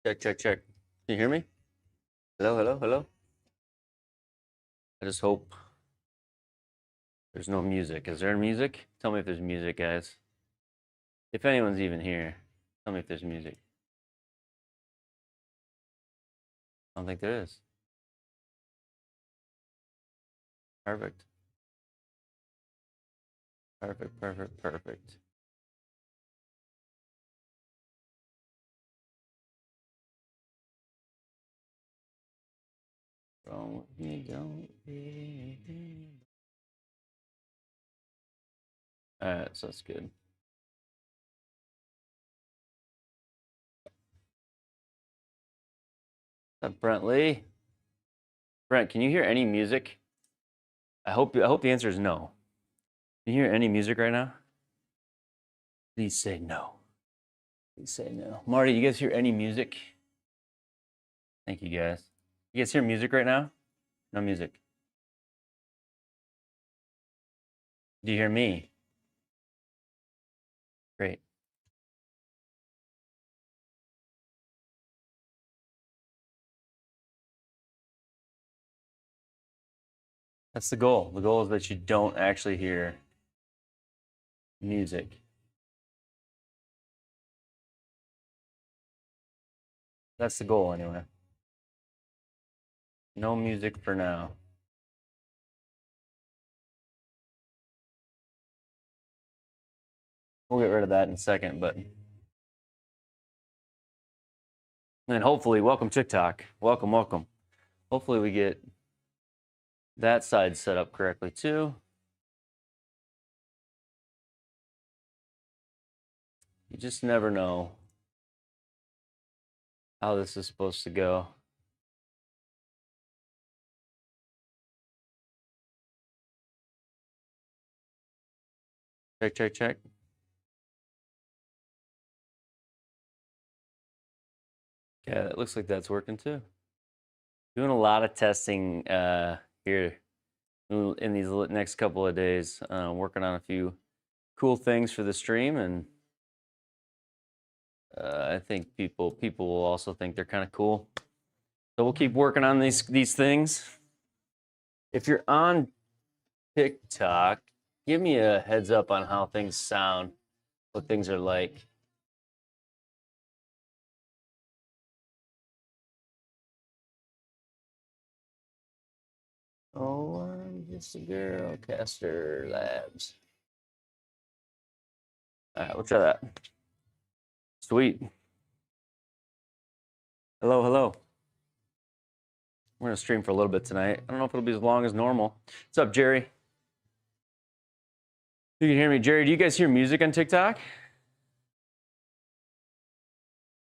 Check, check, check. Can you hear me? Hello, hello, hello. I just hope there's no music. Is there music? Tell me if there's music, guys. If anyone's even here, tell me if there's music. I don't think there is. Perfect. Perfect, perfect, perfect. Don't be. All right, so that's good. What's up, Brent Lee? Brent, can you hear any music? I hope the answer is no. Can you hear any music right now? Please say no. Please say no. Marty, you guys hear any music? Thank you, guys. You guys hear music right now? No music. Do you hear me? Great. That's the goal. The goal is that you don't actually hear music. That's the goal, anyway. No music for now. We'll get rid of that in a second, but and hopefully, welcome TikTok. Welcome, welcome. Hopefully we get that side set up correctly too. You just never know how this is supposed to go. Check, check, check. Yeah, it looks like that's working too. Doing a lot of testing here in these next couple of days, working on a few cool things for the stream, and I think people will also think they're kind of cool. So we'll keep working on these things. If you're on TikTok, give me a heads up on how things sound, what things are like. Oh, I'm just a girl, Caster Labs. All right, we'll try that. Sweet. Hello, hello. We're gonna stream for a little bit tonight. I don't know if it'll be as long as normal. What's up, Jerry? You can hear me. Jerry, do you guys hear music on TikTok?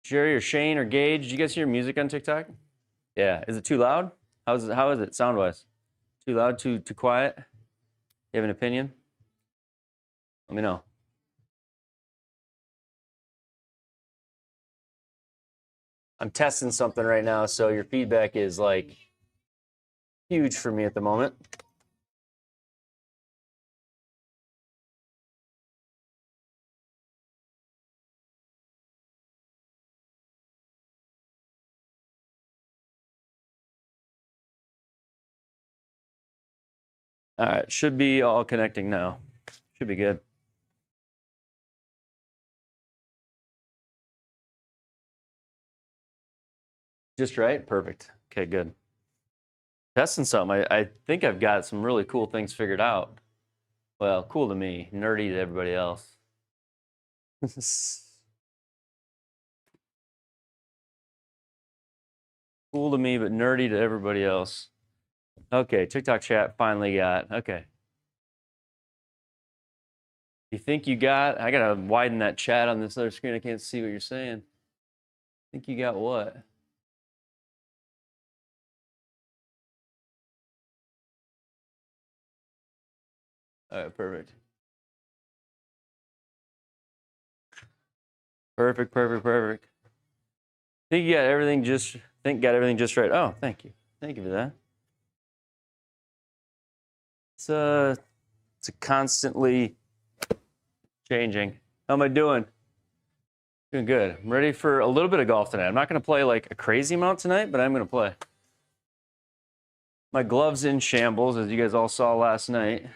Jerry or Shane or Gage, do you guys hear music on TikTok? Yeah. Is it too loud? How is it sound-wise? Too loud, too quiet? You have an opinion? Let me know. I'm testing something right now, so your feedback is like huge for me at the moment. All right, should be all connecting now. Should be good. Just right? Perfect. Okay, good. Testing something. I think I've got some really cool things figured out. Well, cool to me, nerdy to everybody else. Cool to me, but nerdy to everybody else. Okay, TikTok chat finally got, okay. You think you got, I gotta widen that chat on this other screen. I can't see what you're saying. Think you got what? All right, perfect. Perfect, perfect, perfect. Think you got everything just, got everything just right. Oh, thank you. Thank you for that. It's a constantly changing. How am I doing? Doing good. I'm ready for a little bit of golf tonight. I'm not going to play like a crazy amount tonight, but I'm going to play. My glove's in shambles, as you guys all saw last night.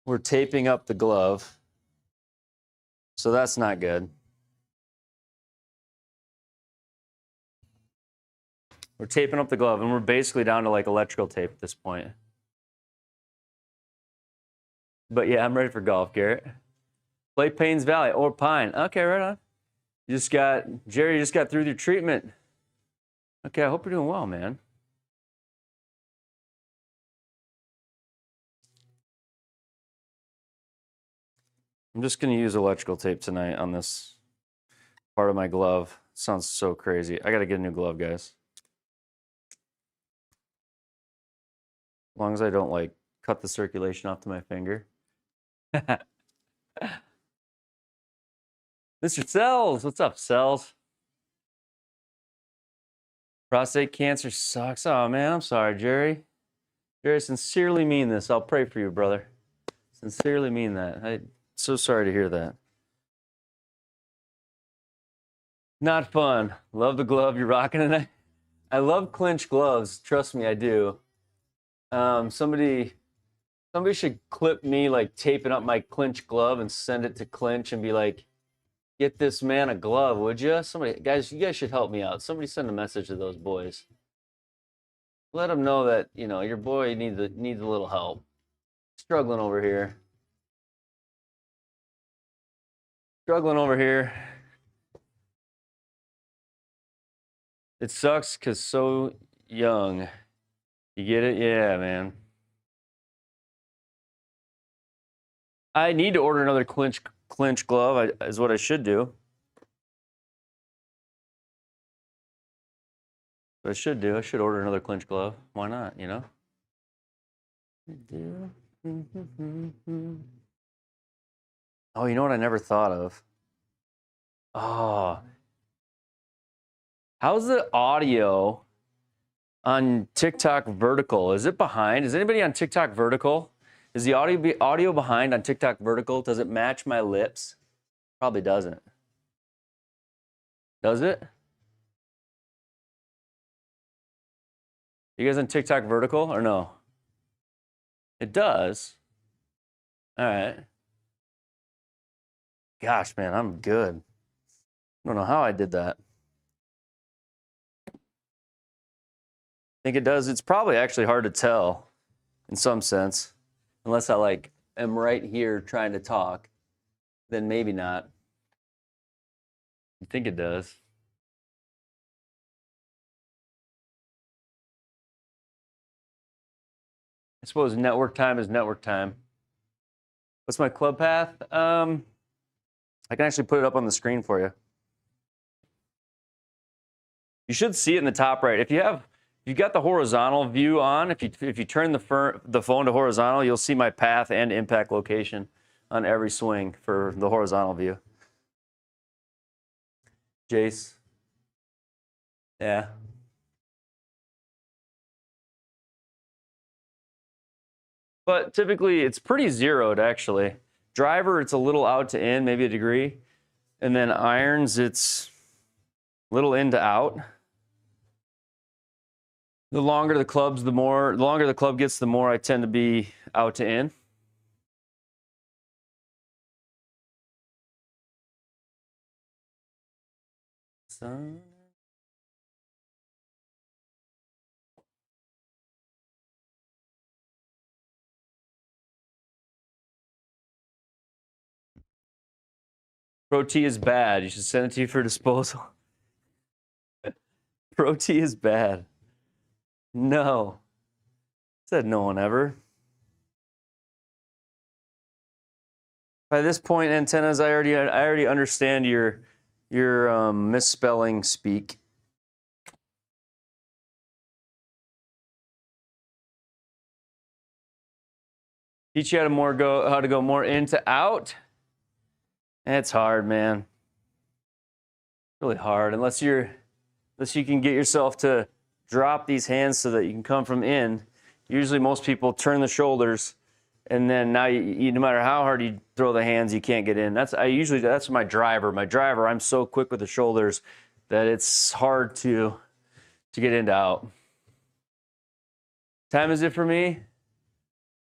We're taping up the glove, so that's not good. We're taping up the glove, and we're basically down to like electrical tape at this point. But yeah, I'm ready for golf, Garrett. Play Paynes Valley or Pine. Okay, right on. Jerry, you just got through your treatment. Okay, I hope you're doing well, man. I'm just going to use electrical tape tonight on this part of my glove. Sounds so crazy. I got to get a new glove, guys. As long as I don't, like, cut the circulation off to my finger. Mr. Cells, what's up, Cells? Prostate cancer sucks. Oh, man, I'm sorry, Jerry. Jerry, I sincerely mean this. I'll pray for you, brother. Sincerely mean that. I'm so sorry to hear that. Not fun. Love the glove you're rocking tonight. I love clinch gloves. Trust me, I do. Somebody should clip me like taping up my clinch glove and send it to Clinch and be like, get this man a glove, would you? Somebody, guys, you guys should help me out. Somebody send a message to those boys. Let them know that, you know, your boy needs a little help. Struggling over here. It sucks because so young. You get it? Yeah, man. I need to order another clinch glove, is what I should do. What I should do, I should order another clinch glove. Why not, you know? Oh, you know what I never thought of? Oh. How's the audio on TikTok vertical? Is it behind? Is anybody on TikTok vertical? Is the audio behind on TikTok vertical? Does it match my lips? Probably doesn't. Does it? You guys on TikTok vertical or no? It does. All right. Gosh, man, I'm good. I don't know how I did that. I think it does. It's probably actually hard to tell in some sense. Unless I like am right here trying to talk, then maybe not. I think it does. I suppose network time is network time. What's my club path? I can actually put it up on the screen for you. You should see it in the top right. If you've got the horizontal view on, if you turn the phone to horizontal, you'll see my path and impact location on every swing for the horizontal view. Jace. Yeah. But typically, it's pretty zeroed, actually. Driver, it's a little out to in, maybe a degree. And then irons, it's a little in to out. The longer the club gets, the more I tend to be out to in. So... Pro T is bad. You should send it to you for disposal. Pro T is bad. No. Said no one ever. By this point, antennas, I already understand your misspelling speak. Teach you how to go more into out. It's hard, man. Really hard unless you can get yourself to drop these hands so that you can come from in. Usually most people turn the shoulders And then now no matter how hard you throw the hands, you can't get in. That's my driver. My driver, I'm so quick with the shoulders that it's hard to get into out. Time is it for me?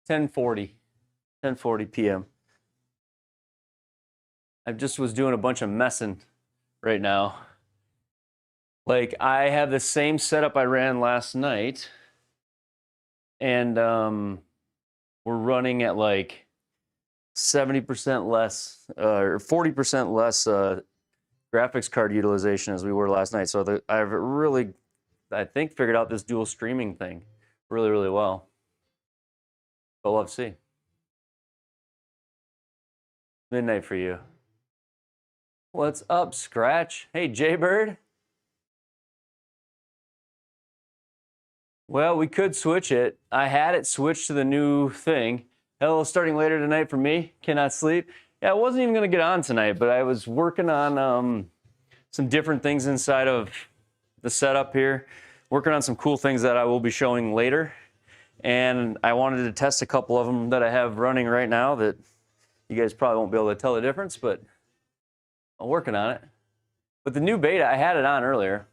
10:40 p.m. I just was doing a bunch of messing right now. Like, I have the same setup I ran last night, and we're running at like 70% less or 40% less graphics card utilization as we were last night. So I've really, I think, figured out this dual streaming thing really, really well. But we'll have to see. Midnight for you. What's up, Scratch? Hey, Jaybird. Well, we could switch it. I had it switched to the new thing. Hello, starting later tonight for me. Cannot sleep. Yeah, I wasn't even going to get on tonight, but I was working on some different things inside of the setup here. Working on some cool things that I will be showing later. And I wanted to test a couple of them that I have running right now that you guys probably won't be able to tell the difference, but I'm working on it. But the new beta, I had it on earlier.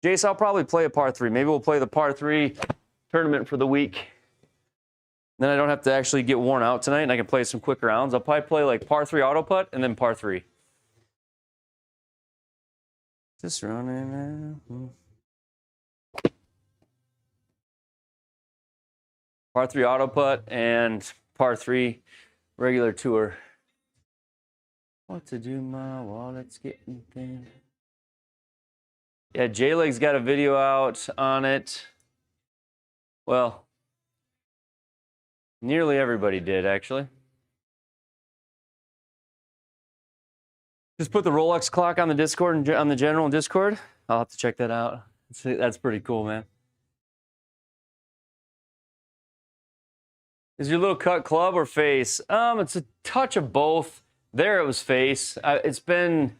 Jace, I'll probably play a par 3. Maybe we'll play the par 3 tournament for the week. Then I don't have to actually get worn out tonight, and I can play some quick rounds. I'll probably play like par 3 auto putt and then par 3. Just running now. Par 3 auto putt and par 3 regular tour. What to do, my wallet's getting thin. Yeah, J-Leg's got a video out on it. Well, nearly everybody did, actually. Just put the Rolex clock on the Discord, on the general Discord. I'll have to check that out. That's pretty cool, man. Is your little cut club or face? It's a touch of both. There it was face. I've been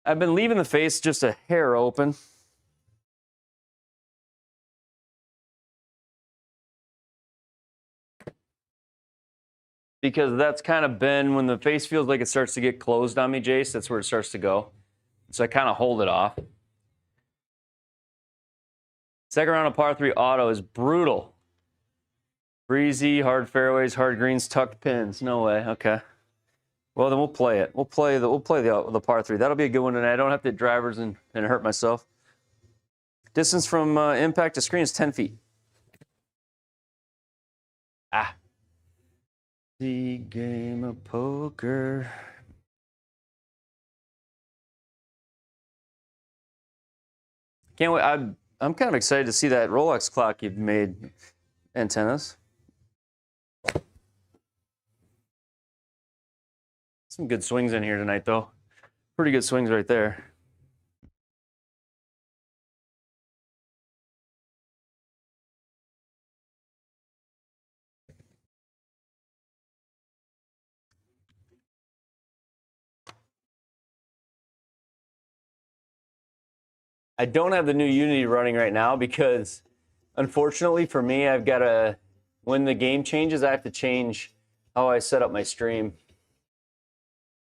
leaving the face just a hair open. Because that's kind of been, when the face feels like it starts to get closed on me, Jace, that's where it starts to go. So I kind of hold it off. Second round of par 3 auto is brutal. Breezy, hard fairways, hard greens, tucked pins. No way. Okay. Well, then we'll play it. We'll play the par 3. That'll be a good one, and I don't have to hit drivers and hurt myself. Distance from impact to screen is 10 feet. Ah. The game of poker. Can't wait. I'm kind of excited to see that Rolex clock you've made, Antennas. Some good swings in here tonight, though. Pretty good swings right there. I don't have the new Unity running right now because, unfortunately for me, I've got to, when the game changes, I have to change how I set up my stream.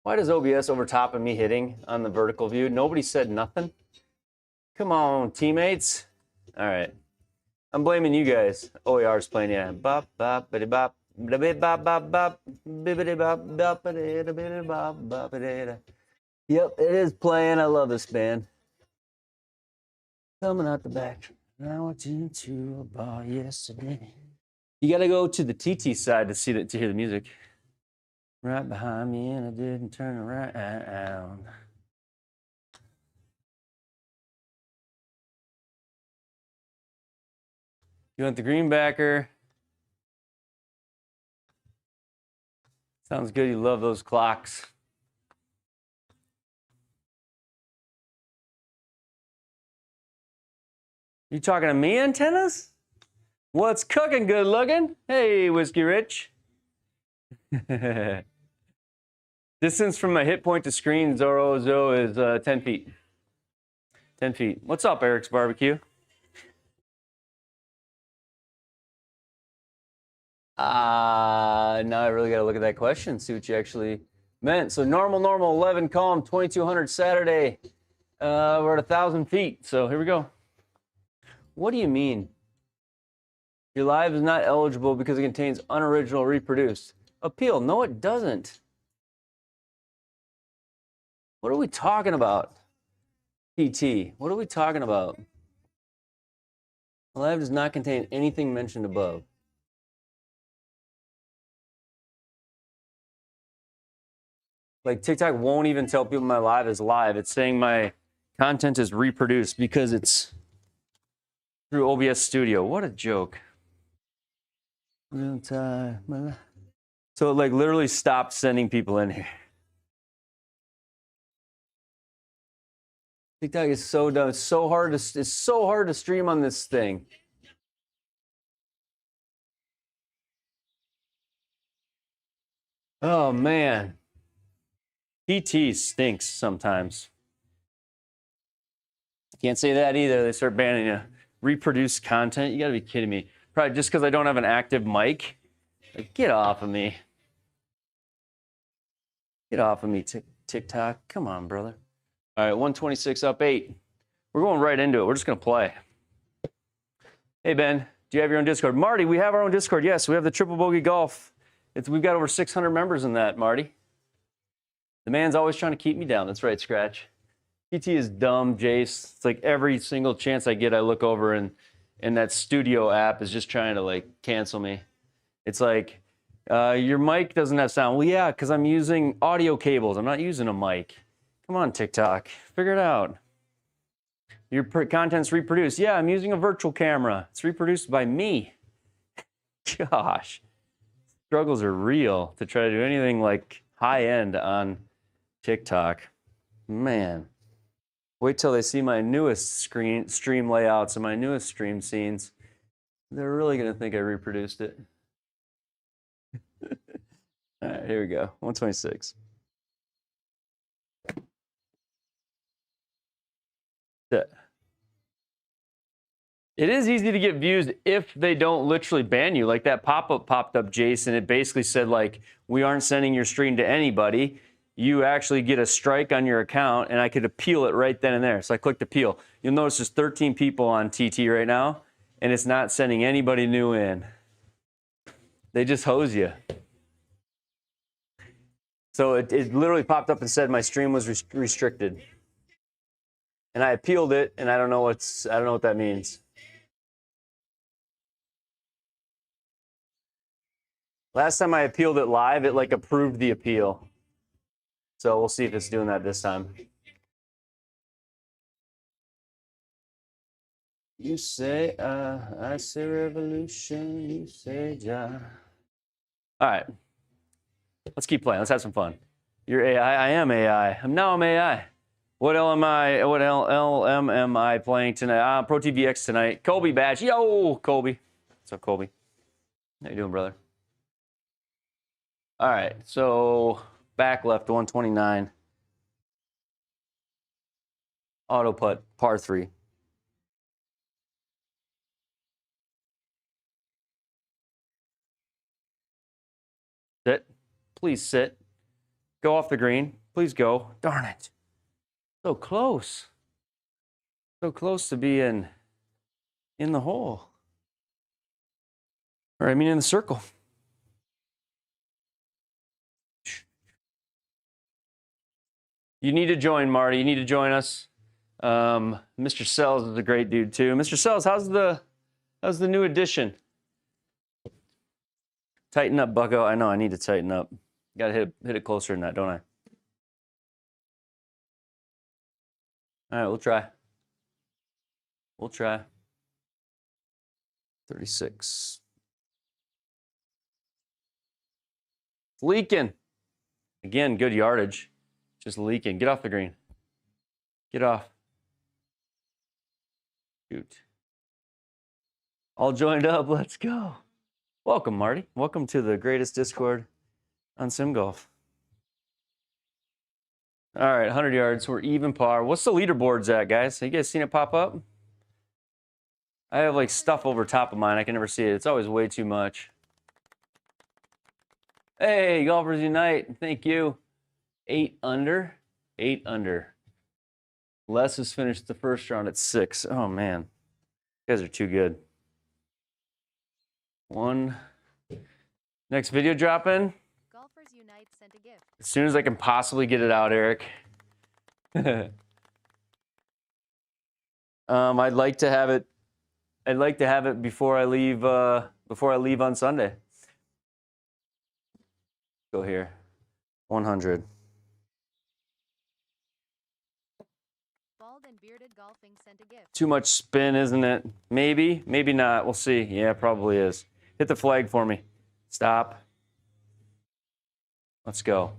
Why does OBS overtop of me hitting on the vertical view? Nobody said nothing. Come on, teammates. All right. I'm blaming you guys. OER's playing, yeah. Bop, bop, bitty bop. Yep, it is playing. I love this band. Coming out the back. I went into a bar yesterday. You got to go to the TT side to hear the music. Right behind me, and I didn't turn around. You want the greenbacker? Sounds good. You love those clocks. You talking to me, Antennas? What's cooking, good looking? Hey, Whiskey Rich. Distance from my hit point to screen, Zoro is 10 feet. 10 feet. What's up, Eric's Barbecue? Now I really got to look at that question, see what you actually meant. So normal, 11, calm, 2200 Saturday. We're at 1,000 feet. So here we go. What do you mean? Your live is not eligible because it contains unoriginal reproduced. Appeal. No, it doesn't. What are we talking about? PT. What are we talking about? Live does not contain anything mentioned above. Like TikTok won't even tell people my live is live. It's saying my content is reproduced because it's through OBS Studio. What a joke. Real time. So it like literally stopped sending people in here. TikTok is so dumb. It's so hard to stream on this thing. Oh man. PT stinks sometimes. Can't say that either. They start banning you. Reproduce content. You gotta be kidding me. Probably just because I don't have an active mic. Like, get off of me. Get off of me, TikTok. Come on, brother. All right, 126 up 8. We're going right into it. We're just gonna play. Hey Ben, do you have your own Discord? Marty, we have our own Discord. Yes, we have the Triple Bogey Golf. We've got over 600 members in that, Marty. The man's always trying to keep me down. That's right, Scratch. PT is dumb, Jace. It's like every single chance I get, I look over and that studio app is just trying to like cancel me. It's like, your mic doesn't have sound. Well, yeah, because I'm using audio cables. I'm not using a mic. Come on, TikTok. Figure it out. Your content's reproduced. Yeah, I'm using a virtual camera. It's reproduced by me. Gosh. Struggles are real to try to do anything like high end on TikTok. Man. Wait till they see my newest stream layouts and my newest stream scenes. They're really going to think I reproduced it. All right, here we go. 126. It is easy to get views if they don't literally ban you. Like that pop-up popped up, Jason. It basically said like, we aren't sending your stream to anybody. You actually get a strike on your account, and I could appeal it right then and there. So I clicked appeal. You'll notice there's 13 people on TT right now, and it's not sending anybody new in. They just hose you. So it literally popped up and said my stream was restricted. And I appealed it, and I don't know what that means. Last time I appealed it live, it like approved the appeal. So we'll see if it's doing that this time. You say, I say revolution, you say ja. All right. Let's keep playing. Let's have some fun. You're AI. I am AI. I'm AI. What LM am I playing tonight? Pro TVX tonight. Colby Badge. Yo, Colby. What's up, Colby? How you doing, brother? All right. So back left, 129. Auto putt, par 3. Sit. Please sit. Go off the green. Please go. Darn it. So close. So close to being in the hole. Or I mean in the circle. You need to join, Marty. You need to join us. Mr. Sells is a great dude too. Mr. Sells, how's the new addition? Tighten up, bucko. I know I need to tighten up. Gotta hit it closer than that, don't I? All right, we'll try. We'll try. 36. It's leaking. Again, good yardage. Just leaking. Get off the green. Get off. Shoot. All joined up. Let's go. Welcome, Marty. Welcome to the greatest Discord on Sim Golf. All right, 100 yards. We're even par. What's the leaderboards at, guys? Have you guys seen it pop up? I have like stuff over top of mine. I can never see it. It's always way too much. Hey, Golfers Unite. Thank you. 8 under. 8 under. Les has finished the first round at 6. Oh, man. You guys are too good. 1. Next video drop in. Golfers Unite sent a gift. As soon as I can possibly get it out, Eric. I'd like to have it. I'd like to have it before I leave. Before I leave on Sunday. Go here. 100. Bald and bearded golfing sent a gift. Too much spin, isn't it? Maybe, maybe not. We'll see. Yeah, probably is. Hit the flag for me. Stop. Let's go.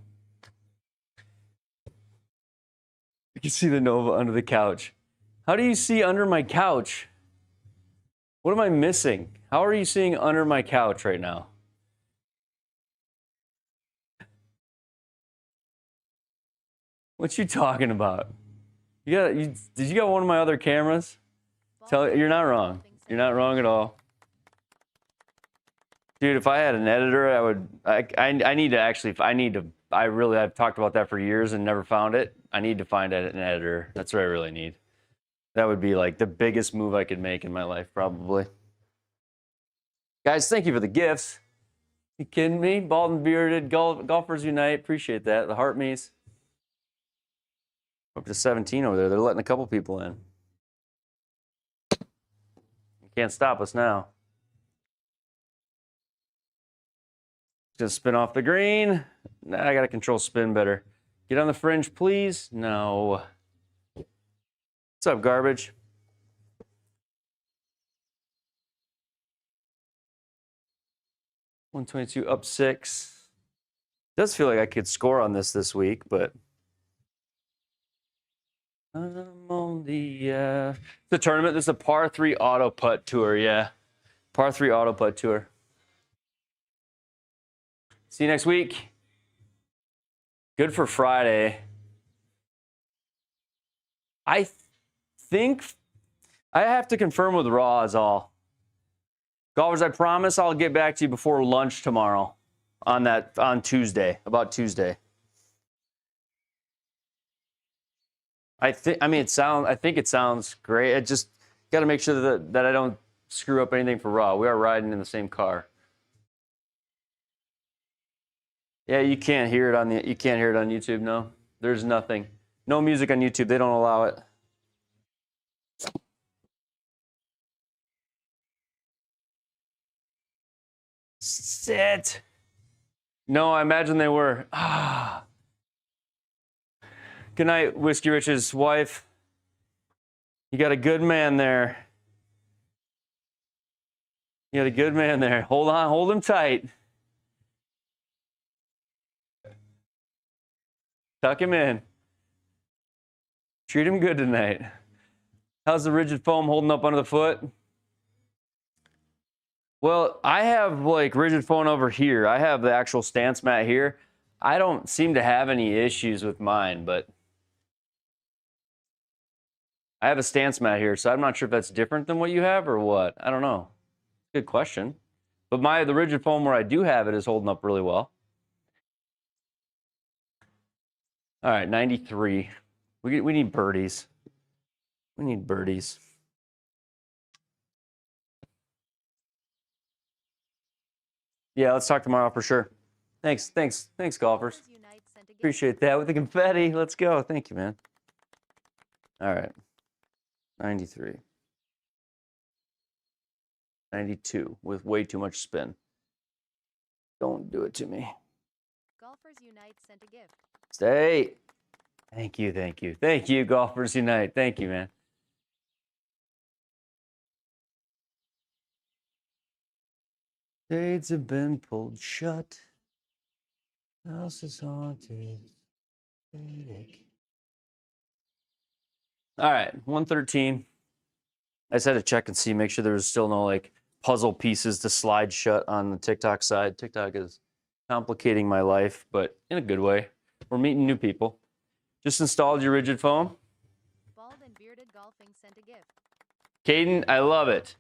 You can see the Nova under the couch. How do you see under my couch? What am I missing? How are you seeing under my couch right now? What you talking about? Did you got one of my other cameras? You're not wrong. You're not wrong at all. Dude, if I had an editor, I've talked about that for years and never found it. I need to find an editor. That's what I really need. That would be like the biggest move I could make in my life, probably. Guys, thank you for the gifts. You kidding me? Bald and bearded, Golfers Unite. Appreciate that. The heart me's up to 17 over there. They're letting a couple people in. You can't stop us now. Just spin off the green. Nah, I gotta control spin better. Get on the fringe, please. No. What's up, garbage? $122 up 6. Does feel like I could score on this week, but I'm on the tournament. This is a par 3 auto putt tour. Yeah, par 3 auto putt tour. See you next week. Good for Friday. I think I have to confirm with Raw is all. Golfers, I promise I'll get back to you before lunch tomorrow on Tuesday, about Tuesday. I think it sounds great. I just got to make sure that I don't screw up anything for Raw. We are riding in the same car. Yeah, you can't hear it on YouTube. No, there's nothing. No music on YouTube. They don't allow it. Sit. No, I imagine they were. Ah. Good night, Whiskey Rich's wife. You got a good man there. You got a good man there. Hold on, hold him tight. Tuck him in. Treat him good tonight. How's the rigid foam holding up under the foot? Well, I have like rigid foam over here. I have the actual stance mat here. I don't seem to have any issues with mine, but I have a stance mat here, so I'm not sure if that's different than what you have or what. I don't know. Good question. But the rigid foam where I do have it is holding up really well. All right, 93. We need birdies. We need birdies. Yeah, let's talk tomorrow for sure. Thanks, golfers. Appreciate that with the confetti. Let's go. Thank you, man. All right. 93. 92 with way too much spin. Don't do it to me. Golfers Unite sent a gift. Stay. Thank you. Thank you, Golfers Unite. Thank you, man. Shades have been pulled shut. House is haunted. All right, 113. I just had to check and see, make sure there was still no like puzzle pieces to slide shut on the TikTok side. TikTok is complicating my life, but in a good way. We're meeting new people. Just installed your rigid foam. Bald and bearded golfing sent a gift. Caden, I love it.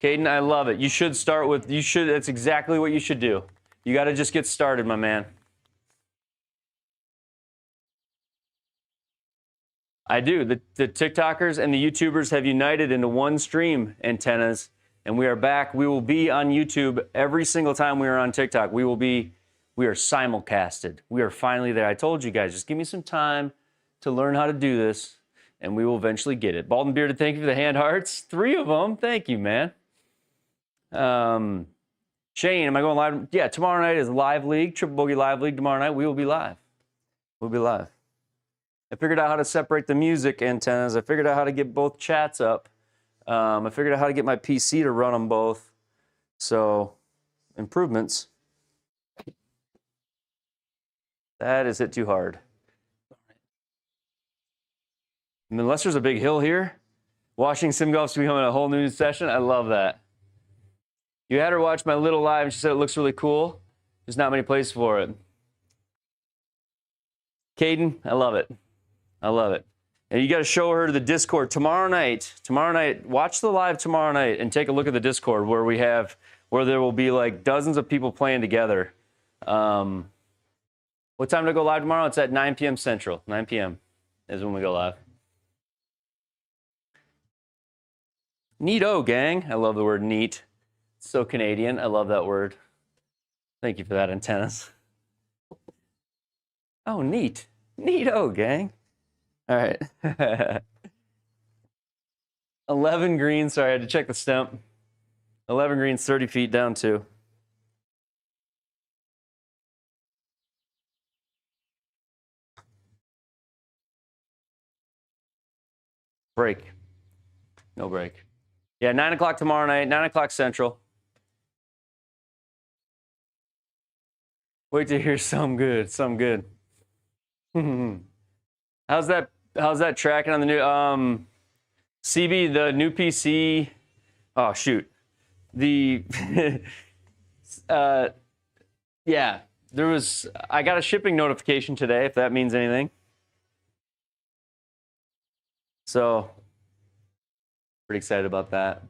Caden, I love it. You should start with, that's exactly what you should do. You got to just get started, my man. I do. The TikTokers and the YouTubers have united into one stream, antennas, and we are back. We will be on YouTube every single time we are on TikTok. We are simulcasted. We are finally there. I told you guys, just give me some time to learn how to do this, and we will eventually get it. Bald and Bearded, thank you for the hand hearts. 3 of them. Thank you, man. Shane, am I going live? Yeah, tomorrow night is Live League, Triple Bogey Live League. Tomorrow night, we will be live. We'll be live. I figured out how to separate the music antennas. I figured out how to get both chats up. I figured out how to get my PC to run them both. So, improvements. That is hit too hard. And unless there's a big hill here, watching Sim Golf's becoming a whole new session. I love that. You had her watch my little live and she said it looks really cool. There's not many places for it. Caden, I love it. I love it. And you got to show her the Discord tomorrow night. Tomorrow night, watch the live tomorrow night and take a look at the Discord where there will be like dozens of people playing together. What time to go live tomorrow? It's at 9 p.m. Central. 9 p.m. is when we go live. Neato, gang. I love the word neat. So Canadian. I love that word. Thank you for that, antennas. Oh, neat. Neato, gang. All right. 11 greens. Sorry, I had to check the stump. 11 greens, 30 feet down 2. Break. No break. Yeah, 9 o'clock tomorrow night, 9 o'clock Central. Wait to hear some good, some good. How's that tracking on the new CB, the new PC? Oh shoot. The yeah, I got a shipping notification today, if that means anything. So pretty excited about that.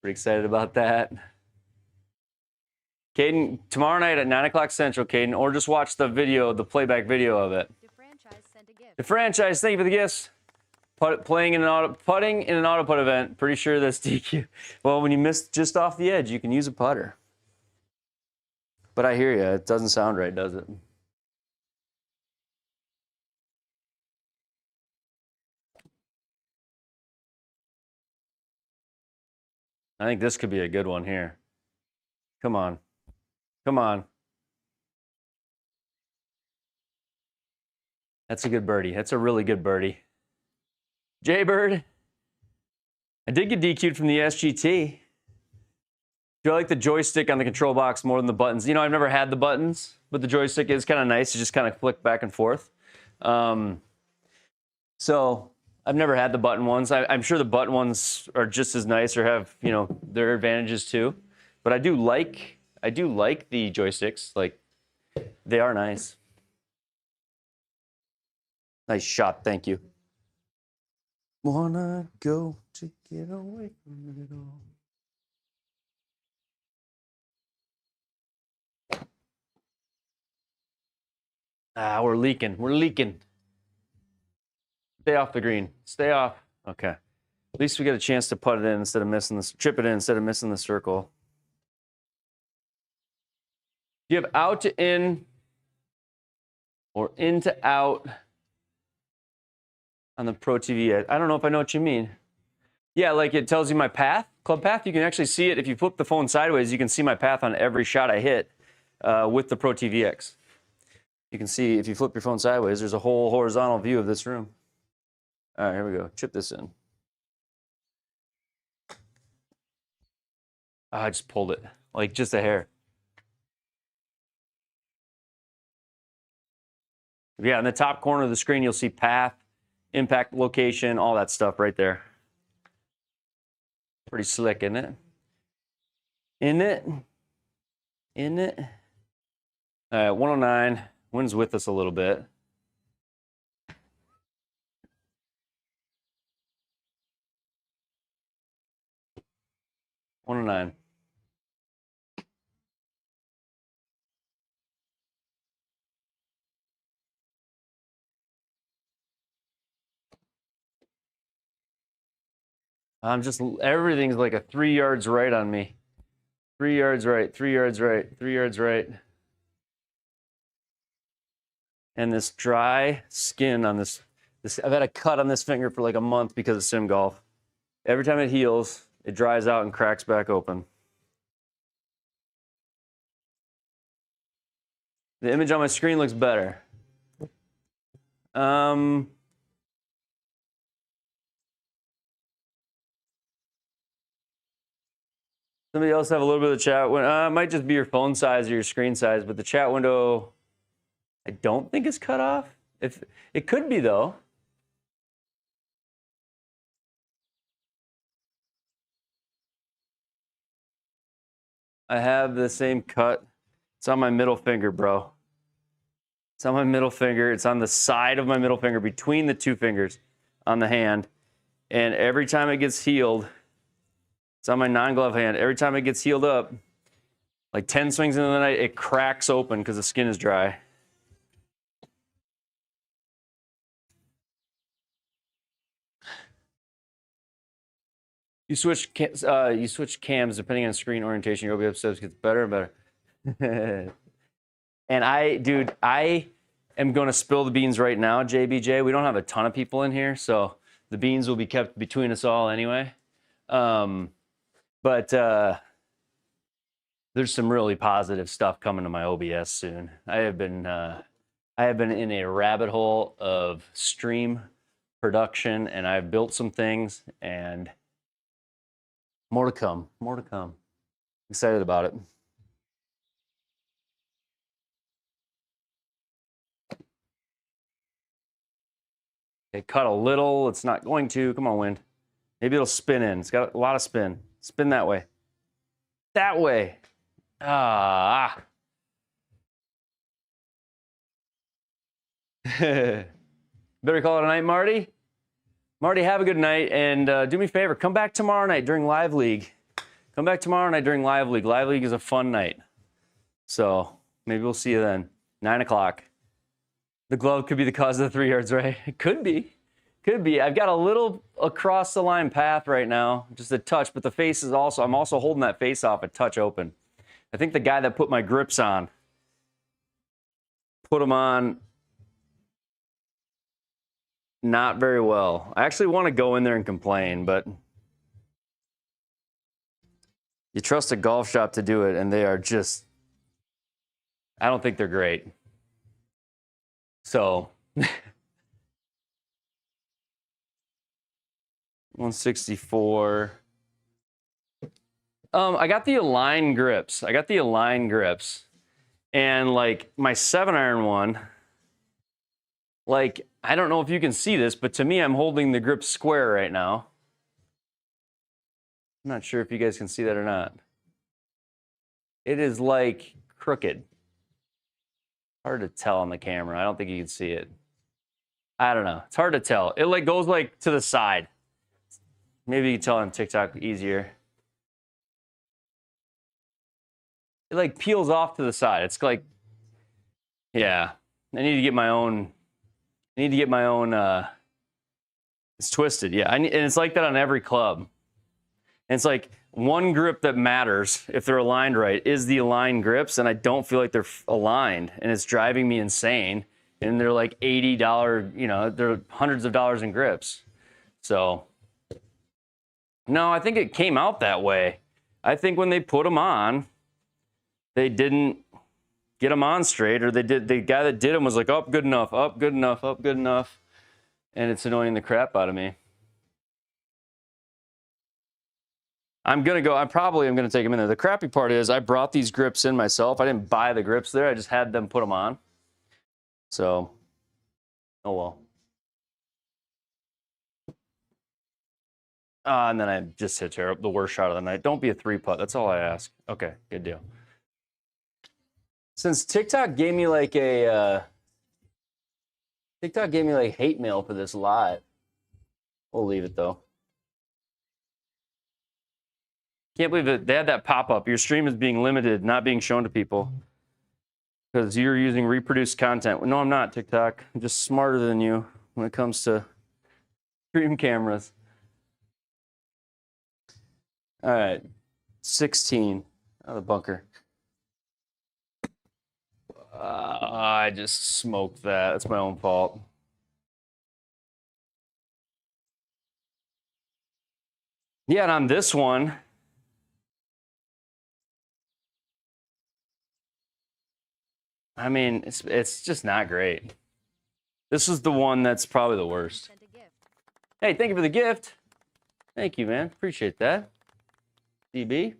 Pretty excited about that. Caden, tomorrow night at 9 o'clock Central, Caden, or just watch the video, the playback video of it. The franchise sent a gift. The franchise, thank you for the gifts. Putting in an auto putt event. Pretty sure that's DQ. Well, when you miss just off the edge, you can use a putter. But I hear you. It doesn't sound right, does it? I think this could be a good one here. Come on. Come on. That's a good birdie. That's a really good birdie. Jaybird. I did get DQ'd from the SGT. Do I like the joystick on the control box more than the buttons? You know, I've never had the buttons, but the joystick is kind of nice to just kind of flick back and forth. So I've never had the button ones. I'm sure the button ones are just as nice or have, you know, their advantages too. But I do like the joysticks. Like, they are nice. Nice shot, thank you. Wanna go to get away from it all. Ah, we're leaking. We're leaking. Stay off the green. Stay off. Okay. At least we get a chance to putt it in instead of missing this. Chip it in instead of missing the circle. You have out to in or in to out on the Pro TV. I don't know if I know what you mean. Yeah, like it tells you my path, club path. You can actually see it if you flip the phone sideways. You can see my path on every shot I hit with the Pro TVX. You can see if you flip your phone sideways, there's a whole horizontal view of this room. All right, here we go. Chip this in. Oh, I just pulled it, like just a hair. Yeah, in the top corner of the screen, you'll see path, impact location, all that stuff right there. Pretty slick, isn't it? In it. In it. All right, 109. Wind's with us a little bit. $109. Everything's like a 3 yards right on me. 3 yards right, 3 yards right, 3 yards right. And this dry skin on this, I've had a cut on this finger for like a month because of sim golf. Every time it heals, it dries out and cracks back open. The image on my screen looks better. Somebody else have a little bit of the chat. It might just be your phone size or your screen size, but the chat window, I don't think is cut off. If it could be though. I have the same cut. It's on my middle finger, bro. It's on my middle finger. It's on the side of my middle finger, between the two fingers on the hand. And every time it gets healed, it's on my non-glove hand. Every time it gets healed up, like 10 swings into the night, it cracks open because the skin is dry. You switch cams depending on screen orientation. Your OBS subs gets better and better. And I am going to spill the beans right now, JBJ. We don't have a ton of people in here, so the beans will be kept between us all anyway. But there's some really positive stuff coming to my OBS soon. I have been in a rabbit hole of stream production, and I've built some things, and more to come. More to come. Excited about it. It cut a little. It's not going to. Come on, wind. Maybe it'll spin in. It's got a lot of spin. Spin that way. That way. Ah. Better call it a night, Marty. Marty, have a good night. And do me a favor. Come back tomorrow night during Live League. Come back tomorrow night during Live League. Live League is a fun night. So maybe we'll see you then. 9 o'clock. The glove could be the cause of the 3 yards, right? It could be. Could be. I've got a little across the line path right now, just a touch, but the face is also, I'm also holding that face off a touch open. I think the guy that put my grips on, put them on not very well. I actually want to go in there and complain, but you trust a golf shop to do it, and they are just, I don't think they're great. So 164. I got the Align grips. And like my 7-iron one, like, I don't know if you can see this, but to me, I'm holding the grip square right now. I'm not sure if you guys can see that or not. It is like crooked. Hard to tell on the camera. I don't think you can see it. I don't know. It's hard to tell. It like goes like to the side. Maybe you can tell on TikTok easier. It like peels off to the side. It's like, yeah. I need to get my own. It's twisted. Yeah. And it's like that on every club. And it's like one grip that matters if they're aligned right is the aligned grips, and I don't feel like they're aligned, and it's driving me insane. And they're like $80, you know, they're hundreds of dollars in grips. So no, I think it came out that way. I think when they put them on, they didn't get them on straight, or the guy that did them was like, up, good enough, up, good enough, up, good enough. And it's annoying the crap out of me. I'm probably am gonna take them in there. The crappy part is I brought these grips in myself. I didn't buy the grips there. I just had them put them on. So, oh well. And then I just hit the worst shot of the night. Don't be a 3-putt. That's all I ask. Okay, good deal. Since TikTok gave me like hate mail for this live, we'll leave it though. Can't believe it. They had that pop up. Your stream is being limited, not being shown to people because you're using reproduced content. No, I'm not, TikTok. I'm just smarter than you when it comes to stream cameras. All right, 16 out of the bunker. I just smoked that. That's my own fault. Yeah, and on this one, I mean, it's just not great. This is the one that's probably the worst. Sent a gift. Hey, thank you for the gift. Thank you, man. Appreciate that. DB.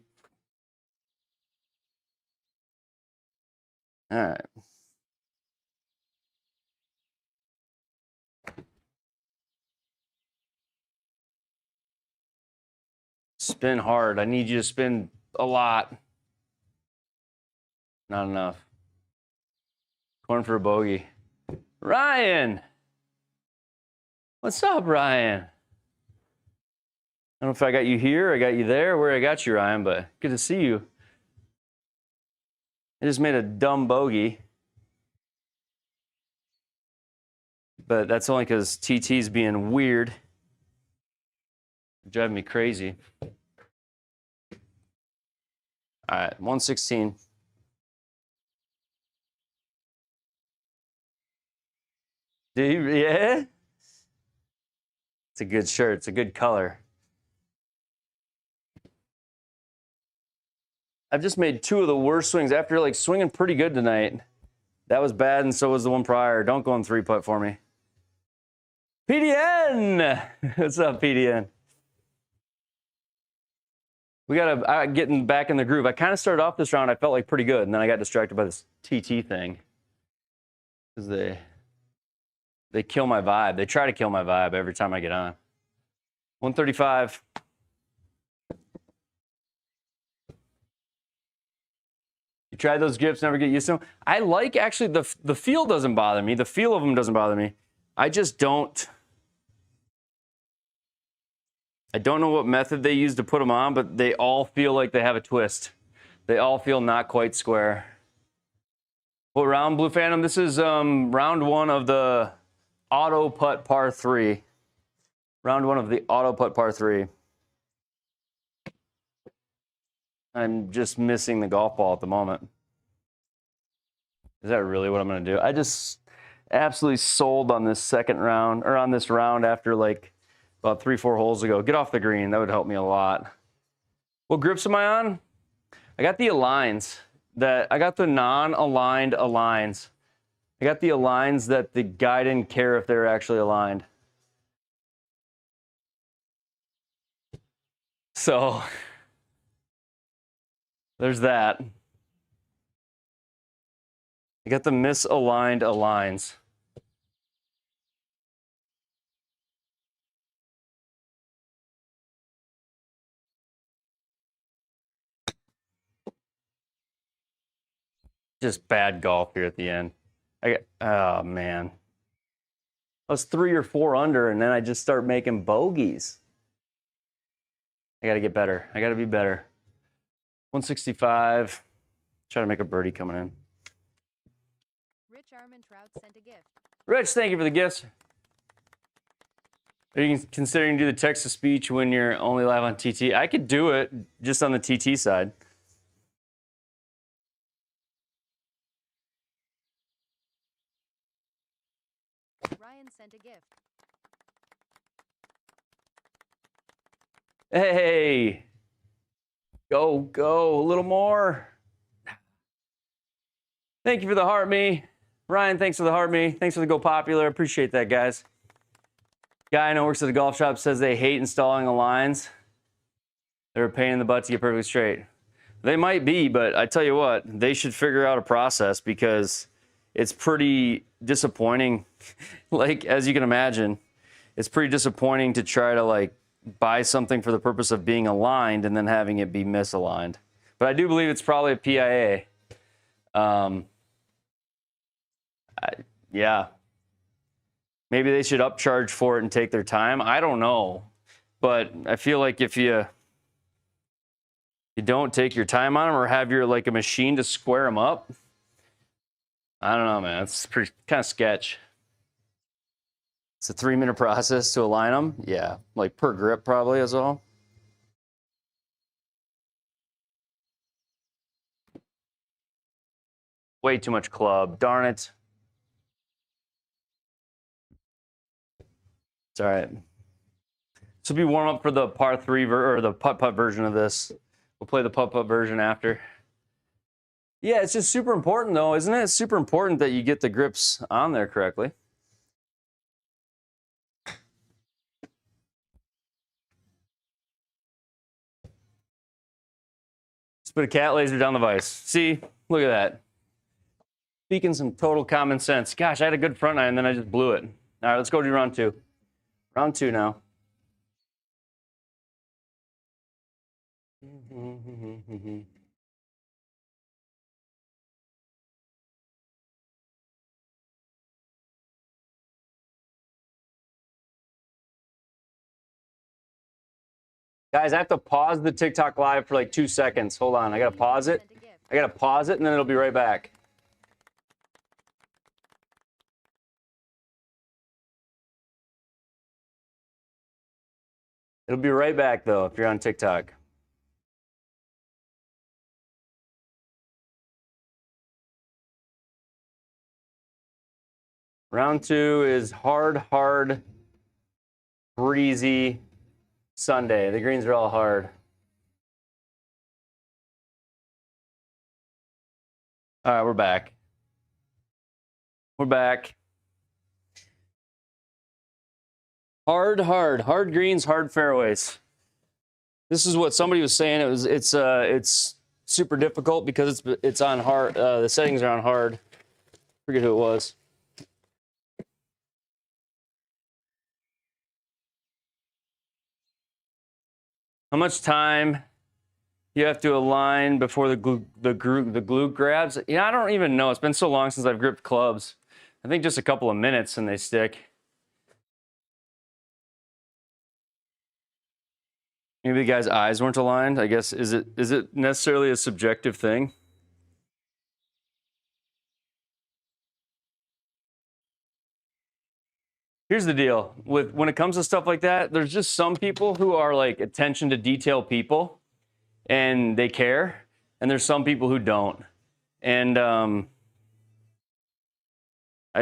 All right. Spin hard. I need you to spin a lot. Not enough. Corn for a bogey. Ryan! What's up, Ryan? I don't know if I got you here, I got you there, where I got you, Ryan, but good to see you. I just made a dumb bogey. But that's only because TT's being weird. Driving me crazy. All right, 116. Dude, yeah? It's a good shirt. It's a good color. I've just made two of the worst swings after like swinging pretty good tonight. That was bad, and so was the one prior. Don't go in 3-putt for me. PDN! What's up, PDN? We gotta get back in the groove. I kind of started off this round, I felt like pretty good, and then I got distracted by this TT thing. Because they kill my vibe. They try to kill my vibe every time I get on. 135. You tried those grips, never get used to them. I like, actually, the feel doesn't bother me. The feel of them doesn't bother me. I just don't. I don't know what method they use to put them on, but they all feel like they have a twist. They all feel not quite square. What round, Blue Phantom? This is round one of the auto putt par 3. Round one of the auto putt par 3. I'm just missing the golf ball at the moment. Is that really what I'm going to do? I just absolutely sold on this second round, or on this round after like about 3-4 holes ago. Get off the green. That would help me a lot. What grips am I on? I got the aligns. I got the non-aligned aligns. I got the aligns that the guy didn't care if they were actually aligned. So there's that. I got the misaligned aligns. Just bad golf here at the end. Oh man. I was 3 or 4 under, and then I just start making bogeys. I got to get better. I got to be better. 165. Try to make a birdie coming in. Rich Armand Trout sent a gift. Rich, thank you for the gifts. Are you considering to do the text-to-speech when you're only live on TT? I could do it just on the TT side. Ryan sent a gift. Hey, go, a little more. Thank you for the heart me. Ryan, thanks for the heart me. Thanks for the go popular. Appreciate that, guys. Guy I know works at the golf shop says they hate installing the lines. They're a pain in the butt to get perfectly straight. They might be, but I tell you what, they should figure out a process because it's pretty disappointing. Like, as you can imagine, it's pretty disappointing to try to like buy something for the purpose of being aligned and then having it be misaligned. But I do believe it's probably a PIA. Yeah. Maybe they should upcharge for it and take their time. I don't know. But I feel like if you don't take your time on them or have your like a machine to square them up, I don't know, man. It's pretty kind of sketch. It's a 3-minute process to align them. Yeah, like per grip probably is all. Way too much club. Darn it. It's all right. This will be warm up for the par 3 or the putt-putt version of this. We'll play the putt-putt version after. Yeah, it's just super important though, isn't it? It's super important that you get the grips on there correctly. Let's put a cat laser down the vise. See, look at that. Speaking some total common sense. Gosh, I had a good front nine and then I just blew it. All right, let's go do round 2. Round 2 now. Guys, I have to pause the TikTok live for like 2 seconds. Hold on, I gotta pause it. I gotta pause it and then it'll be right back. It'll be right back though if you're on TikTok. Round 2 is hard, breezy Sunday. The greens are all hard. All right, we're back. We're back. Hard greens, hard fairways. This is what somebody was saying. It's super difficult because it's on hard. The settings are on hard. Forget who it was. How much time you have to align before the glue grabs? Yeah, I don't even know. It's been so long since I've gripped clubs. I think just a couple of minutes and they stick. Maybe the guy's eyes weren't aligned. I guess is it necessarily a subjective thing? Here's the deal with when it comes to stuff like that, there's just some people who are like attention to detail people and they care, and there's some people who don't. And I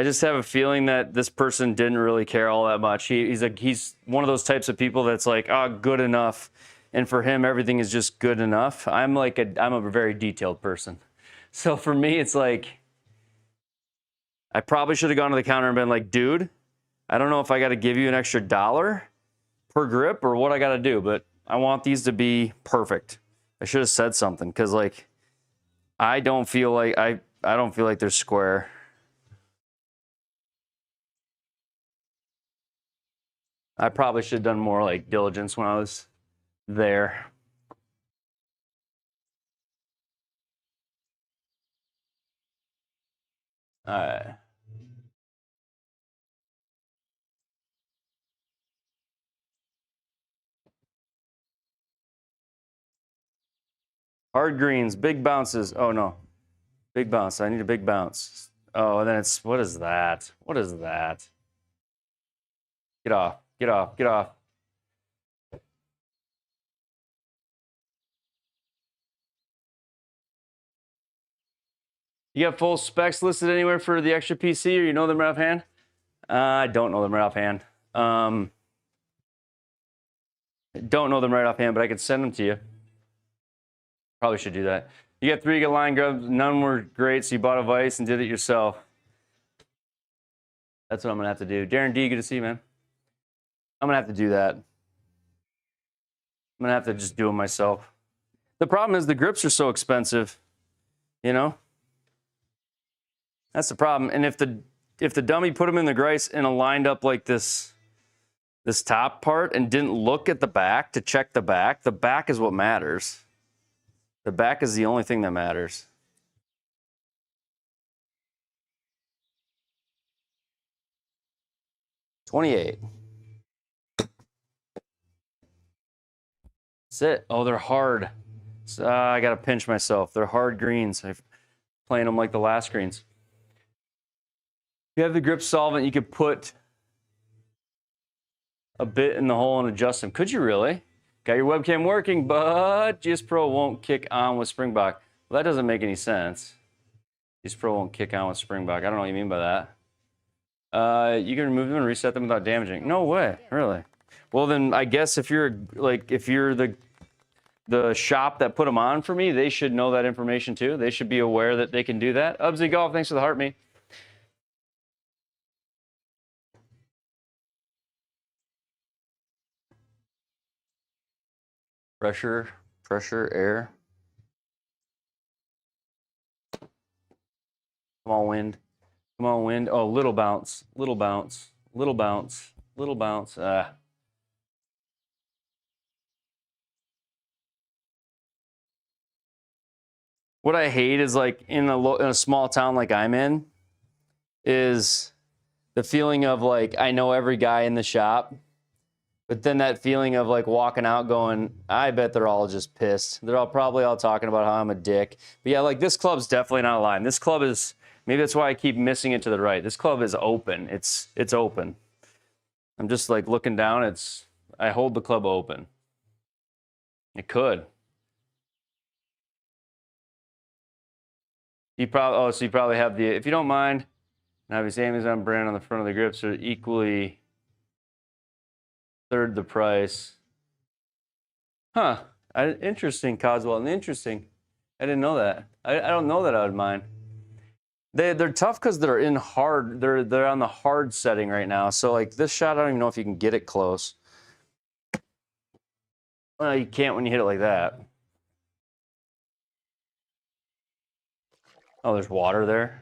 just have a feeling that this person didn't really care all that much. He's one of those types of people that's like, oh, good enough. And for him, everything is just good enough. I'm a very detailed person. So for me, it's like, I probably should have gone to the counter and been like, dude, I don't know if I got to give you an extra $1 per grip or what I got to do, but I want these to be perfect. I should have said something because like, I don't feel like they're square. I probably should have done more like diligence when I was there. All right. Hard greens, big bounces. Oh no, big bounce. I need a big bounce. Oh, and then it's, what is that? What is that? Get off, get off, get off. You got full specs listed anywhere for the extra PC, or you know them right offhand? I don't know them right offhand. Don't know them right offhand, but I could send them to you. Probably should do that. You got 3 good line grubs. None were great, so you bought a vise and did it yourself. That's what I'm gonna have to do. Darren D, good to see you, man. I'm gonna have to do that. I'm gonna have to just do them myself. The problem is the grips are so expensive, you know? That's the problem. And if the dummy put them in the grice and aligned up like this top part and didn't look at the back to check the back is what matters. The back is the only thing that matters. $28. That's it. Oh, they're hard. So, I gotta pinch myself. They're hard greens. I'm playing them like the last greens. If you have the grip solvent, you could put a bit in the hole and adjust them. Could you really? Got your webcam working, but GS Pro won't kick on with Springbok. Well, that doesn't make any sense. These Pro won't kick on with Springbok. I don't know what you mean by that. You can remove them and reset them without damaging. No way, really. Well, then I guess if you're the shop that put them on for me, they should know that information too. They should be aware that they can do that. Ubsy Golf, thanks for the heart me. Pressure, air. Come on, wind. Come on, wind. Oh, little bounce, little bounce, little bounce, little bounce. What I hate is like in a small town like I'm in, is the feeling of like I know every guy in the shop, but then that feeling of like walking out going, I bet they're all just pissed. They're probably all talking about how I'm a dick. But yeah, like this club's definitely not aligned. This club is, maybe that's why I keep missing it to the right. This club is open. It's open. I'm just like looking down. I hold the club open. It could. So you probably have the, if you don't mind, and obviously Amazon brand on the front of the grips are equally third the price. Huh. Interesting, Coswell. Interesting. I didn't know that. I don't know that I would mind. They're tough because they're in hard. They're on the hard setting right now. So like this shot, I don't even know if you can get it close. Well, you can't when you hit it like that. Oh, there's water there.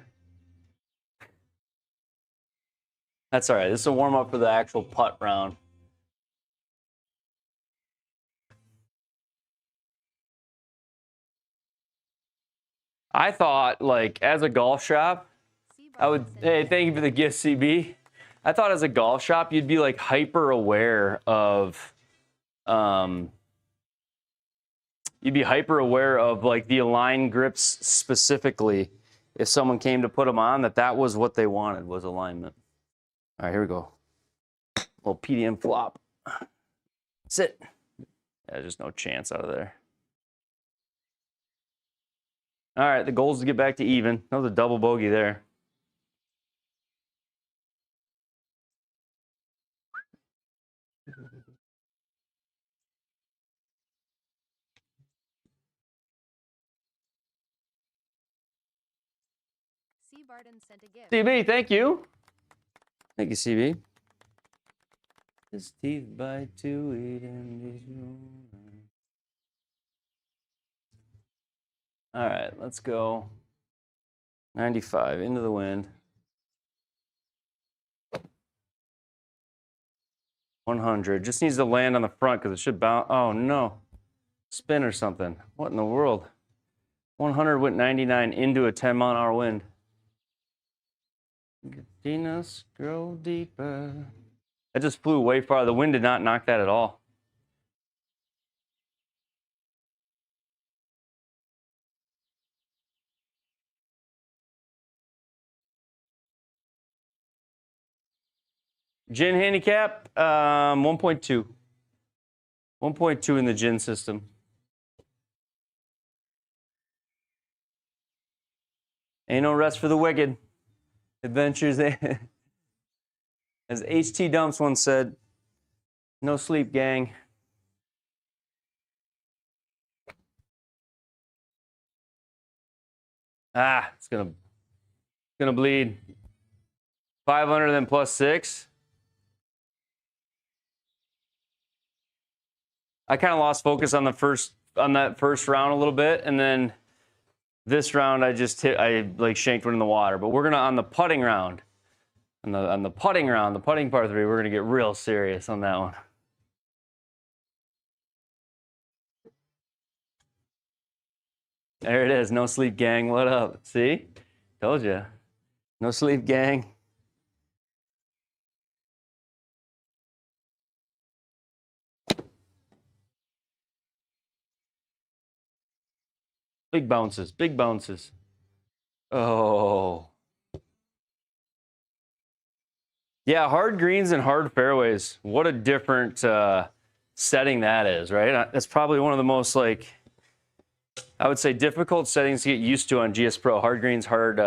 That's all right. This is a warm up for the actual putt round. I thought, like, as a golf shop, I would, hey, thank you for the gift, CB. I thought as a golf shop, you'd be like hyper aware of, you'd be hyper aware of like the align grips specifically. If someone came to put them on, that was what they wanted, was alignment. All right, here we go. Little PDM flop. Sit. Yeah, just no chance out of there. All right, the goal is to get back to even. That was a double bogey there. C. Barton sent a gift. CB, thank you. Thank you, CB. His teeth bite to eat and all right, let's go. 95 into the wind. 100. Just needs to land on the front because it should bounce. Oh no, spin or something. What in the world? 100 went 99 into a 10-mile-an-hour wind. Venus grow deeper. That just flew way far. The wind did not knock that at all. Gin handicap, 1.2. 1.2 in the gin system. Ain't no rest for the wicked. Adventures, as HT Dumps once said, no sleep, gang. Ah, it's gonna bleed. 500 then plus 6. I kind of lost focus on that first round a little bit, and then this round I like shanked one in the water. But we're gonna on the putting round, the putting par 3, we're gonna get real serious on that one. There it is, no sleep, gang. What up? See, told you, no sleep, gang. Big bounces, big bounces. Oh. Yeah, hard greens and hard fairways. What a different setting that is, right? That's probably one of the most like I would say difficult settings to get used to on GS Pro. Hard greens, hard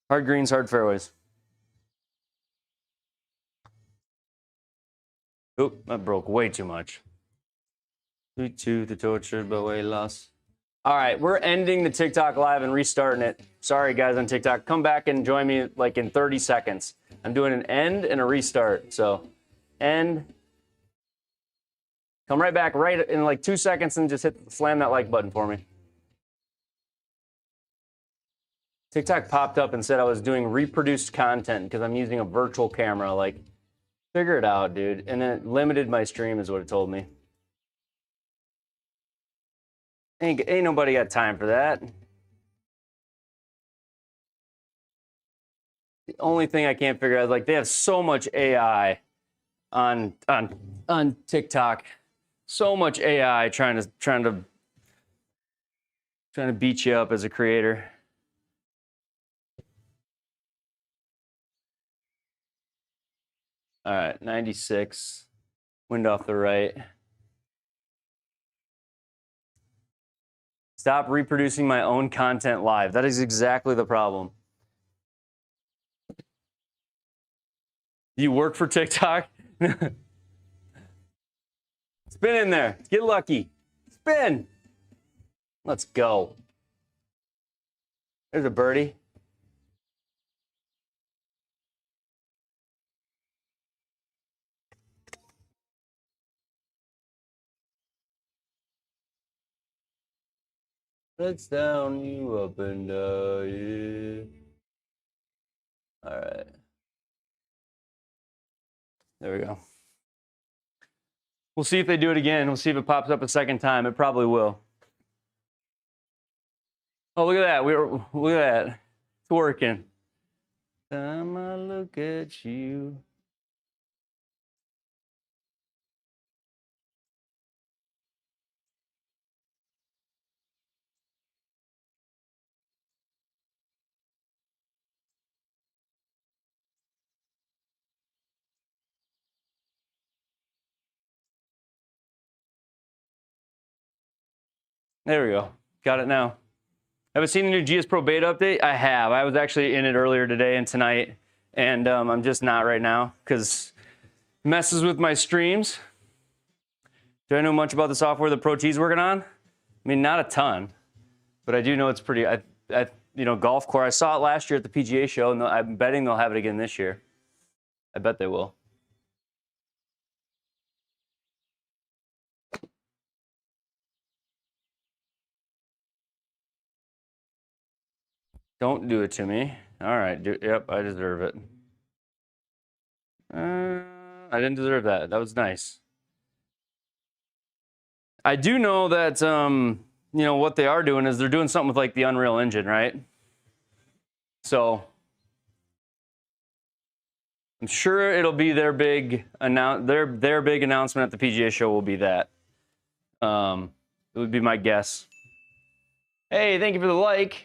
greens, hard fairways. Oop, that broke way too much. 3-2, the tortured but weight loss. All right, we're ending the TikTok live and restarting it. Sorry, guys on TikTok. Come back and join me like in 30 seconds. I'm doing an end and a restart. So, end. Come right back right in like 2 seconds and just slam that like button for me. TikTok popped up and said I was doing reproduced content because I'm using a virtual camera. Like, figure it out, dude. And then it limited my stream is what it told me. Ain't nobody got time for that. The only thing I can't figure out is like they have so much AI on TikTok. So much AI trying to beat you up as a creator. All right, 96. Wind off the right. Stop reproducing my own content live. That is exactly the problem. Do you work for TikTok? Spin in there. Get lucky. Spin. Let's go. There's a birdie. Let's down you up and yeah. All right. There we go. We'll see if they do it again. We'll see if it pops up a second time. It probably will. Oh, look at that. Look at that. It's working. Time I look at you. There we go. Got it now. Have I seen the new GS Pro beta update? I have. I was actually in it earlier today and tonight, and I'm just not right now because it messes with my streams. Do I know much about the software that ProT's working on? I mean, not a ton, but I do know it's pretty. You know, golf course. I saw it last year at the PGA show, and I'm betting they'll have it again this year. I bet they will. Don't do it to me. All right. Yep, I deserve it. I didn't deserve that. That was nice. I do know that, you know, what they are doing is they're doing something with like the Unreal Engine, right? So I'm sure it'll be their big announcement at the PGA show will be that. It would be my guess. Hey, thank you for the like.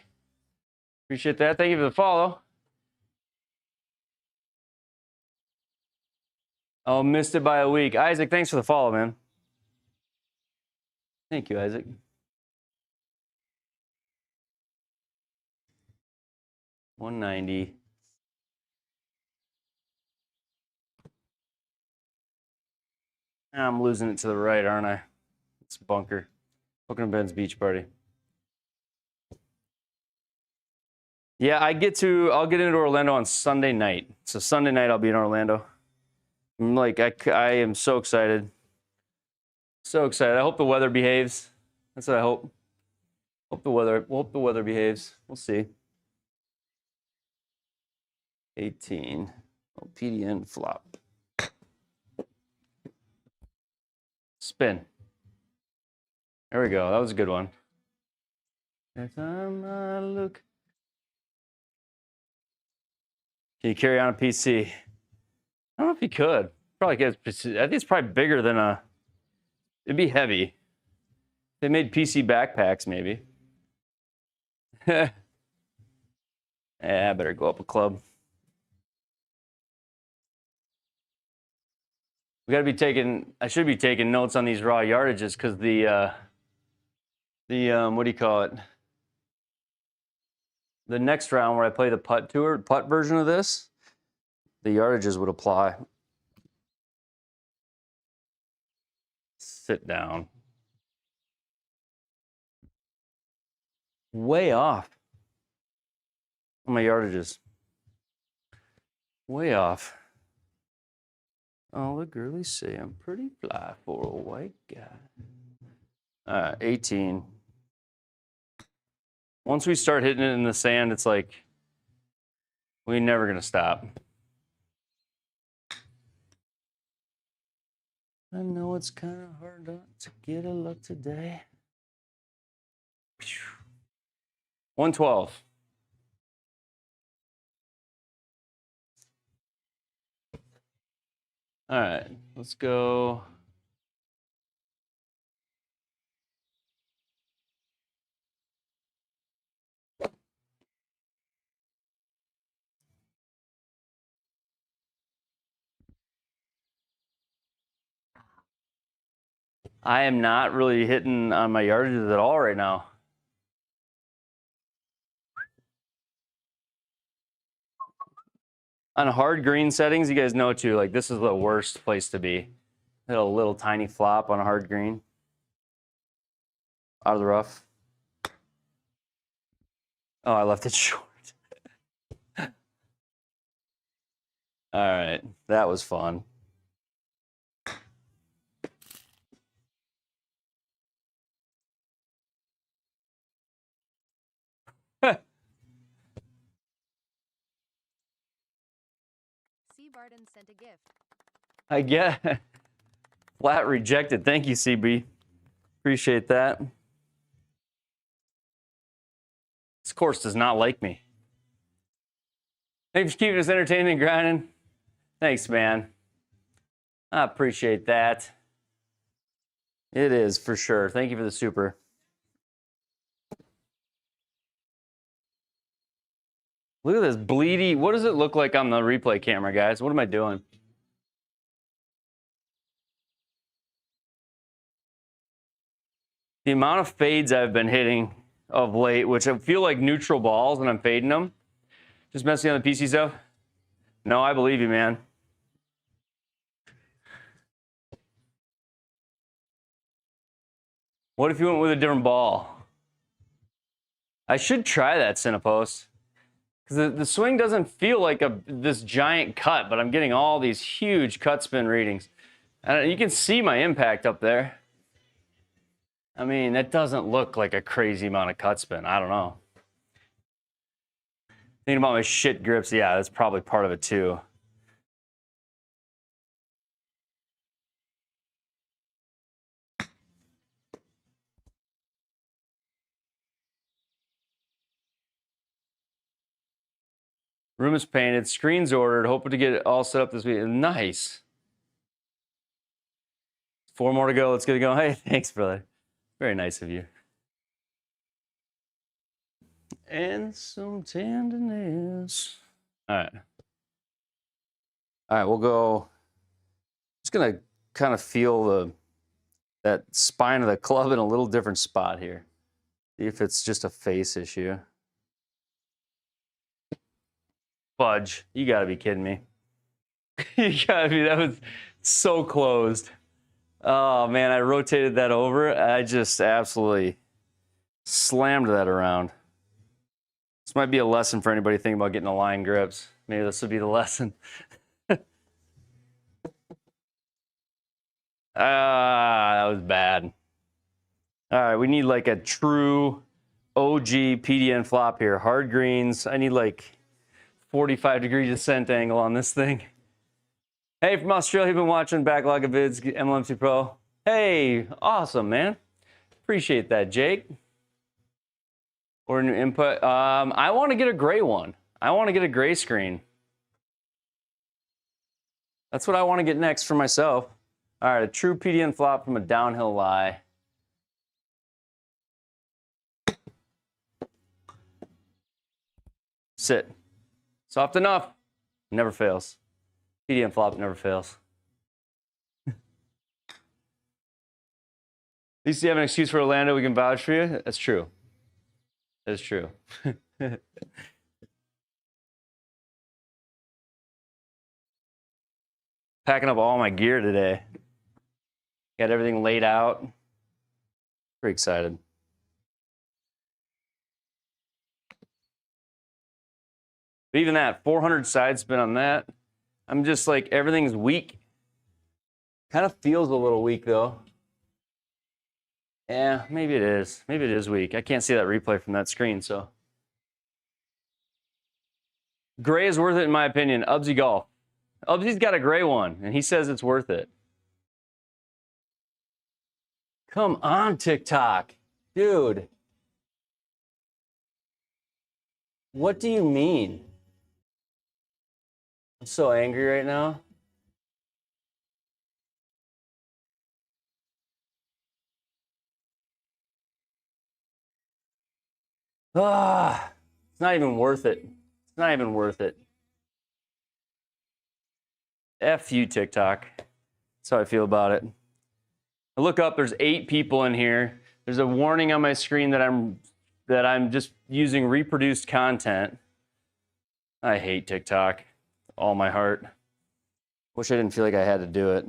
Appreciate that. Thank you for the follow. Oh, missed it by a week. Isaac, thanks for the follow, man. Thank you, Isaac. $190. I'm losing it to the right, aren't I? It's bunker. Welcome to Ben's beach party. Yeah, I'll get into Orlando on Sunday night. So Sunday night I'll be in Orlando. I'm like, I am so excited. So excited. I hope the weather behaves. That's what I hope. Hope the weather behaves. We'll see. 18. Oh, PDN flop. Spin. There we go. That was a good one. Every time I look. Can you carry on a PC? I don't know if you could. Probably could. I think it's probably bigger than a. It'd be heavy. They made PC backpacks, maybe. Yeah, I better go up a club. We got to be taking, I should be taking notes on these raw yardages because what do you call it? The next round where I play the putt version of this, the yardages would apply. Sit down. Way off on my yardages. Way off. All the girlies say I'm pretty fly for a white guy. 18. Once we start hitting it in the sand, it's like we're never gonna stop. I know it's kind of hard not to get a look today. 112. All right, let's go. I am not really hitting on my yardages at all right now. On hard green settings, you guys know too, like this is the worst place to be. Hit a little tiny flop on a hard green. Out of the rough. Oh, I left it short. All right, that was fun. C. Barden sent a gift. I get flat rejected. Thank you, CB. Appreciate that. This course does not like me. Thanks for keeping us entertained and grinding. Thanks, man. I appreciate that. It is for sure. Thank you for the super. Look at this bleedy. What does it look like on the replay camera, guys? What am I doing? The amount of fades I've been hitting of late, which I feel like neutral balls when I'm fading them. Just messing on the PC stuff? No, I believe you, man. What if you went with a different ball? I should try that, Cinepost. Because the swing doesn't feel like this giant cut, but I'm getting all these huge cut spin readings. And you can see my impact up there. I mean, that doesn't look like a crazy amount of cut spin. I don't know. Thinking about my shit grips, yeah, that's probably part of it too. Room is painted, screen's ordered, hoping to get it all set up this week. Nice. 4 more to go. Let's get it going. Hey, thanks, brother. Very nice of you. And some tenderness. All right. All right, we'll go. Just gonna kind of feel that spine of the club in a little different spot here. See if it's just a face issue. Fudge, you gotta be kidding me. You gotta be, that was so closed. Oh man, I rotated that over. I just absolutely slammed that around. This might be a lesson for anybody thinking about getting aligned grips. Maybe this would be the lesson. That was bad. All right, we need like a true OG PDN flop here. Hard greens. I need like 45-degree descent angle on this thing. Hey, from Australia, been watching backlog of vids, MLMC Pro. Hey, awesome, man. Appreciate that, Jake. Or new input. I want to get a gray one. I want to get a gray screen. That's what I want to get next for myself. All right, a true PDN flop from a downhill lie. Sit. Soft enough. Never fails. PDN flop never fails. least you have an excuse for Orlando. We can vouch for you. That's true. That's true. Packing up all my gear today. Got everything laid out. Pretty excited. But even that, 400 side spin on that. I'm just like, everything's weak. Kind of feels a little weak though. Yeah, maybe it is. Maybe it is weak. I can't see that replay from that screen, so. Gray is worth it in my opinion. Ubsy Golf. Ubsy's got a gray one, and he says it's worth it. Come on, TikTok. Dude. What do you mean? I'm so angry right now. Ah, it's not even worth it. It's not even worth it. F you, TikTok. That's how I feel about it. I look up, there's 8 people in here. There's a warning on my screen that I'm just using reproduced content. I hate TikTok with all my heart. Wish I didn't feel like I had to do it.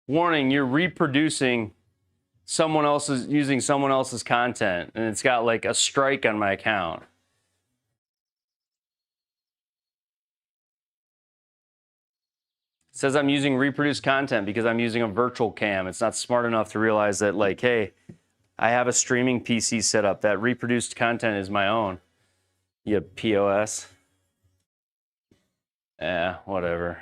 Warning, you're reproducing using someone else's content, and it's got like a strike on my account. It says I'm using reproduced content because I'm using a virtual cam. It's not smart enough to realize that, like, hey, I have a streaming PC set up. That reproduced content is my own. You POS. Yeah, whatever.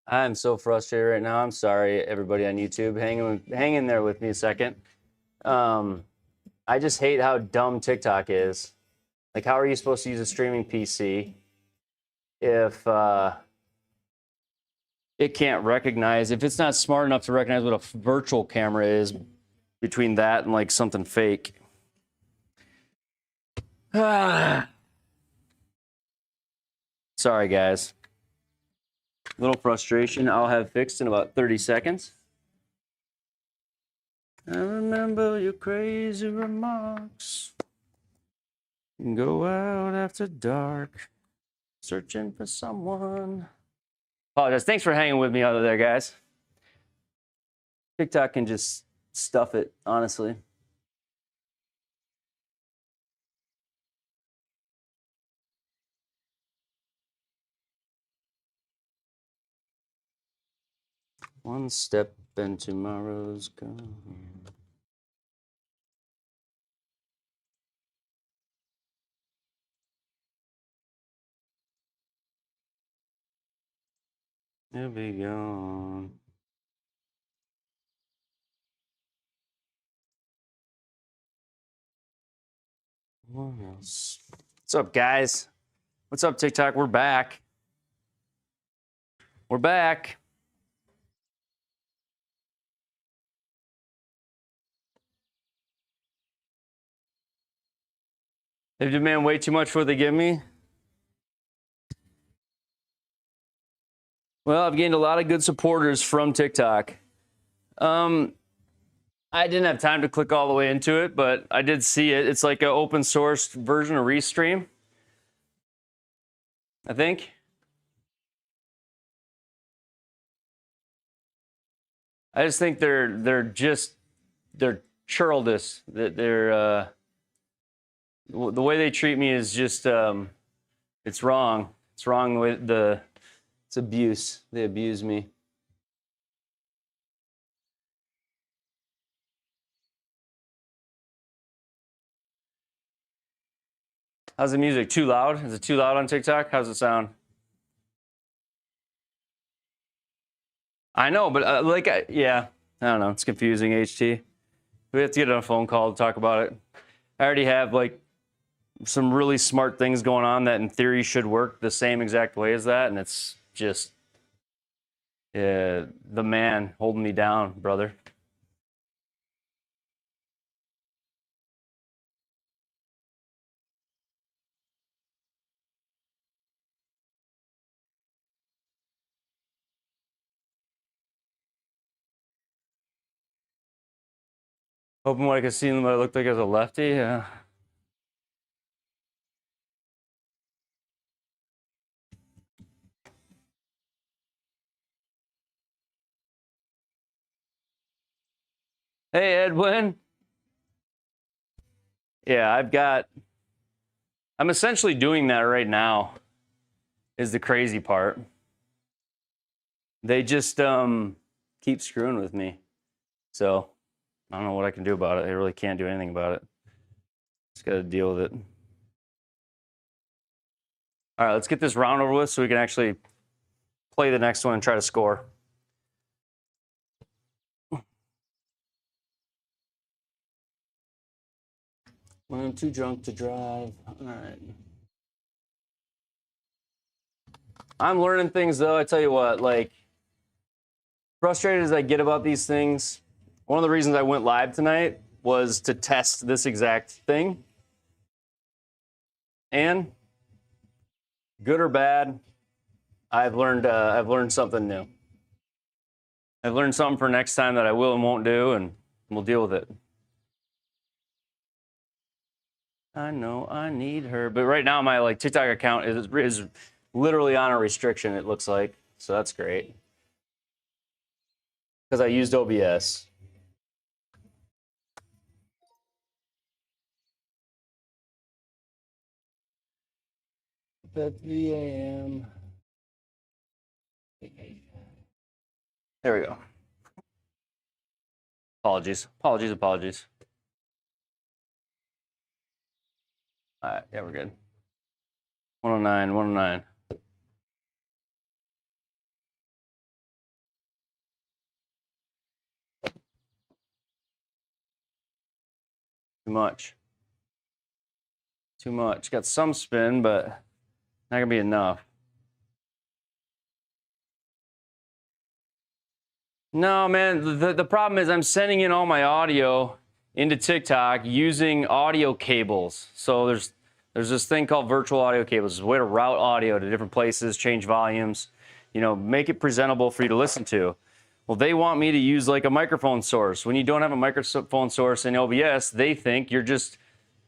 I'm so frustrated right now. I'm sorry, everybody on YouTube. Hang in there with me a second. I just hate how dumb TikTok is. Like, how are you supposed to use a streaming PC if it can't recognize, if it's not smart enough to recognize what a virtual camera is between that and like something fake? Sorry, guys. A little frustration I'll have fixed in about 30 seconds. I remember your crazy remarks. Go out after dark, searching for someone. Apologize. Thanks for hanging with me out there, guys. TikTok can just stuff it, honestly. One step and tomorrow's gone. He'll be gone. What else? What's up, guys? What's up, TikTok? We're back. We're back. They demand way too much for what they give me. Well, I've gained a lot of good supporters from TikTok. I didn't have time to click all the way into it, but I did see it. It's like an open source version of Restream, I think. I just think they're churled. They're the way they treat me is just it's wrong. It's wrong the way it's abuse. They abuse me. How's the music? Too loud? Is it too loud on TikTok? How's it sound? I know, but yeah, I don't know. It's confusing, HT. We have to get on a phone call to talk about it. I already have like some really smart things going on that in theory should work the same exact way as that, and it's just the man holding me down, brother. Hoping what I could see what I looked like as a lefty. Yeah. Hey, Edwin. Yeah, I'm essentially doing that right now, is the crazy part. They just keep screwing with me. So I don't know what I can do about it. I really can't do anything about it. Just got to deal with it. All right, let's get this round over with so we can actually play the next one and try to score. I'm too drunk to drive. All right. I'm learning things, though. I tell you what, like, frustrated as I get about these things, one of the reasons I went live tonight was to test this exact thing. And good or bad, I've learned something new. I've learned something for next time that I will and won't do, and we'll deal with it. I know I need her, but right now my like TikTok account is literally on a restriction. It looks like, so that's great because I used OBS. At 3 a.m. There we go. Apologies. All right, yeah, we're good. 109, 109. Too much. Too much. Got some spin, but not gonna be enough. No, man, the problem is I'm sending in all my audio into TikTok using audio cables. So there's this thing called virtual audio cables. It's a way to route audio to different places, change volumes, make it presentable for you to listen to. Well, they want me to use like a microphone source. When you don't have a microphone source in OBS, they think you're just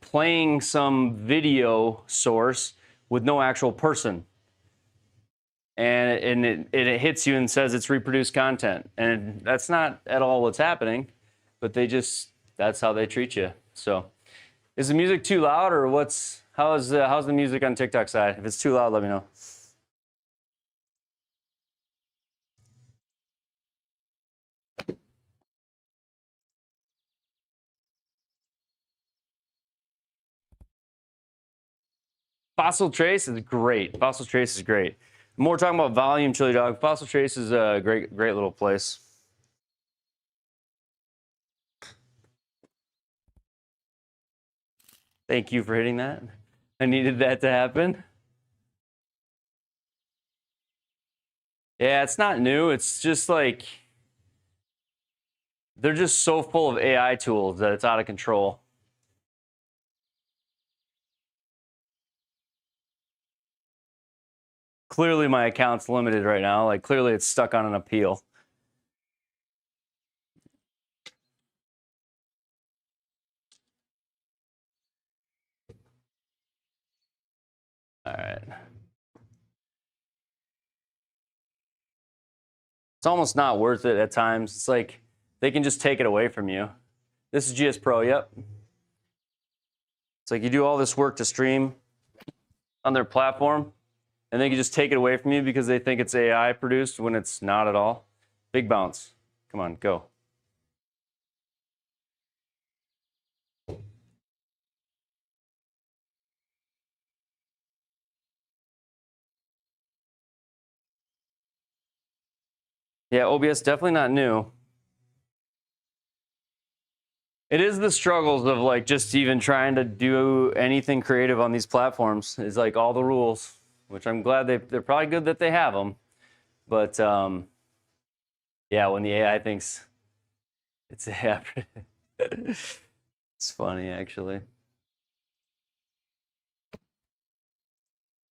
playing some video source with no actual person. And it hits you and says it's reproduced content. And that's not at all what's happening, but that's how they treat you. So is the music too loud, or how's the music on TikTok side? If it's too loud, let me know. Fossil Trace is great. Fossil Trace is great. More talking about volume, Chili Dog. Fossil Trace is a great little place. Thank you for hitting that. I needed that to happen. Yeah, it's not new. It's just like they're just so full of AI tools that it's out of control. Clearly my account's limited right now. Like clearly it's stuck on an appeal. All right. It's almost not worth it at times. It's like they can just take it away from you. This is GS Pro, yep. It's like you do all this work to stream on their platform, and they can just take it away from you because they think it's AI produced when it's not at all. Big bounce. Come on, go. Yeah, OBS definitely not new. It is the struggles of like just even trying to do anything creative on these platforms is like all the rules, which I'm glad they're probably good that they have them. But yeah, when the AI thinks it's AI, it's funny actually.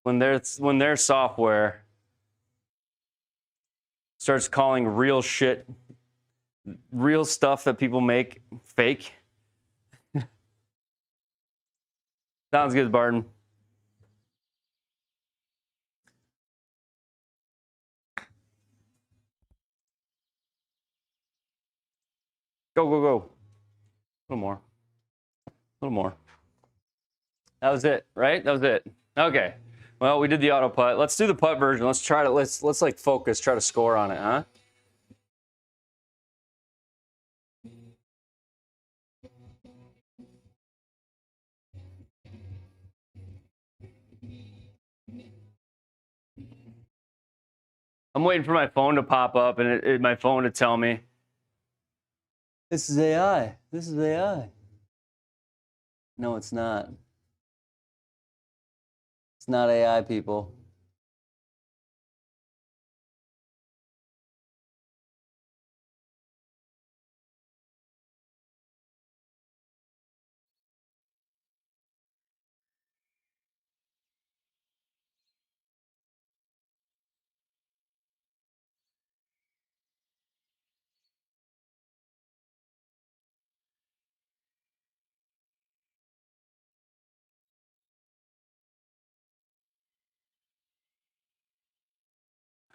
When their software starts calling real shit, real stuff that people make fake. Sounds good, Barton. Go, go, go. A little more. A little more. That was it, right? That was it. Okay. Well, we did the auto putt. Let's do the putt version. Let's try to let's like focus, try to score on it, huh? I'm waiting for my phone to pop up and my phone to tell me this is AI. This is AI. No, it's not. It's not AI, people.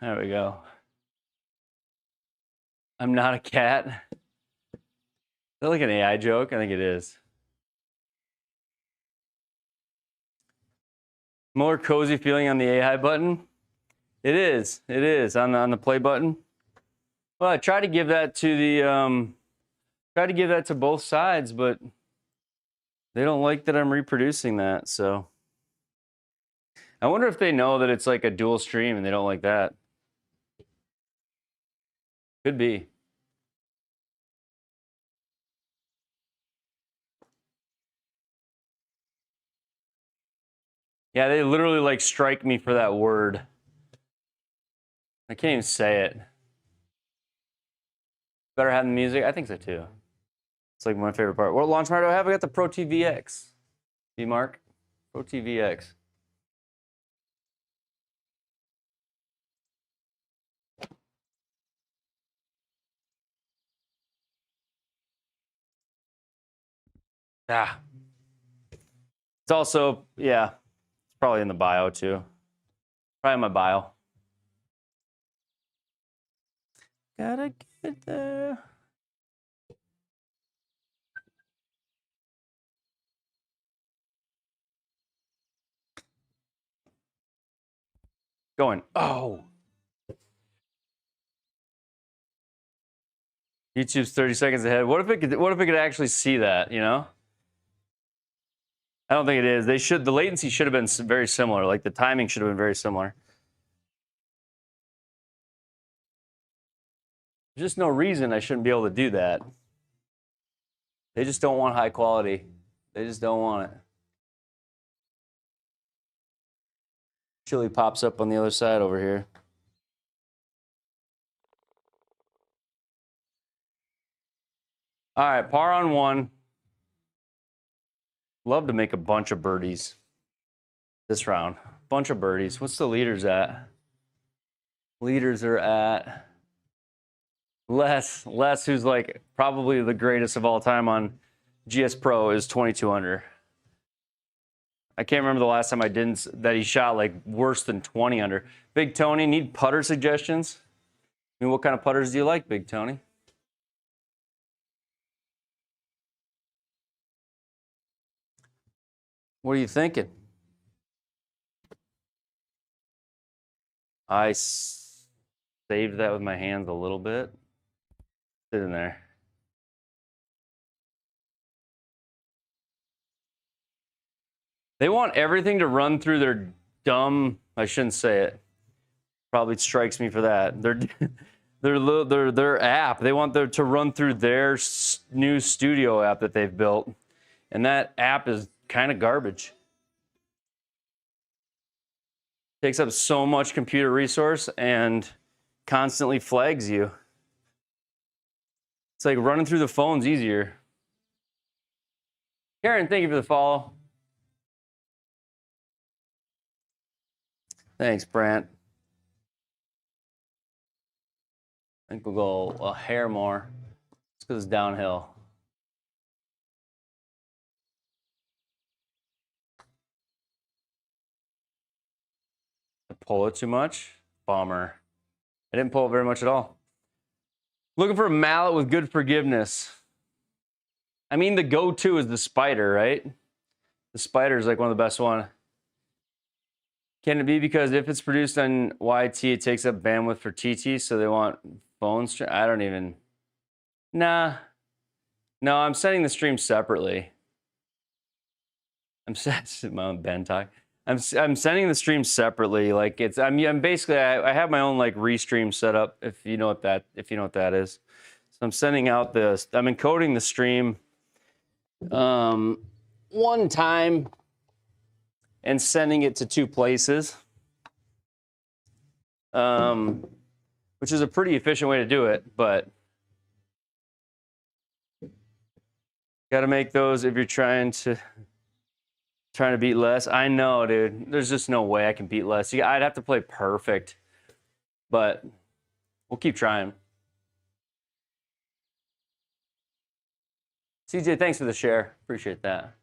There we go. I'm not a cat. Is that like an AI joke? I think it is. More cozy feeling on the AI button. It is. It is on the play button. Well, I try to give that to both sides, but they don't like that I'm reproducing that. So I wonder if they know that it's like a dual stream and they don't like that. Could be. Yeah, they literally like strike me for that word. I can't even say it. Better have the music? I think so too. It's like my favorite part. What launch monitor do I have? I got the Pro TV X. D Mark? Pro TV X. Ah. It's also, yeah, it's probably in the bio too. Probably in my bio. Gotta get there. Going, oh. YouTube's 30 seconds ahead. What if it could actually see that, you know? I don't think it is. The latency should have been very similar. Like the timing should have been very similar. There's just no reason I shouldn't be able to do that. They just don't want high quality. They just don't want it. Chili pops up on the other side over here. All right, par on one. Love to make a bunch of birdies this round. Bunch of birdies. What's the leaders at? Leaders are at Les, who's like probably the greatest of all time on GS Pro, is 22 under. I can't remember the last time that he shot like worse than 20 under. Big Tony, need putter suggestions? I mean, what kind of putters do you like, Big Tony? What are you thinking? I saved that with my hands a little bit. Sit in there. They want everything to run through their dumb, I shouldn't say it. Probably strikes me for that. their app. They want them to run through their new studio app that they've built, and that app is kind of garbage. Takes up so much computer resource and constantly flags you. It's like running through the phone's easier. Karen, thank you for the follow. Thanks, Brant. I think we'll go a hair more. It's because it's downhill. I pull it too much? Bummer. I didn't pull it very much at all. Looking for a mallet with good forgiveness. I mean, the go-to is the Spider, right? The Spider is like one of the best one. Can it be because if it's produced on YT, it takes up bandwidth for TT, so they want phone stream? I don't even... Nah. No, I'm sending the stream separately. I'm my own Ben talk. I'm sending the stream separately. Like it's I'm basically I have my own like restream set up if you know what that is. So I'm sending out I'm encoding the stream one time and sending it to 2 places. Which is a pretty efficient way to do it, but got to make those if you're trying to beat less. I know, dude. There's just no way I can beat less. I'd have to play perfect, but we'll keep trying. CJ, thanks for the share. Appreciate that.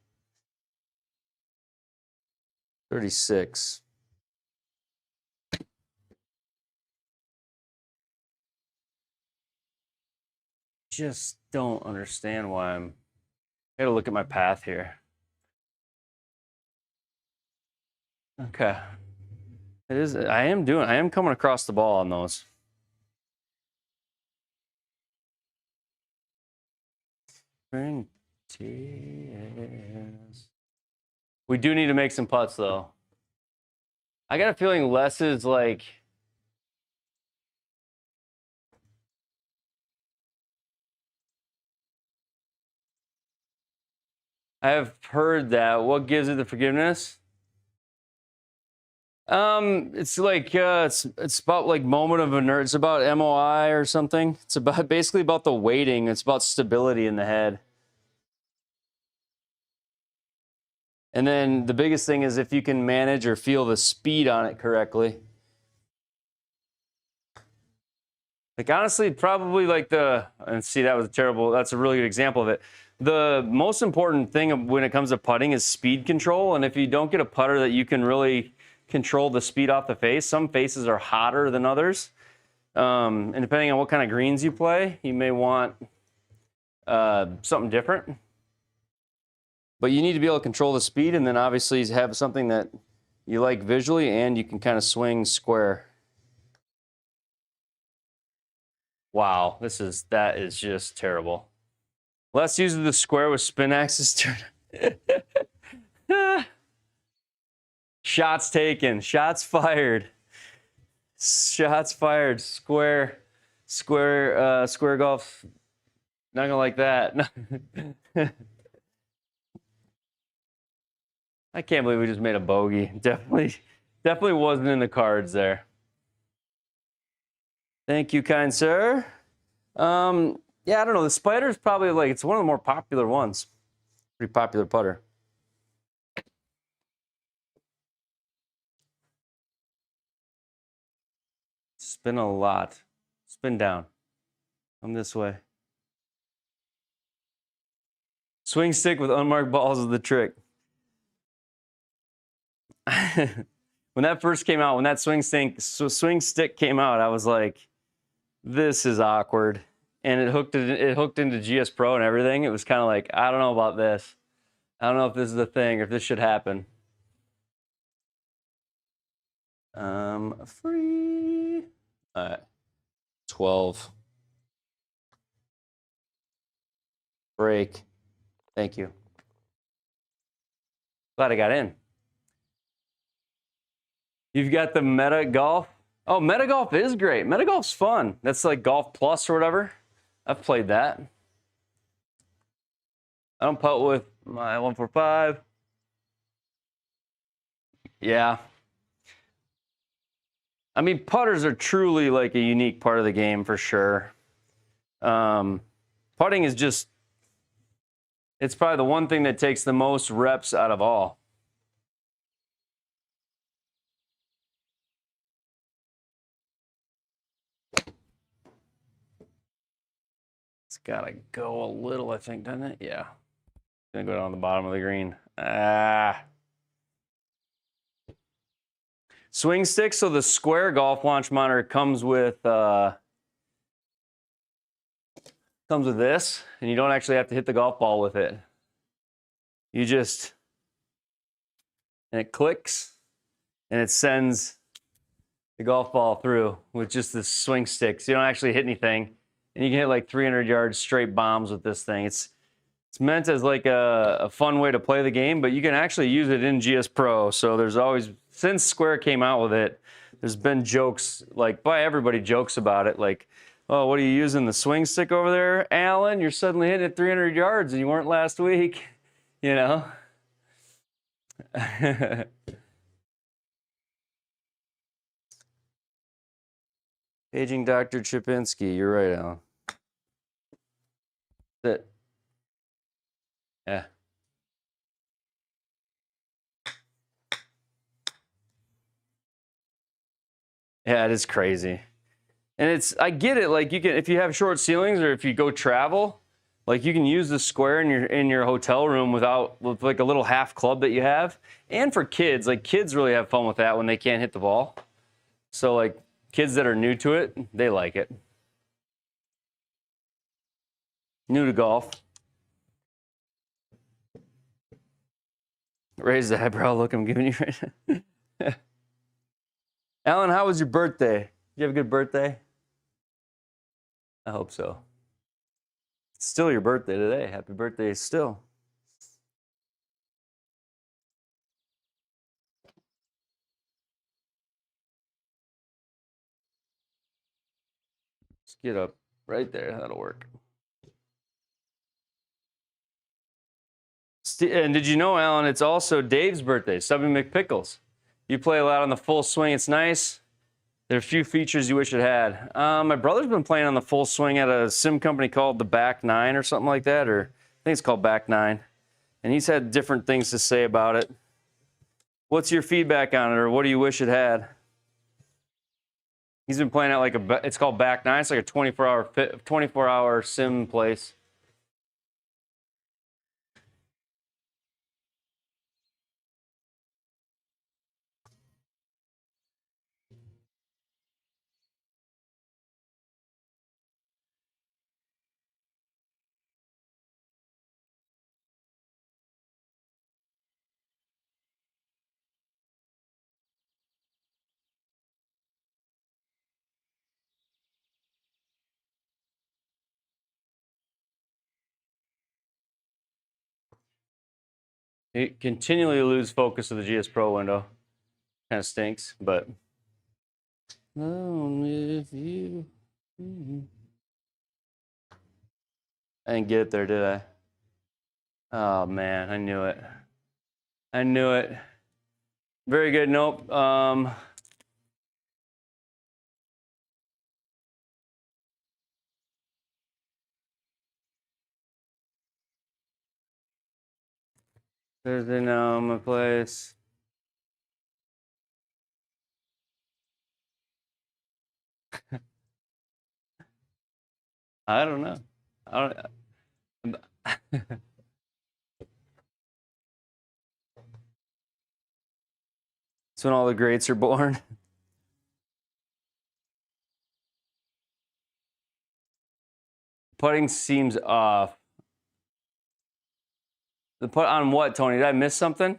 36. Just don't understand why I gotta look at my path here. Okay. It is. I am coming across the ball on those. Bring tears. We do need to make some putts, though. I got a feeling Les is like... I have heard that. What gives it the forgiveness? It's like it's about like moment of inertia. It's about MOI or something. It's about basically about the weighting. It's about stability in the head. And then the biggest thing is if you can manage or feel the speed on it correctly. Like honestly, probably like and see that was that's a really good example of it. The most important thing when it comes to putting is speed control. And if you don't get a putter that you can really control the speed off the face, some faces are hotter than others. And depending on what kind of greens you play, you may want something different. But you need to be able to control the speed and then obviously have something that you like visually and you can kind of swing square. Wow, that is just terrible. Les uses the square with spin axis. Shots taken, shots fired. Shots fired. Square golf. Not gonna like that. I can't believe we just made a bogey. Definitely wasn't in the cards there. Thank you, kind sir. Yeah, I don't know. The Spider is probably like, it's one of the more popular ones. Pretty popular putter. Spin a lot. Spin down. Come this way. Swing stick with unmarked balls is the trick. When that first came out, when that swing stick came out, I was like, this is awkward. And it hooked into GS Pro and everything. It was kind of like, I don't know about this. I don't know if this is a thing or if this should happen. Free. All right. 12. Break. Thank you. Glad I got in. You've got the Meta Golf. Oh, Metagolf is great. Metagolf's fun. That's like Golf Plus or whatever. I've played that. I don't putt with my 145. Yeah. I mean, putters are truly like a unique part of the game for sure. Putting is just, it's probably the one thing that takes the most reps out of all. It's gotta go a little, I think, doesn't it? Yeah. Gonna go down the bottom of the green. Swing stick. So the square golf launch monitor comes with this, and you don't actually have to hit the golf ball with it. You just, and it clicks, and it sends the golf ball through with just the swing stick. So you don't actually hit anything, and you can hit like 300 yards straight bombs with this thing. It's meant as like a fun way to play the game, but you can actually use it in GS Pro. So there's always, since Square came out with it, there's been jokes, like by everybody jokes about it, like, oh, what are you using, the swing stick over there, Alan? You're suddenly hitting it 300 yards and you weren't last week, you know? Aging Dr. Chipinski, you're right, Alan. That. Yeah. Yeah, it is crazy. And it's, I get it, like you can, if you have short ceilings or if you go travel, like you can use the square in your hotel room with like a little half club that you have. And for kids, like kids really have fun with that when they can't hit the ball. So like kids that are new to it, they like it. New to golf. Raise the eyebrow look I'm giving you right now. Alan, how was your birthday? Did you have a good birthday? I hope so. It's still your birthday today. Happy birthday still. Let's get up right there. That'll work. And did you know, Alan, it's also Dave's birthday, Stubby McPickles. You play a lot on the full swing. It's nice. There are a few features you wish it had. My brother's been playing on the full swing at a sim company called the Back 9 or something like that, or I think it's called Back 9. And he's had different things to say about it. What's your feedback on it, or what do you wish it had? He's been playing at like it's called Back 9. It's like a 24-hour sim place. You continually lose focus of the GS Pro window. Kind of stinks, but. With you. I didn't get it there, did I? Oh man, I knew it. I knew it. Very good. Nope. Thursday now, my place. I don't know. I don't. It's when all the greats are born. Putting seems off. The putt on what, Tony? Did I miss something?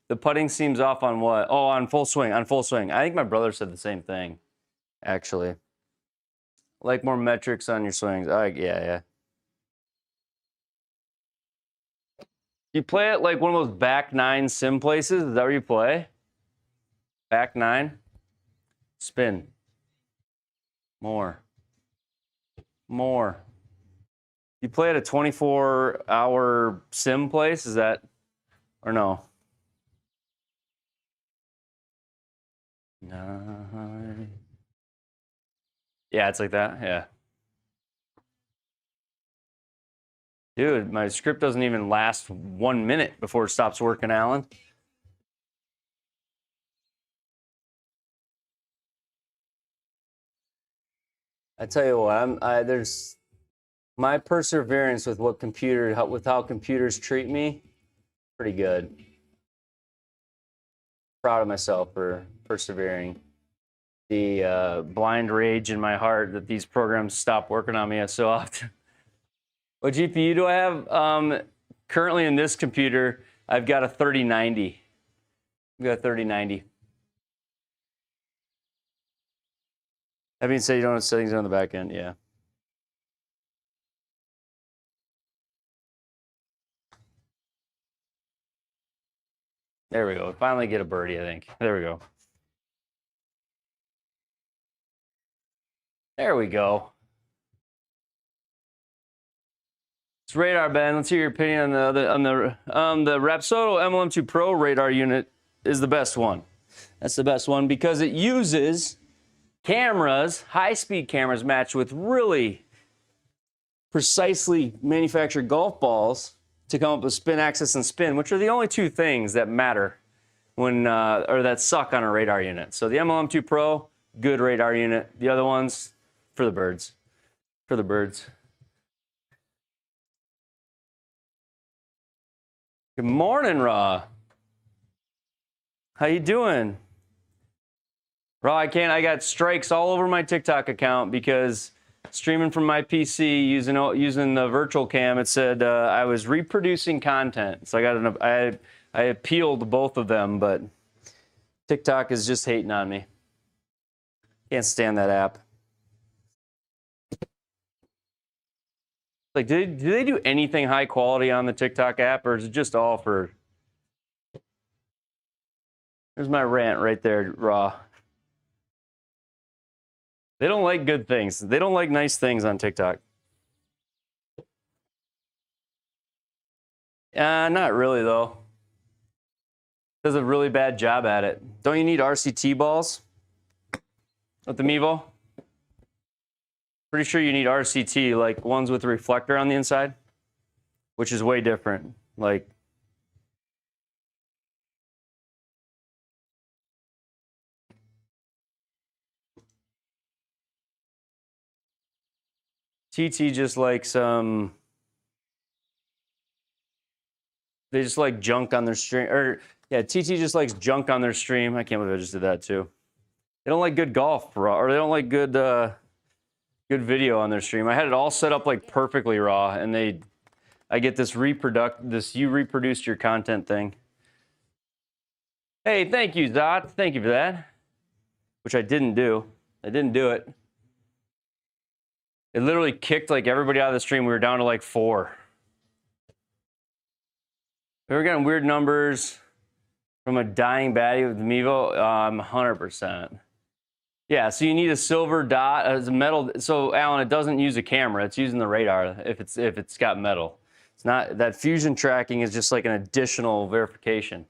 The putting seems off on what? Oh, on full swing. On full swing. I think my brother said the same thing, actually. Like more metrics on your swings. Yeah. You play it like one of those Back 9 sim places? Is that where you play? Back 9? Spin. More. More. You play at a 24-hour sim place? Is that, or no? No. Yeah, it's like that. Yeah. Dude, my script doesn't even last 1 minute before it stops working, Alan. I tell you what, there's my perseverance with with how computers treat me, pretty good. Proud of myself for persevering. The blind rage in my heart that these programs stop working on me so often. What GPU do I have? Currently in this computer, I've got a 3090. I've got a 3090. That being said, you don't have settings on the back end, yeah. There we go. Finally get a birdie, I think. There we go. There we go. It's radar, Ben. Let's hear your opinion on the Rapsodo MLM2 Pro radar unit is the best one. That's the best one because it uses cameras, high-speed cameras matched with really precisely manufactured golf balls to come up with spin, axis, and spin, which are the only two things that matter when or that suck on a radar unit. So the MLM2 Pro, good radar unit. The other ones, for the birds. For the birds. Good morning, Raw. How you doing? Raw, I got strikes all over my TikTok account because streaming from my PC using the virtual cam, it said I was reproducing content. So I appealed both of them, but TikTok is just hating on me. Can't stand that app. Like, do they do anything high quality on the TikTok app, or is it just all for... There's my rant right there, Raw. They don't like good things. They don't like nice things on TikTok. Not really, though. Does a really bad job at it. Don't you need RCT balls with the Mevo? Pretty sure you need RCT, like ones with a reflector on the inside, which is way different. Like, TT just likes they just like junk on their stream, or yeah, TT just likes junk on their stream. I can't believe I just did that too. They don't like good golf, raw, or they don't like good good video on their stream. I had it all set up like perfectly raw, and I get this you reproduced your content thing. Hey, thank you, Zot. Thank you for that. Which I didn't do. I didn't do it. It literally kicked like everybody out of the stream. We were down to like 4. We were getting weird numbers from a dying baddie with the Mevo. 100%. Yeah, so you need a silver dot as a metal. So Alan, it doesn't use a camera. It's using the radar if it's got metal. It's not that fusion tracking is just like an additional verification.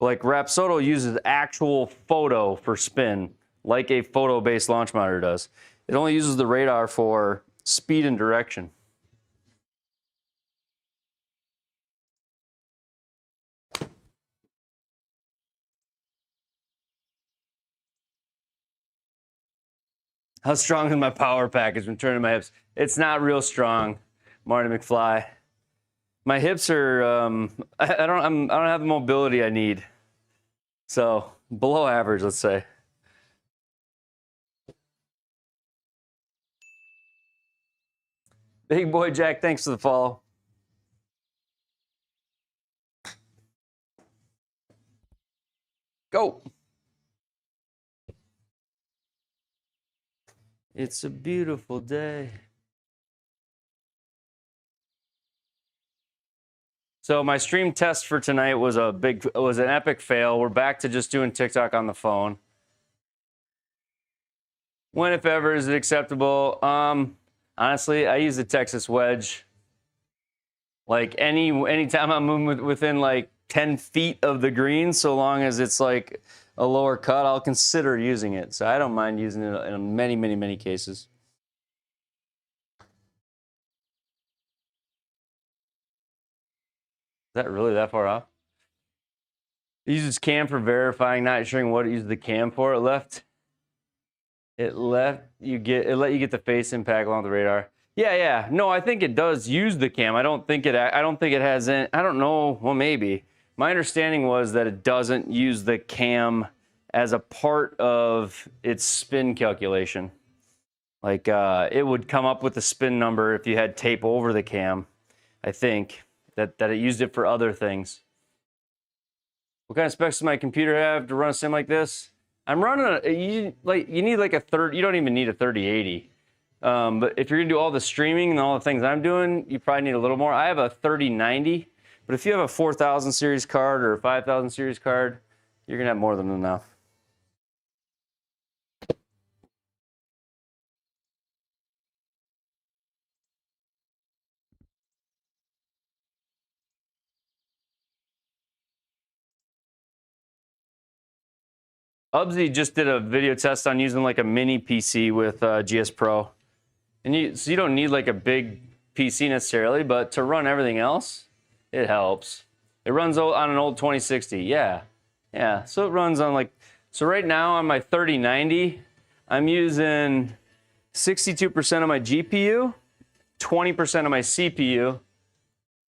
Like Rapsodo uses actual photo for spin, like a photo-based launch monitor does. It only uses the radar for speed and direction. How strong is my power package when turning my hips? It's not real strong, Marty McFly. My hips are I don't have the mobility I need. So below average, let's say. Big boy Jack, thanks for the follow. Go. It's a beautiful day. So my stream test for tonight was an epic fail. We're back to just doing TikTok on the phone. When, if ever, is it acceptable? Honestly, I use the Texas wedge. Like anytime I'm moving within like 10 feet of the green, so long as it's like a lower cut, I'll consider using it. So I don't mind using it in many cases. Is that really that far off? It uses cam for verifying, not sure what it uses the cam for. It let you get the face impact along the radar. Yeah. No, I think it does use the cam. I don't think it has any, I don't know. Well, maybe. My understanding was that it doesn't use the cam as a part of its spin calculation. Like it would come up with the spin number if you had tape over the cam. I think that it used it for other things. What kind of specs does my computer have to run a sim like this? I'm running you need like a you don't even need a 3080. But if you're gonna do all the streaming and all the things I'm doing, you probably need a little more. I have a 3090, but if you have a 4000 series card or a 5000 series card, you're gonna have more than enough. Ubsy just did a video test on using like a mini PC with GS Pro. And so you don't need like a big PC necessarily, but to run everything else, it helps. It runs on an old 2060, yeah. So it runs on like, so right now on my 3090, I'm using 62% of my GPU, 20% of my CPU,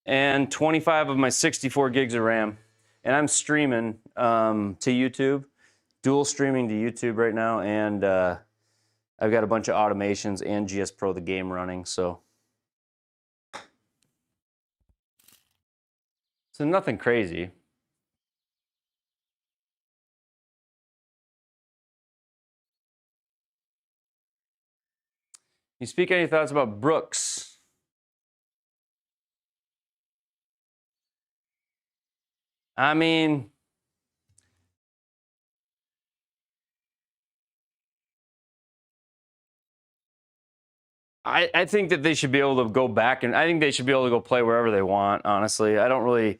and 25 of my 64 gigs of RAM. And I'm streaming to YouTube. Dual streaming to YouTube right now, and I've got a bunch of automations and GS Pro the game running, so nothing crazy. You speak any thoughts about Brooks? I mean, I think that they should be able to go back, and I think they should be able to go play wherever they want, honestly. I don't really,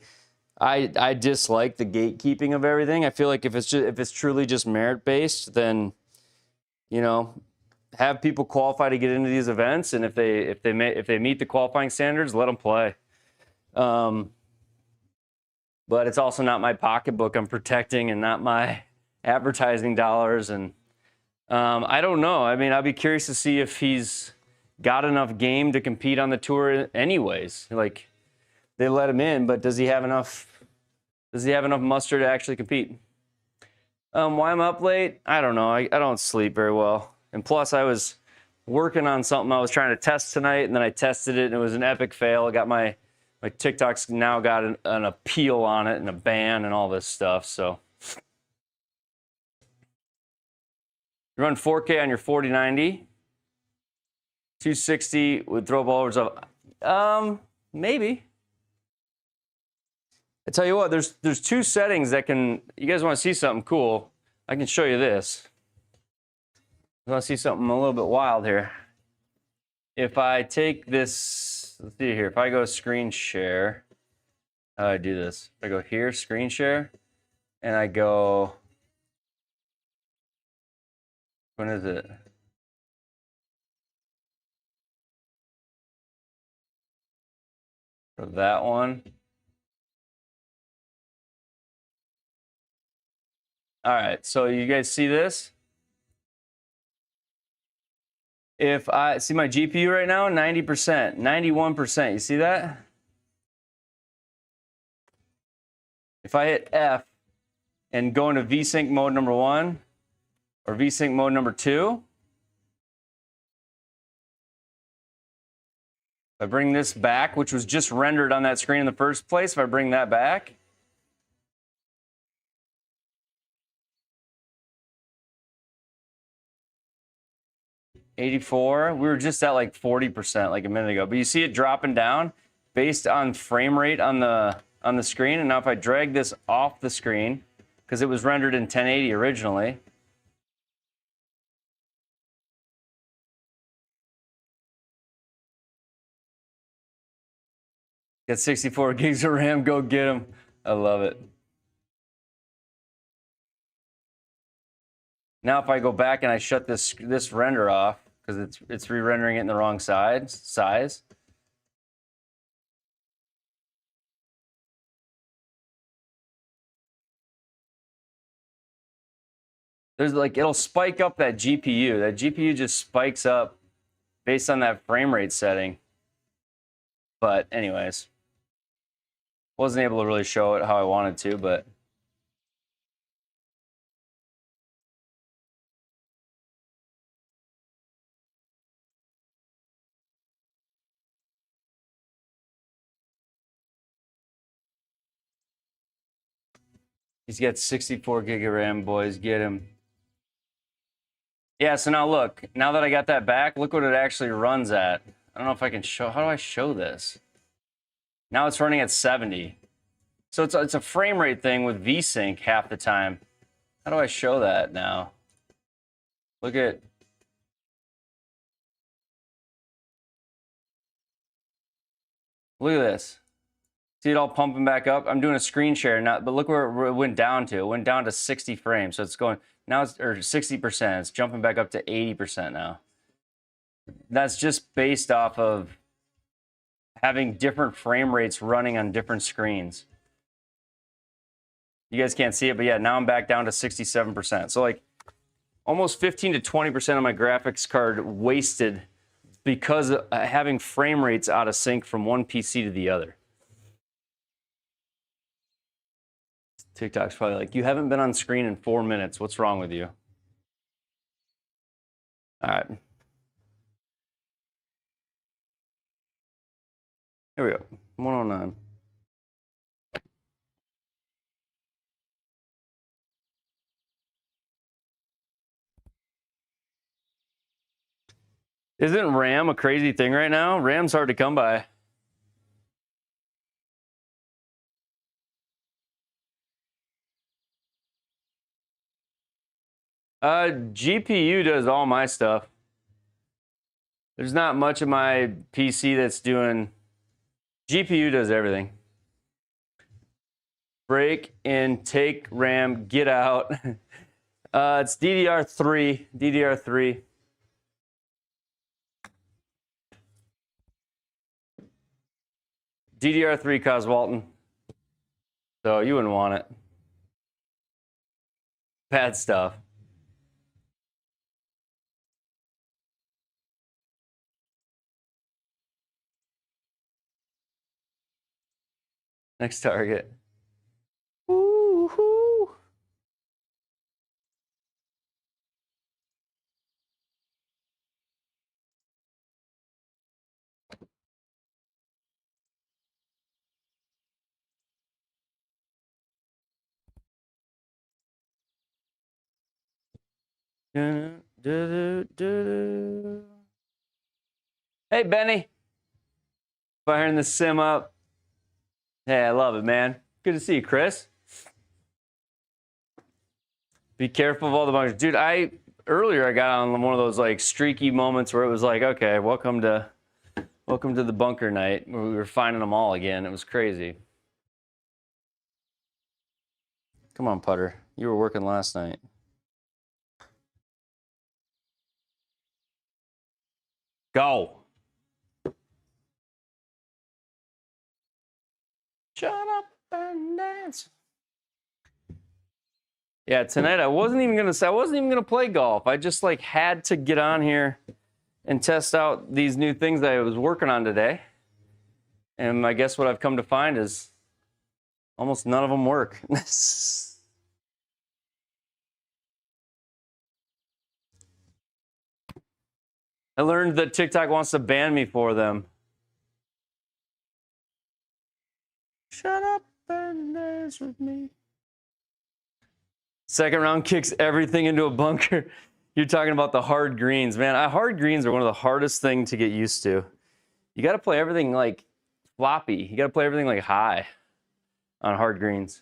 I dislike the gatekeeping of everything. I feel like if it's truly just merit-based, then, you know, have people qualify to get into these events, and if they meet the qualifying standards, let them play. But it's also not my pocketbook I'm protecting, and not my advertising dollars. And I don't know. I mean, I'll be curious to see if he's got enough game to compete on the tour anyways. Like, they let him in, but does he have enough muster to actually compete? Why I'm up late? I don't know. I don't sleep very well. And plus, I was working on something I was trying to test tonight, and then I tested it, and it was an epic fail. I got my TikTok's now got an appeal on it and a ban and all this stuff, so. You run 4K on your 4090. 260 would throw ballers up. Maybe. I tell you what, there's two settings that can. You guys want to see something cool? I can show you this. You want to see something a little bit wild here? If I take this, let's see here. If I go screen share, how do I do this? I go here, screen share, and I go. When is it? For that one. All right, so you guys see this? If I see my GPU right now, 90%, 91%, you see that? If I hit F and go into VSync mode number 1 or VSync mode number 2, if I bring this back, which was just rendered on that screen in the first place, if I bring that back, '84. We were just at like 40% like a minute ago, but you see it dropping down based on frame rate on the screen. And now if I drag this off the screen, because it was rendered in 1080 originally, Got 64 gigs of RAM. Go get them. I love it. Now if I go back and I shut this render off because it's re-rendering it in the wrong size. There's like, it'll spike up that GPU. That GPU just spikes up based on that frame rate setting. But anyways, wasn't able to really show it how I wanted to, but he's got 64 gig of RAM, boys. Get him. Yeah, so now look, now that I got that back, look what it actually runs at. I don't know if I can show, how do I show this? Now it's running at 70. So it's a frame rate thing with VSync half the time. How do I show that now? Look at this. See it all pumping back up? I'm doing a screen share now, but look where it went down to. It went down to 60 frames. So it's going, now it's, or 60%. It's jumping back up to 80% now. That's just based off of having different frame rates running on different screens. You guys can't see it, but yeah, now I'm back down to 67%. So like almost 15 to 20% of my graphics card wasted because of having frame rates out of sync from one PC to the other. TikTok's probably like, you haven't been on screen in 4 minutes. What's wrong with you? All right. Here we go. 109. Isn't RAM a crazy thing right now? RAM's hard to come by. GPU does all my stuff. There's not much of my PC that's doing... GPU does everything. Break in, take RAM, get out. It's DDR3. DDR3. DDR3, Coswalton. So you wouldn't want it. Bad stuff. Next target. Woo-hoo. Hey, Benny. Firing the sim up. Hey, I love it, man. Good to see you, Chris. Be careful of all the bunkers. Dude, earlier I got on one of those like streaky moments where it was like, okay, welcome to the bunker night where we were finding them all again. It was crazy. Come on, Putter. You were working last night. Go. Shut up and dance. Yeah, tonight I wasn't even gonna play golf. I just like had to get on here and test out these new things that I was working on today. And I guess what I've come to find is almost none of them work. I learned that TikTok wants to ban me for them. Shut up and dance with me. Second round kicks everything into a bunker. You're talking about the hard greens. Man, hard greens are one of the hardest things to get used to. You got to play everything like floppy. You got to play everything like high on hard greens.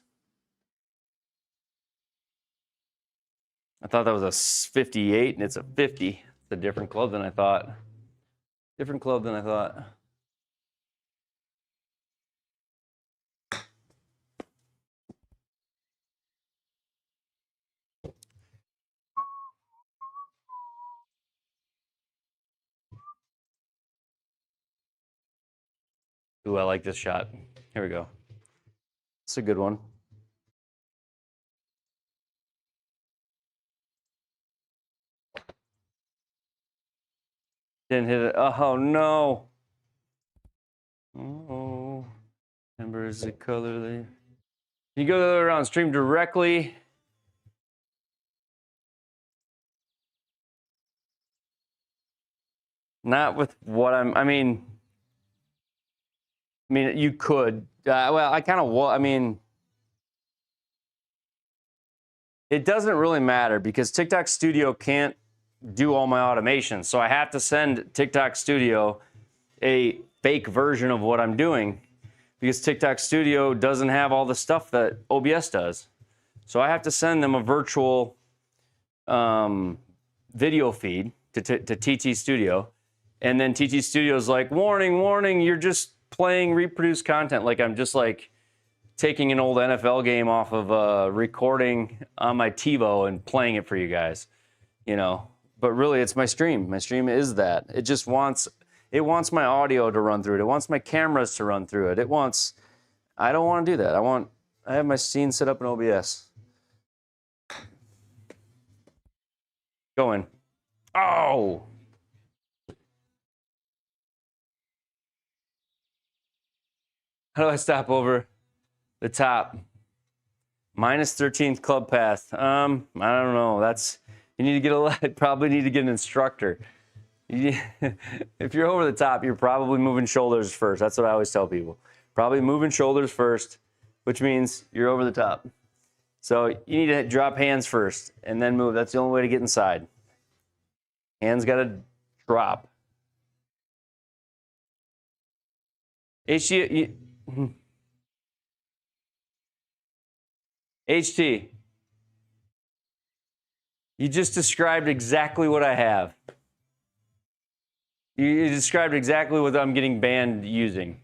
I thought that was a 58 and it's a 50. It's a different club than I thought. Different club than I thought. Ooh, I like this shot. Here we go. It's a good one. Didn't hit it. Oh no. Oh. Remember is the color there. You go the other way around, stream directly. Not with what I mean, you could. Well, I kind of. I mean, it doesn't really matter because TikTok Studio can't do all my automation. So I have to send TikTok Studio a fake version of what I'm doing because TikTok Studio doesn't have all the stuff that OBS does. So I have to send them a virtual video feed to TT Studio. And then TT Studio's like, warning, warning, you're just playing reproduced content. Like I'm just like taking an old NFL game off of a recording on my TiVo and playing it for you guys, you know. But really, it's my stream. My stream is that. It just wants, it wants my audio to run through it. It wants my cameras to run through it. It wants, I don't want to do that. I have my scene set up in OBS. Going. Oh! How do I stop over the top? Minus 13th club path. I don't know. That's, you need to get probably need to get an instructor. If you're over the top, you're probably moving shoulders first. That's what I always tell people. Probably moving shoulders first, which means you're over the top. So you need to drop hands first and then move. That's the only way to get inside. Hands got to drop. HT, you just described exactly what I have. You described exactly what I'm getting banned using.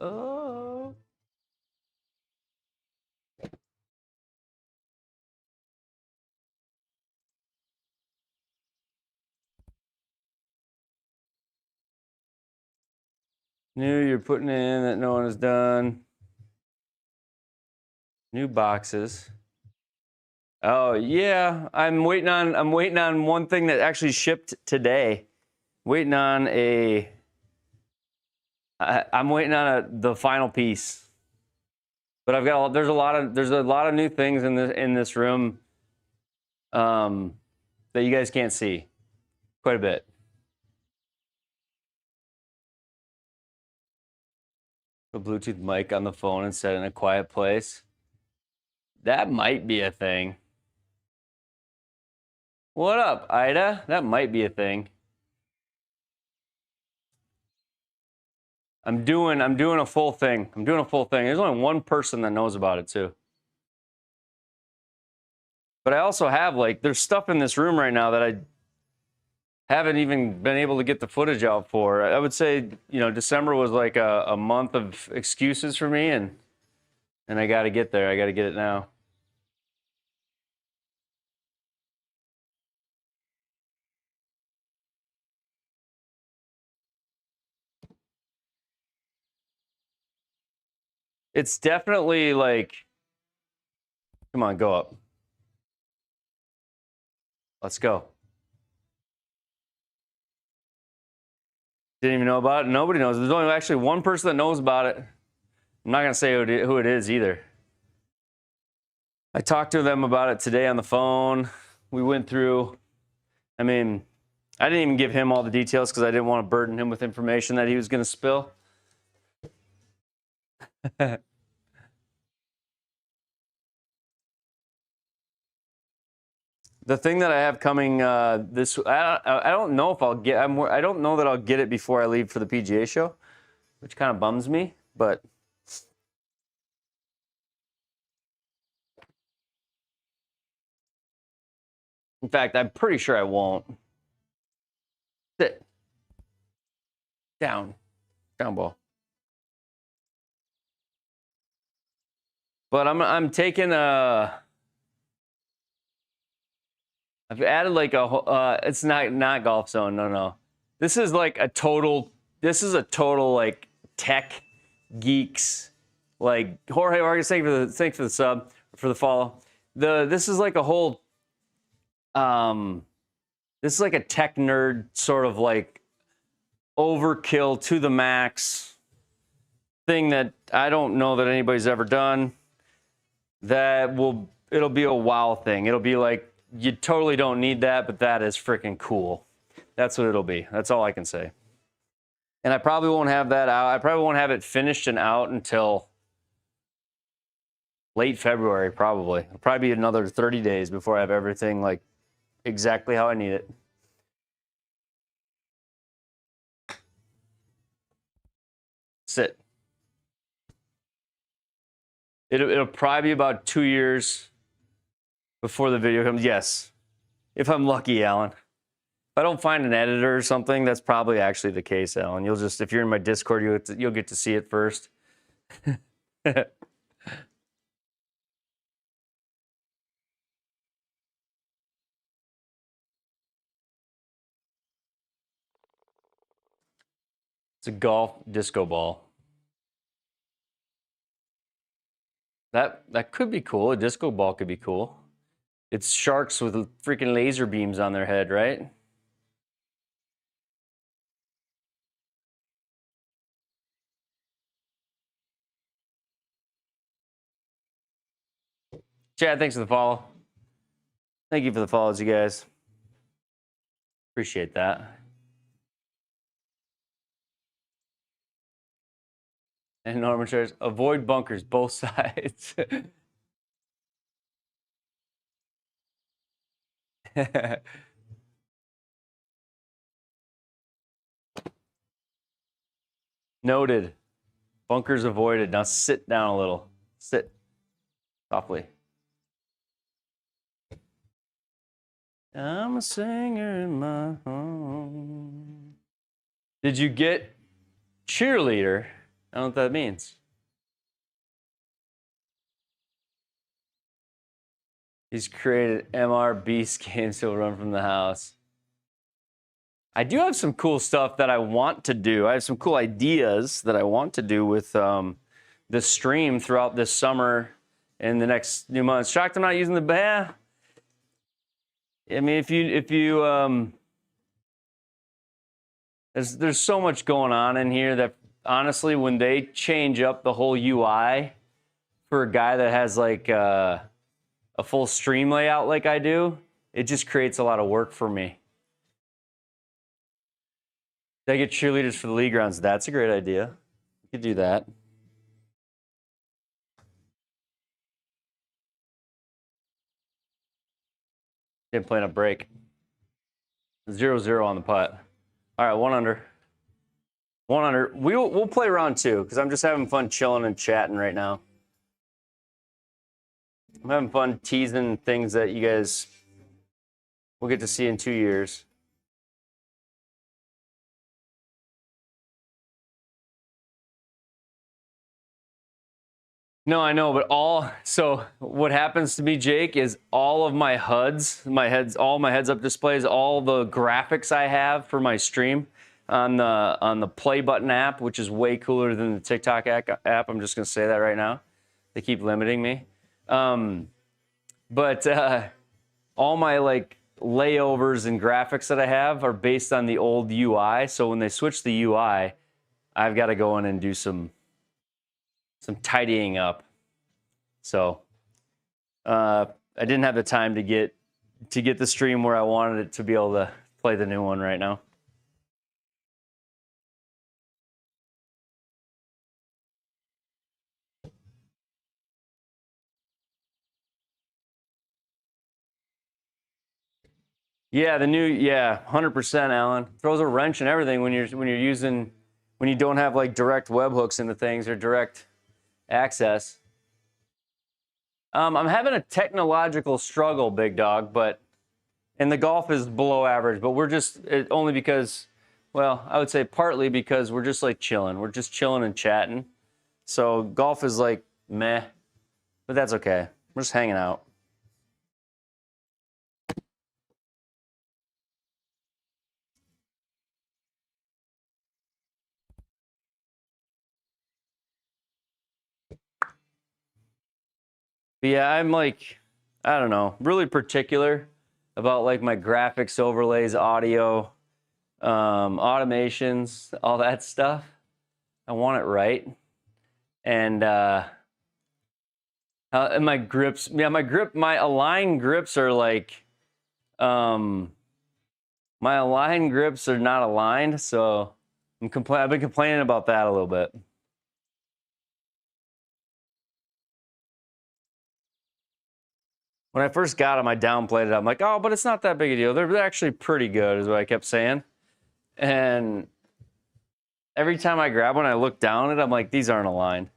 Oh. New, you're putting in that no one has done. New boxes. Oh yeah, I'm waiting on one thing that actually shipped today. Waiting on I'm waiting on the final piece. But I've got there's a lot of new things in this room that you guys can't see. Quite a bit. A Bluetooth mic on the phone and set it in a quiet place. That might be a thing. What up, Ida? That might be a thing. I'm doing a full thing. I'm doing a full thing. There's only one person that knows about it too. But I also have there's stuff in this room right now that I haven't even been able to get the footage out for. I would say, December was like a month of excuses for me, and I got to get there. I got to get it now. It's definitely come on, go up. Let's go. Didn't even know about it. Nobody knows. There's only actually one person that knows about it. I'm not going to say who it is either. I talked to them about it today on the phone. We went through, I didn't even give him all the details because I didn't want to burden him with information that he was going to spill. The thing that I have coming I don't know if I'll get. I don't know that I'll get it before I leave for the PGA show, which kind of bums me. But in fact, I'm pretty sure I won't. Sit down, down ball. But I'm taking a. I've added like a. It's not Golf Zone. No. This is like a total. This is a total like tech geeks. Like Jorge Vargas, thanks for the sub, for the follow. This is like a whole. This is like a tech nerd sort of like overkill to the max thing that I don't know that anybody's ever done. It'll be a wow thing. It'll be like, you totally don't need that, but that is freaking cool. That's what it'll be. That's all I can say. And I probably won't have that out. I probably won't have it finished and out until late February, probably. It'll probably be another 30 days before I have everything like exactly how I need it. Sit. It'll probably be about 2 years before the video comes. Yes, if I'm lucky, Alan. If I don't find an editor or something, that's probably actually the case, Alan. You'll just, if you're in my Discord, you'll get to see it first. It's a golf disco ball. That could be cool. A disco ball could be cool. It's sharks with freaking laser beams on their head, right? Chad, thanks for the follow. Thank you for the follows, you guys. Appreciate that. And Norman shares, avoid bunkers, both sides. Noted. Bunkers avoided. Now sit down a little. Sit softly. I'm a singer in my home. Did you get cheerleader? I don't know what that means. He's created MR Beast games he'll run from the house. I do have some cool stuff that I want to do. I have some cool ideas that I want to do with the stream throughout this summer and the next few months. Shocked I'm not using the bear. I mean, if you there's so much going on in here that honestly, when they change up the whole UI for a guy that has like a full stream layout like I do, it just creates a lot of work for me. They get cheerleaders for the league rounds. That's a great idea. You could do that. Didn't play a break. 0-0 on the putt. All right, 1 under. 1 under. We'll play round 2 because I'm just having fun chilling and chatting right now. I'm having fun teasing things that you guys will get to see in 2 years. No, I know, but so what happens to me, Jake, is all of my HUDs, all my heads up displays, all the graphics I have for my stream on the play button app, which is way cooler than the TikTok app. I'm just gonna say that right now. They keep limiting me. But all my like layovers and graphics that I have are based on the old UI. So when they switch the UI, I've got to go in and do some tidying up. So I didn't have the time to get the stream where I wanted it to be able to play the new one right now. Yeah, the new 100%, Alan. Throws a wrench and everything when you don't have like direct webhooks into things or direct access. I'm having a technological struggle, big dog, and the golf is below average, but we're just only because, well, I would say partly because we're just like chilling. We're just chilling and chatting. So golf is like meh. but that's okay. We're just hanging out. But yeah, I'm like, I don't know, really particular about like my graphics overlays, audio, automations, all that stuff. I want it right. And my grips, yeah, my aligned grips are like, my aligned grips are not aligned, so I've been complaining about that a little bit. When I first got them, I downplayed it. I'm like, oh, but it's not that big a deal. They're actually pretty good, is what I kept saying. And every time I grab one, I look down at it, I'm like, these aren't aligned.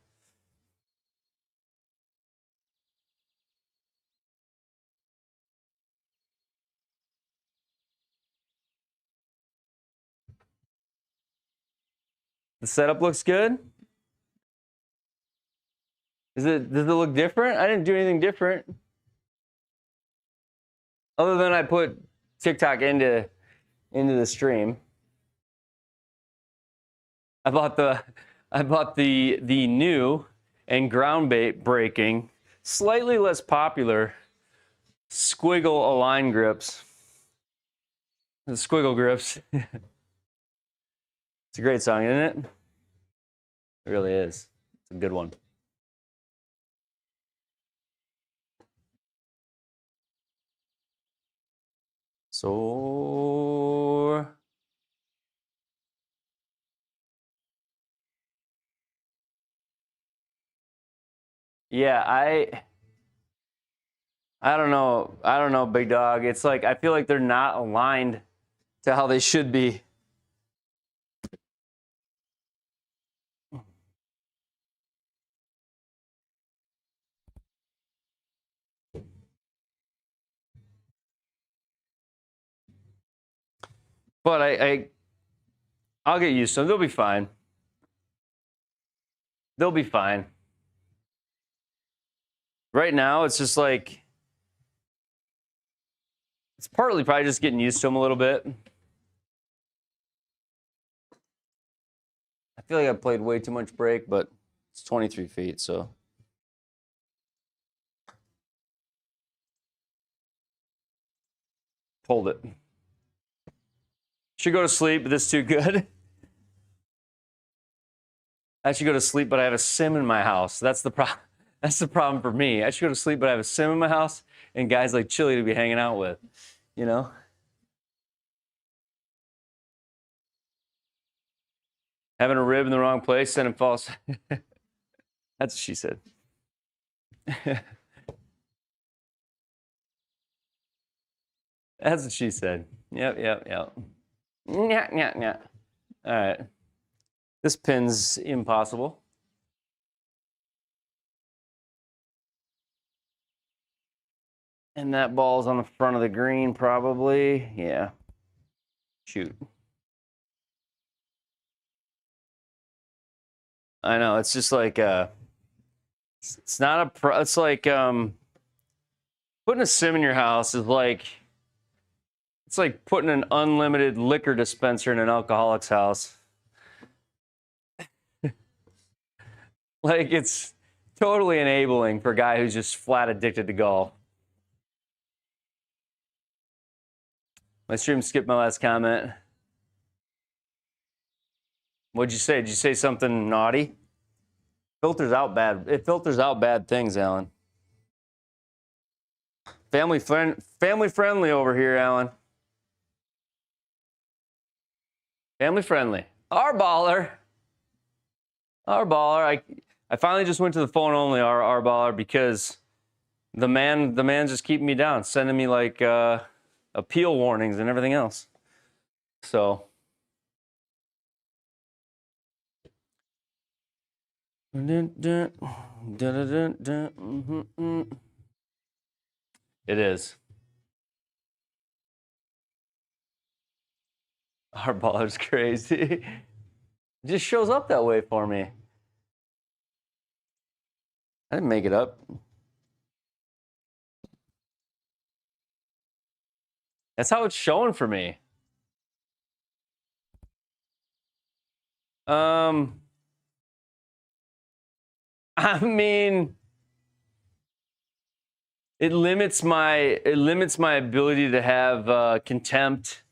The setup looks good. Does it look different? I didn't do anything different. Other than I put TikTok into the stream. I bought the new and groundbreaking, slightly less popular squiggle align grips. The squiggle grips. It's a great song, isn't it? It really is. It's a good one. So yeah, I don't know, big dog. It's like I feel like they're not aligned to how they should be. But I'll get used to them. They'll be fine. They'll be fine. Right now, it's just like it's partly probably just getting used to them a little bit. I feel like I played way too much break, but it's 23 feet, so. Hold it. Should go to sleep, but this is too good. I should go to sleep, but I have a sim in my house. That's the problem. That's the problem for me. I should go to sleep, but I have a sim in my house and guys like Chili to be hanging out with, you know? Having a rib in the wrong place, sending false. That's what she said. That's what she said. Yep. Yeah. All right. This pin's impossible. And that ball's on the front of the green, probably. Yeah. Shoot. I know. It's just like it's not a it's like putting a sim in your house is like it's like putting an unlimited liquor dispenser in an alcoholic's house. Like it's totally enabling for a guy who's just flat addicted to golf. My stream skipped my last comment. What'd you say? Did you say something naughty? Filters out bad. It filters out bad things, Alan. Family friendly over here, Alan. Family friendly. Our baller. I finally just went to the phone only, our baller, because the man's just keeping me down, sending me like appeal warnings and everything else. So it is. Our baller's crazy. It just shows up that way for me. I didn't make it up. That's how it's showing for me. I mean, it limits my ability to have contempt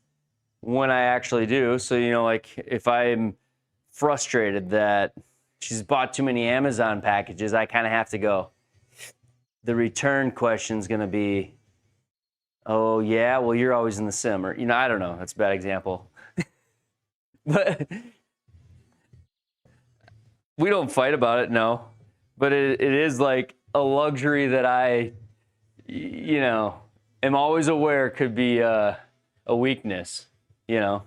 when I actually do. So, you know, like if I'm frustrated that she's bought too many Amazon packages, I kind of have to go. The return question's going to be, oh, yeah, well, you're always in the sim. Or, you know, I don't know. That's a bad example. But we don't fight about it, no. But it is like a luxury that I, you know, am always aware could be a weakness, you know.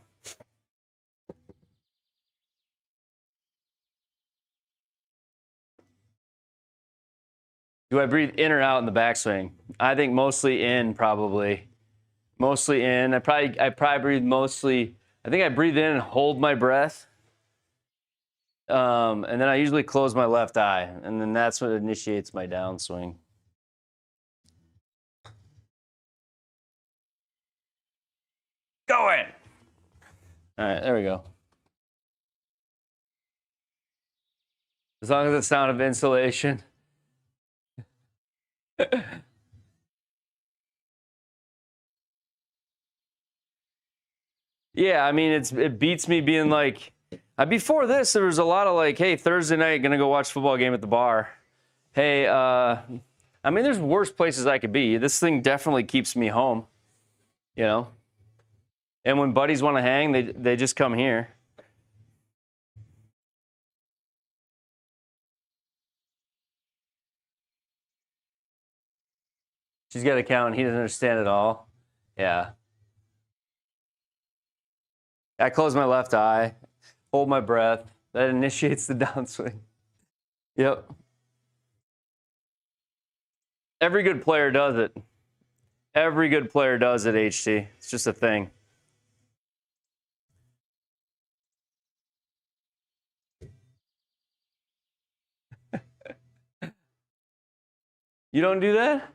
Do I breathe in or out in the backswing? I think mostly in, probably. Mostly in. I probably breathe mostly. I think I breathe in and hold my breath. And then I usually close my left eye, and then that's what initiates my downswing. Go in. All right, there we go. As long as it's sound of insulation. Yeah, I mean, it beats me being like, before this, there was a lot of like, hey, Thursday night, gonna go watch football game at the bar. Hey, I mean, there's worse places I could be. This thing definitely keeps me home, you know? And when buddies want to hang, they just come here. She's got a count, and he doesn't understand it all. Yeah. I close my left eye, hold my breath. That initiates the downswing. Yep. Every good player does it. Every good player does it, HT. It's just a thing. You don't do that?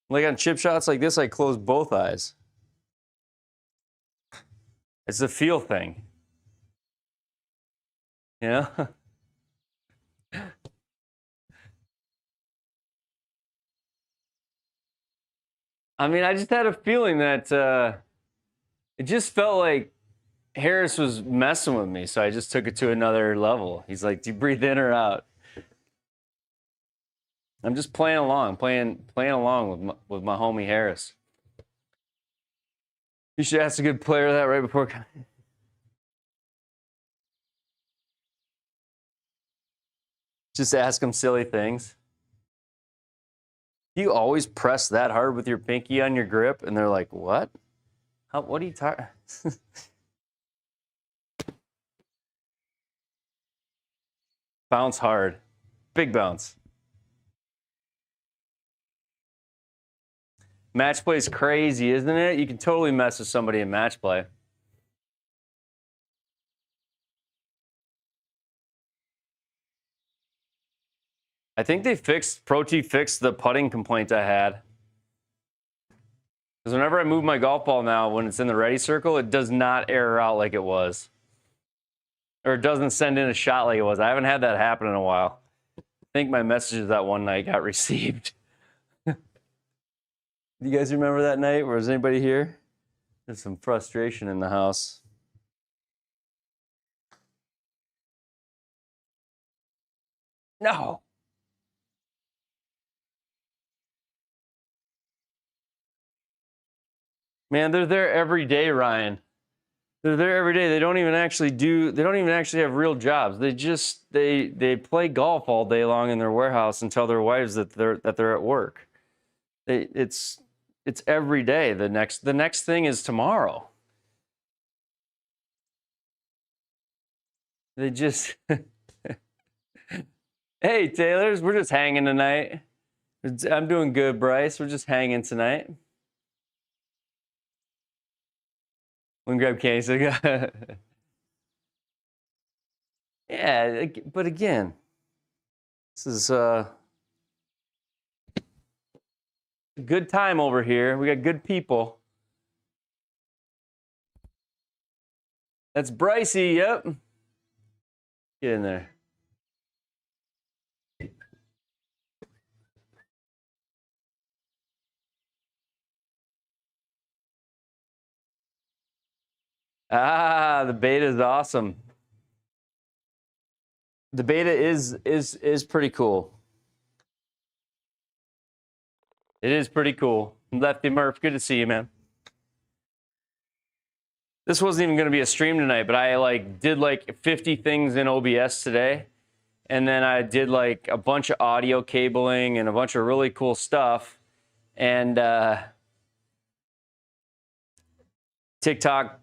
Like on chip shots like this, I close both eyes. It's a feel thing. You know? I mean, I just had a feeling that it just felt like Harris was messing with me, so I just took it to another level. He's like, do you breathe in or out? I'm just playing along, playing along with my homie Harris. You should ask a good player that right before. Just ask him silly things. You always press that hard with your pinky on your grip, and they're like, what? What are you talking? Bounce hard. Big bounce. Match play is crazy, isn't it? You can totally mess with somebody in match play. I think they Pro-T fixed the putting complaint I had. Because whenever I move my golf ball now, when it's in the ready circle, it does not error out like it was. Or it doesn't send in a shot like it was. I haven't had that happen in a while. I think my messages that one night got received. Do you guys remember that night? Was anybody here? There's some frustration in the house. No. Man, they're there every day, Ryan. They're there every day. They don't even actually have real jobs. They play golf all day long in their warehouse and tell their wives that they're at work. It's every day. The next thing is tomorrow. They just Hey, Taylors, we're just hanging tonight. I'm doing good, Bryce. We're just hanging tonight. We can grab case. Yeah, but again, this is Good time over here. We got good people. That's Brycey, yep. Get in there. Ah, the beta is awesome. The beta is pretty cool. It is pretty cool. Lefty Murph, good to see you, man. This wasn't even going to be a stream tonight, but I did 50 things in OBS today. And then I did a bunch of audio cabling and a bunch of really cool stuff. And TikTok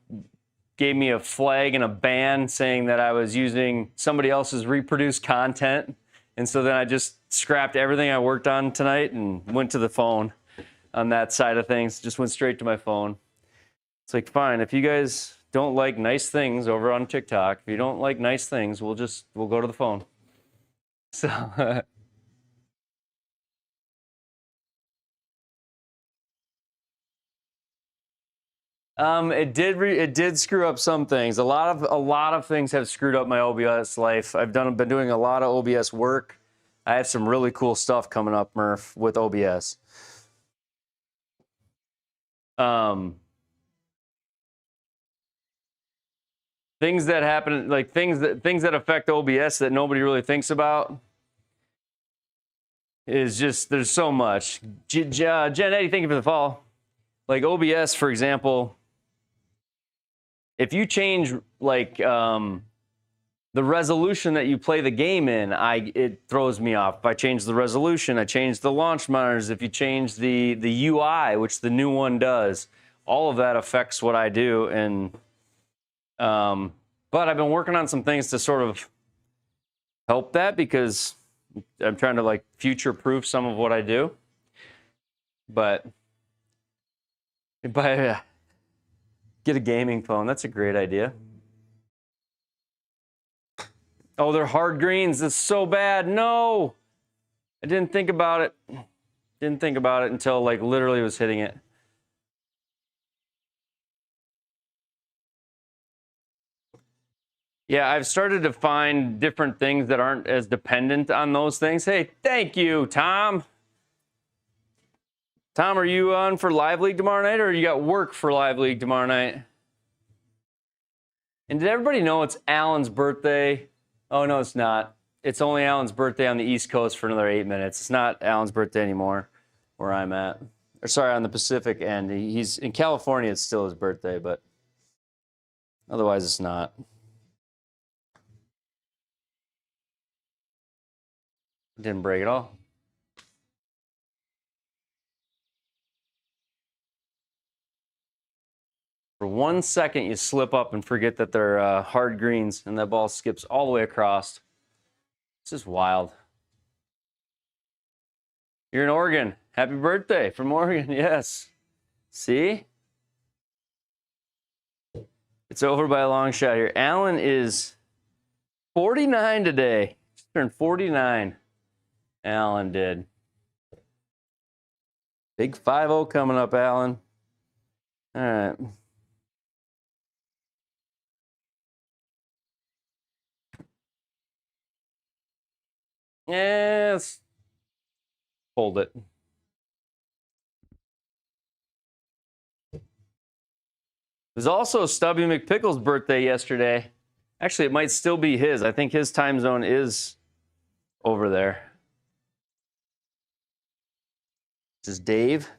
gave me a flag and a ban saying that I was using somebody else's reproduced content. And so then I just scrapped everything I worked on tonight and went to the phone on that side of things. Just went straight to my phone. It's like, fine, if you guys don't like nice things over on TikTok, if you don't like nice things, we'll go to the phone. So it did screw up some things. A lot of things have screwed up my OBS life. Been doing a lot of OBS work. I have some really cool stuff coming up, Murph, with OBS. Things that happen, things that affect OBS that nobody really thinks about is just, there's so much. Jen Eddie, thank you for the follow. Like OBS, for example, if you change the resolution that you play the game in, it throws me off. If I change the resolution, I change the launch monitors. If you change the UI, which the new one does, all of that affects what I do. And but I've been working on some things to sort of help that, because I'm trying to future-proof some of what I do. But if I get a gaming phone, that's a great idea. Oh, they're hard greens. That's so bad. No, I didn't think about it. Didn't think about it until literally was hitting it. Yeah, I've started to find different things that aren't as dependent on those things. Hey, thank you, Tom. Tom, are you on for Live League tomorrow night, or you got work for Live League tomorrow night? And did everybody know it's Alan's birthday? Oh, no, it's not. It's only Alan's birthday on the East Coast for another 8 minutes. It's not Alan's birthday anymore where I'm at. Or sorry, on the Pacific end. He's in California. It's still his birthday, but otherwise it's not. Didn't break at all. For 1 second, you slip up and forget that they're hard greens, and that ball skips all the way across. It's just wild. You're in Oregon. Happy birthday from Oregon. Yes. See? It's over by a long shot here. Alan is 49 today. Just turned 49. Alan did. Big 5-0 coming up, Alan. All right. Yes. Hold it. It was also Stubby McPickle's birthday yesterday. Actually, it might still be his. I think his time zone is over there. This is Dave.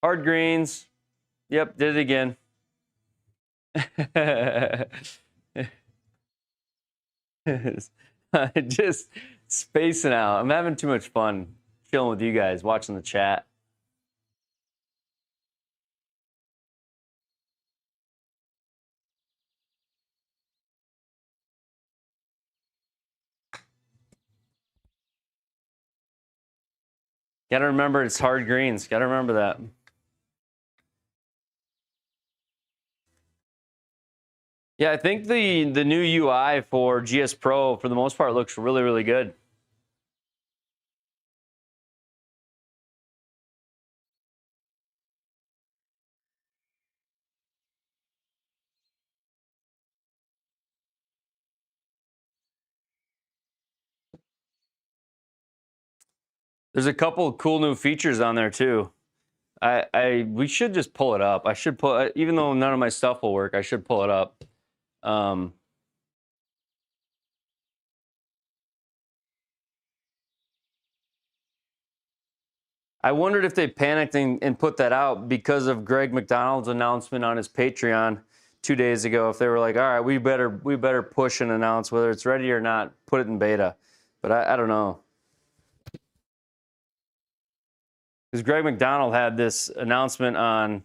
Hard greens. Yep, did it again. Just spacing out. I'm having too much fun chilling with you guys, watching the chat. Gotta remember it's hard greens. Gotta remember that. Yeah, I think the new UI for GS Pro, for the most part, looks really, really good. There's a couple of cool new features on there too. We should just pull it up. I should pull, even though none of my stuff will work, I should pull it up. I wondered if they panicked and put that out because of Greg McDonald's announcement on his Patreon 2 days ago. If they were like, all right, we better push and announce whether it's ready or not, put it in beta. But I don't know. Because Greg McDonald had this announcement on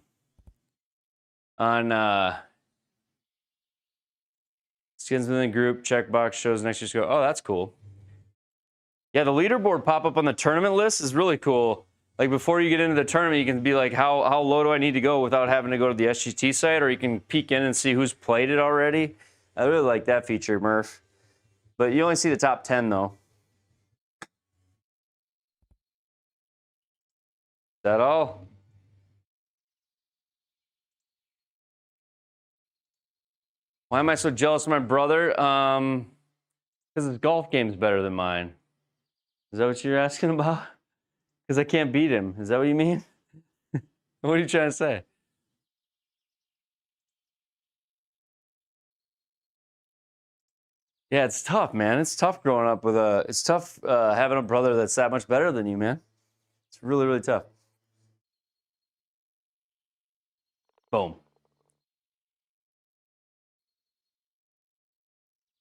skins within the group, checkbox shows next year's go. Oh, that's cool. Yeah, the leaderboard pop up on the tournament list is really cool. Like before you get into the tournament, you can be like, how low do I need to go without having to go to the SGT site, or you can peek in and see who's played it already. I really like that feature, Murph. But you only see the top 10 though. Is that all? Why am I so jealous of my brother? Because his golf game's better than mine. Is that what you're asking about? Because I can't beat him. Is that what you mean? What are you trying to say? Yeah, it's tough, man. It's tough growing up with a. It's tough having a brother that's that much better than you, man. It's really, really tough. Boom.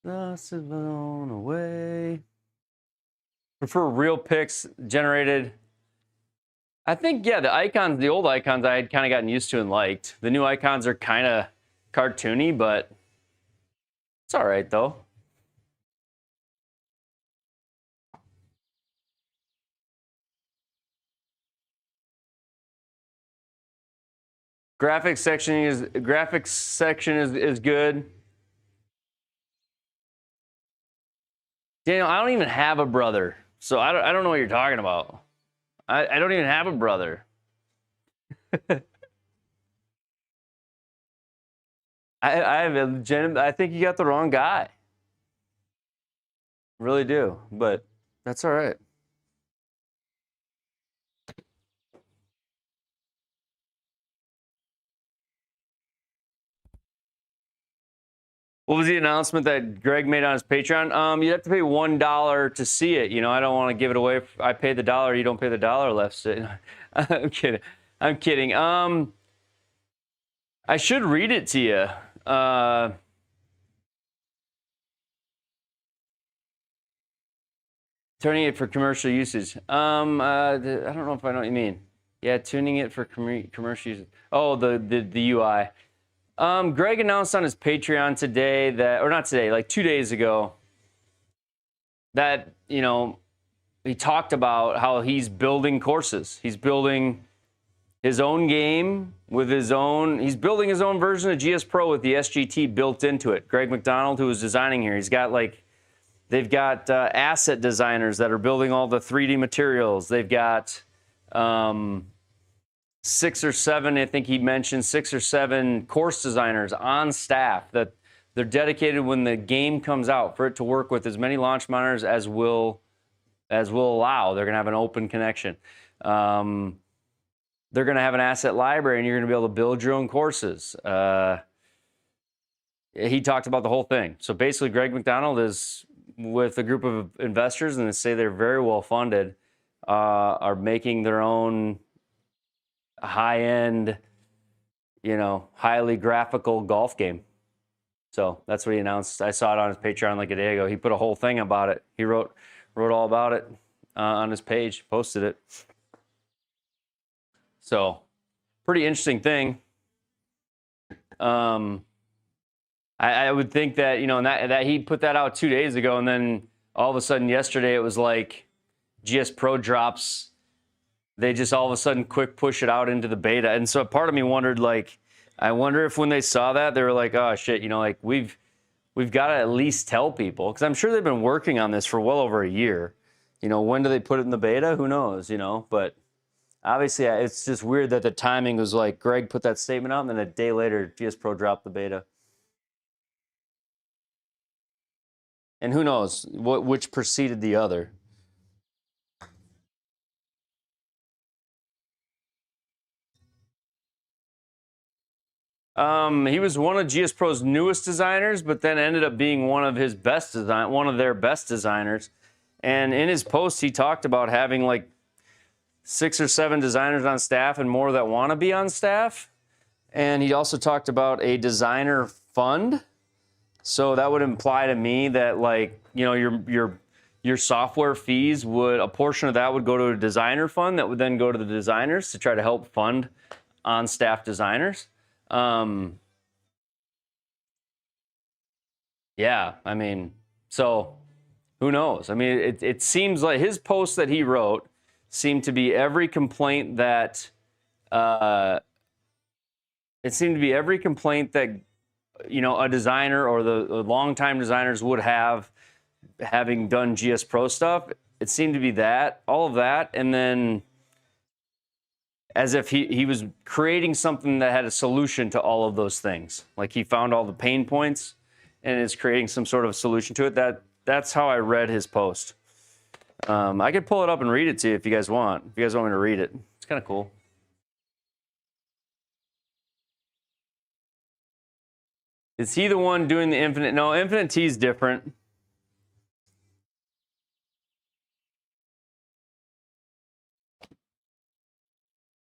Lost it blown away. Prefer real pics generated. I think, yeah, the icons, the old icons I had kind of gotten used to and liked. The new icons are kind of cartoony, but it's all right, though. Graphics section is good. Daniel, I don't even have a brother, so I don't know what you're talking about. I don't even have a brother. I think you got the wrong guy. Really do, but that's all right. What was the announcement that Greg made on his Patreon? You have to pay $1 to see it. You know, I don't want to give it away. I pay the dollar, you don't pay the dollar left. I'm kidding. I'm kidding. I should read it to you. Turning it for commercial usage. I don't know if I know what you mean. Yeah, tuning it for commercial usage. Oh, the UI. Greg announced on his Patreon today that, or not today, like 2 days ago, that, you know, he talked about how he's building courses. He's building his own game with his own, he's building his own version of GS Pro with the SGT built into it. Greg McDonald, who was designing here, he's got like, they've got asset designers that are building all the 3D materials. They've got 6 or 7, I think he mentioned 6 or 7 course designers on staff that they're dedicated when the game comes out for it to work with as many launch monitors as will allow. They're going to have an open connection. They're going to have an asset library, and you're going to be able to build your own courses. He talked about the whole thing. So basically, Greg McDonald is with a group of investors, and they say they're very well funded, are making their own high-end, you know, highly graphical golf game. So that's what he announced. I saw it on his Patreon like a day ago. He put a whole thing about it. He wrote all about it on his page, posted it. So pretty interesting thing. I would think that, you know, and that he put that out 2 days ago, and then all of a sudden yesterday it was like GS Pro drops. They just all of a sudden quick push it out into the beta. And so part of me wondered, like, I wonder if when they saw that, they were like, oh shit, you know, like we've got to at least tell people, because I'm sure they've been working on this for well over a year. You know, when do they put it in the beta? Who knows, you know, but obviously it's just weird that the timing was like Greg put that statement out and then a day later GS Pro dropped the beta. And who knows which preceded the other. He was one of GS Pro's newest designers, but then ended up being one of their best designers. And in his post, he talked about having like 6 or 7 designers on staff and more that want to be on staff. And he also talked about a designer fund. So that would imply to me that, like, you know, your software fees a portion of that would go to a designer fund that would then go to the designers to try to help fund on staff designers. Yeah, I mean, so who knows? I mean, it seems like his post that he wrote seemed to be every complaint that, you know, a designer or the longtime designers would have, having done GS Pro stuff. It seemed to be all of that, and then as if he was creating something that had a solution to all of those things. Like he found all the pain points and is creating some sort of solution to it. That's how I read his post. I could pull it up and read it to you if you guys want. If you guys want me to read it, it's kind of cool. Is he the one doing the Infinite? No, Infinite T is different.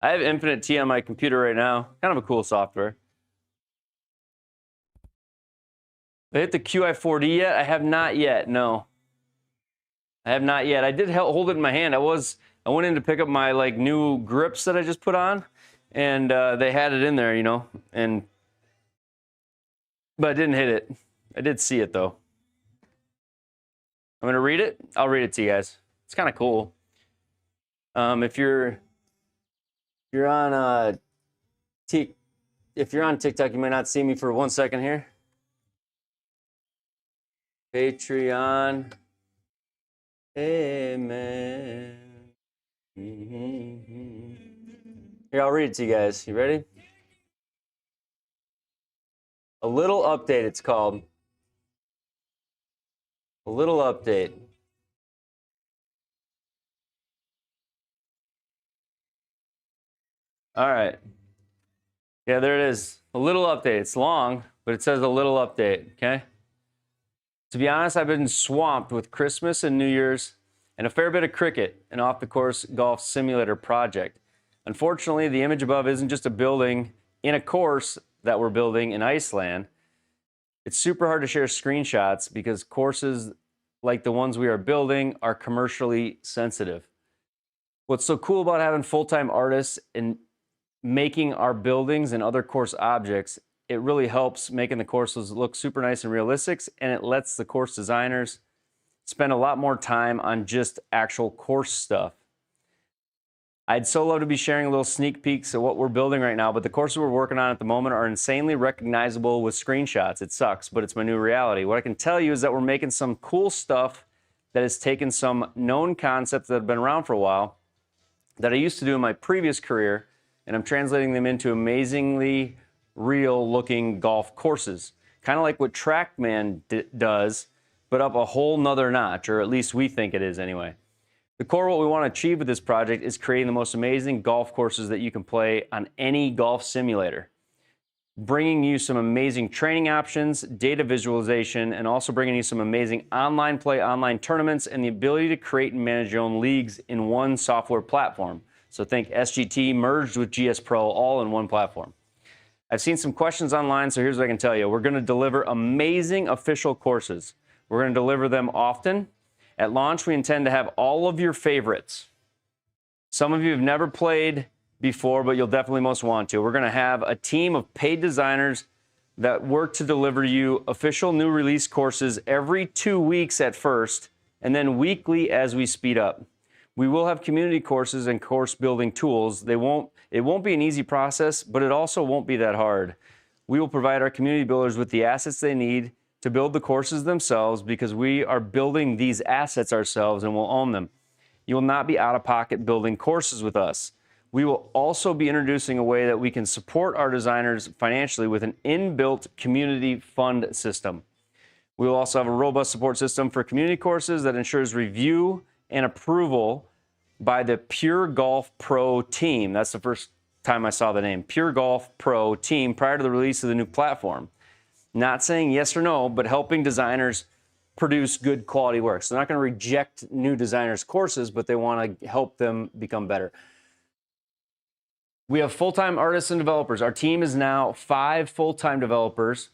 I have Infinite T on my computer right now. Kind of a cool software. I hit the QI4D yet? I have not yet. No, I have not yet. I did hold it in my hand. I went in to pick up my like new grips that I just put on, and they had it in there, you know, but I didn't hit it. I did see it though. I'm gonna read it. I'll read it to you guys. It's kind of cool. If you're on TikTok, you might not see me for 1 second here. Patreon. Amen. Here, I'll read it to you guys. You ready? A little update, it's called. A little update. All right. Yeah, there it is. A little update. It's long, but it says a little update, okay? To be honest, I've been swamped with Christmas and New Year's and a fair bit of cricket and off-the-course golf simulator project. Unfortunately, the image above isn't just a building in a course that we're building in Iceland. It's super hard to share screenshots because courses like the ones we are building are commercially sensitive. What's so cool about having full-time artists and making our buildings and other course objects, it really helps making the courses look super nice and realistic, and it lets the course designers spend a lot more time on just actual course stuff. I'd so love to be sharing a little sneak peeks of what we're building right now, but the courses we're working on at the moment are insanely recognizable with screenshots. It sucks, but it's my new reality. What I can tell you is that we're making some cool stuff that has taken some known concepts that have been around for a while that I used to do in my previous career, and I'm translating them into amazingly real-looking golf courses. Kind of like what TrackMan does, but up a whole nother notch, or at least we think it is anyway. The core of what we want to achieve with this project is creating the most amazing golf courses that you can play on any golf simulator. Bringing you some amazing training options, data visualization, and also bringing you some amazing online play, online tournaments, and the ability to create and manage your own leagues in one software platform. So think SGT merged with GS Pro all in one platform. I've seen some questions online, so here's what I can tell you. We're going to deliver amazing official courses. We're going to deliver them often. At launch, we intend to have all of your favorites. Some of you have never played before, but you'll definitely most want to. We're going to have a team of paid designers that work to deliver you official new release courses every 2 weeks at first, and then weekly as we speed up. We will have community courses and course building tools. It won't be an easy process, but it also won't be that hard. We will provide our community builders with the assets they need to build the courses themselves because we are building these assets ourselves and will own them. You will not be out of pocket building courses with us. We will also be introducing a way that we can support our designers financially with an inbuilt community fund system. We will also have a robust support system for community courses that ensures review and approval by the Pure Golf Pro team. That's the first time I saw the name, Pure Golf Pro team, prior to the release of the new platform. Not saying yes or no, but helping designers produce good quality work. So they're not going to reject new designers' courses, but they want to help them become better. We have full-time artists and developers. Our team is now 5 full-time developers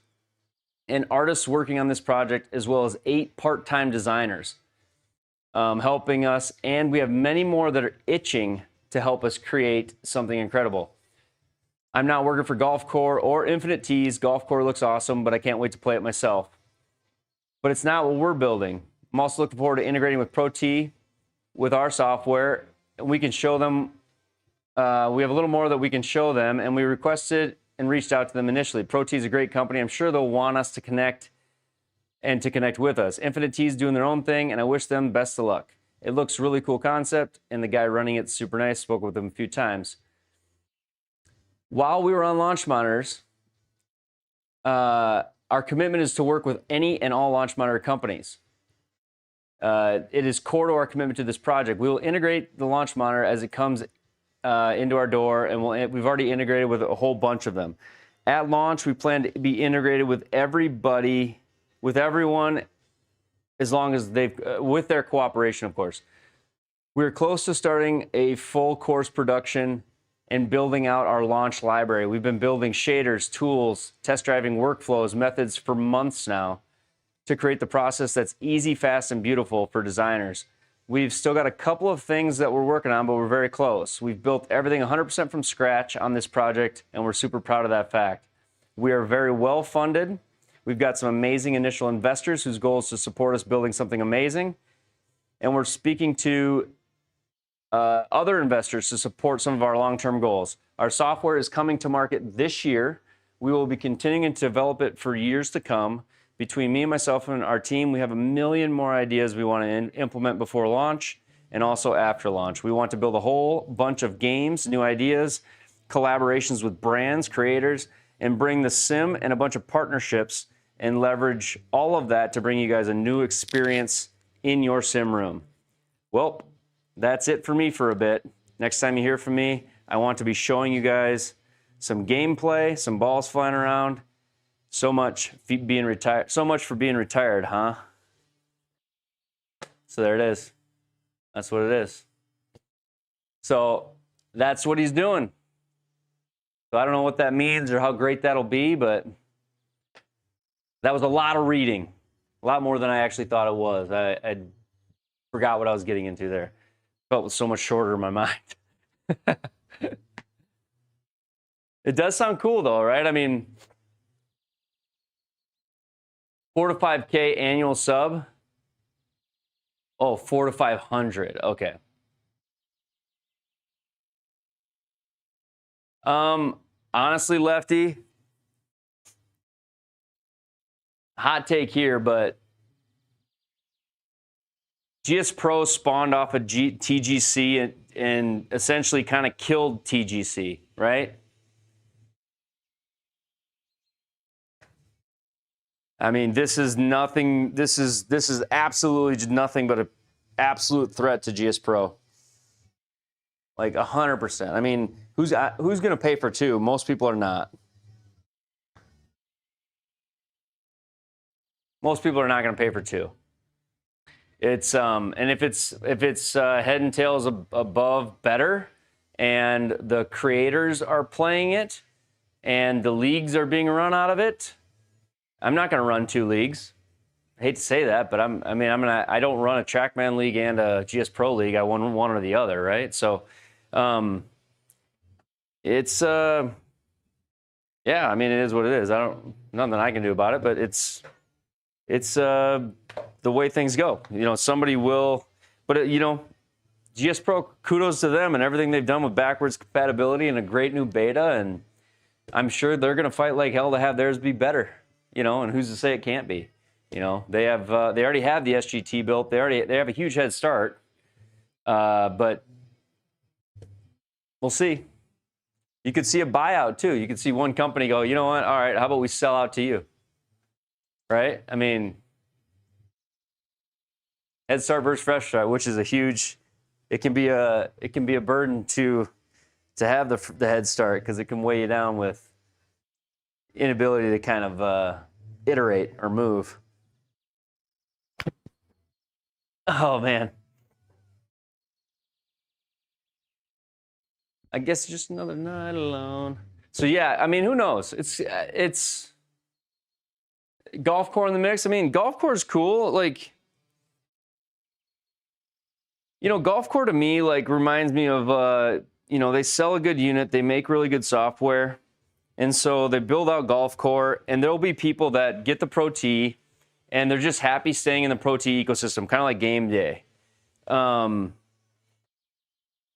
and artists working on this project, as well as 8 part-time designers helping us. And we have many more that are itching to help us create something incredible. I'm not working for Golf Core or Infinite Tees. Golf Core looks awesome, but I can't wait to play it myself. But it's not what we're building. I'm also looking forward to integrating with ProT with our software. We can show them, we have a little more that we can show them, and we requested and reached out to them initially. ProT is a great company. I'm sure they'll want us to connect and to connect with us. Infinite Tees doing their own thing, and I wish them best of luck. It looks really cool concept, and the guy running it's super nice. Spoke with him a few times. While we were on launch monitors, our commitment is to work with any and all launch monitor companies. It is core to our commitment to this project. We will integrate the launch monitor as it comes into our door, and we've already integrated with a whole bunch of them. At launch, we plan to be integrated with everybody, with everyone, as long as with their cooperation, of course. We're close to starting a full course production and building out our launch library. We've been building shaders, tools, test driving workflows, methods for months now to create the process that's easy, fast, and beautiful for designers. We've still got a couple of things that we're working on, but we're very close. We've built everything 100% from scratch on this project, and we're super proud of that fact. We are very well funded. We've got some amazing initial investors whose goal is to support us building something amazing. And we're speaking to other investors to support some of our long-term goals. Our software is coming to market this year. We will be continuing to develop it for years to come. Between me and myself and our team, we have a million more ideas we want to implement before launch and also after launch. We want to build a whole bunch of games, new ideas, collaborations with brands, creators, and bring the sim and a bunch of partnerships and leverage all of that to bring you guys a new experience in your sim room. Well, that's it for me for a bit. Next time you hear from me, I want to be showing you guys some gameplay, some balls flying around. So much for being retired, huh? So there it is. That's what it is. So that's what he's doing. So I don't know what that means or how great that'll be, but that was a lot of reading. A lot more than I actually thought it was. I forgot what I was getting into there. Felt so much shorter in my mind. It does sound cool though, right? I mean, 4 to 5K annual sub. Oh, 4 to 500. Okay. Honestly, Lefty, hot take here, but GS Pro spawned off of TGC and essentially kind of killed TGC, right? I mean, this is nothing. This is absolutely nothing but an absolute threat to GS Pro. Like 100%. I mean, who's going to pay for 2? Most people are not. Most people are not going to pay for 2. It's and if it's head and tails above, better, and the creators are playing it, and the leagues are being run out of it. I'm not going to run 2 leagues. I hate to say that, but I don't run a TrackMan league and a GS Pro league. I want one or the other, right? So, it's yeah. I mean, it is what it is. Nothing I can do about it, but it's the way things go. You know, somebody will, but you know, GS Pro, kudos to them and everything they've done with backwards compatibility and a great new beta. And I'm sure they're going to fight like hell to have theirs be better, you know, and who's to say it can't be? You know, they already have the SGT built. They have a huge head start, but we'll see. You could see a buyout too. You could see one company go, you know what? All right, how about we sell out to you? Right? I mean, head start versus fresh start, which is a huge. It can be a burden to have the head start because it can weigh you down with inability to kind of iterate or move. Oh man. I guess just another night alone. So yeah, I mean, who knows? It's golf core in the mix. I mean, golf core is cool. Like, you know, golf core to me like reminds me of you know, they sell a good unit, they make really good software, and so they build out golf core, and there'll be people that get the Pro T, and they're just happy staying in the Pro T ecosystem, kind of like Game Day.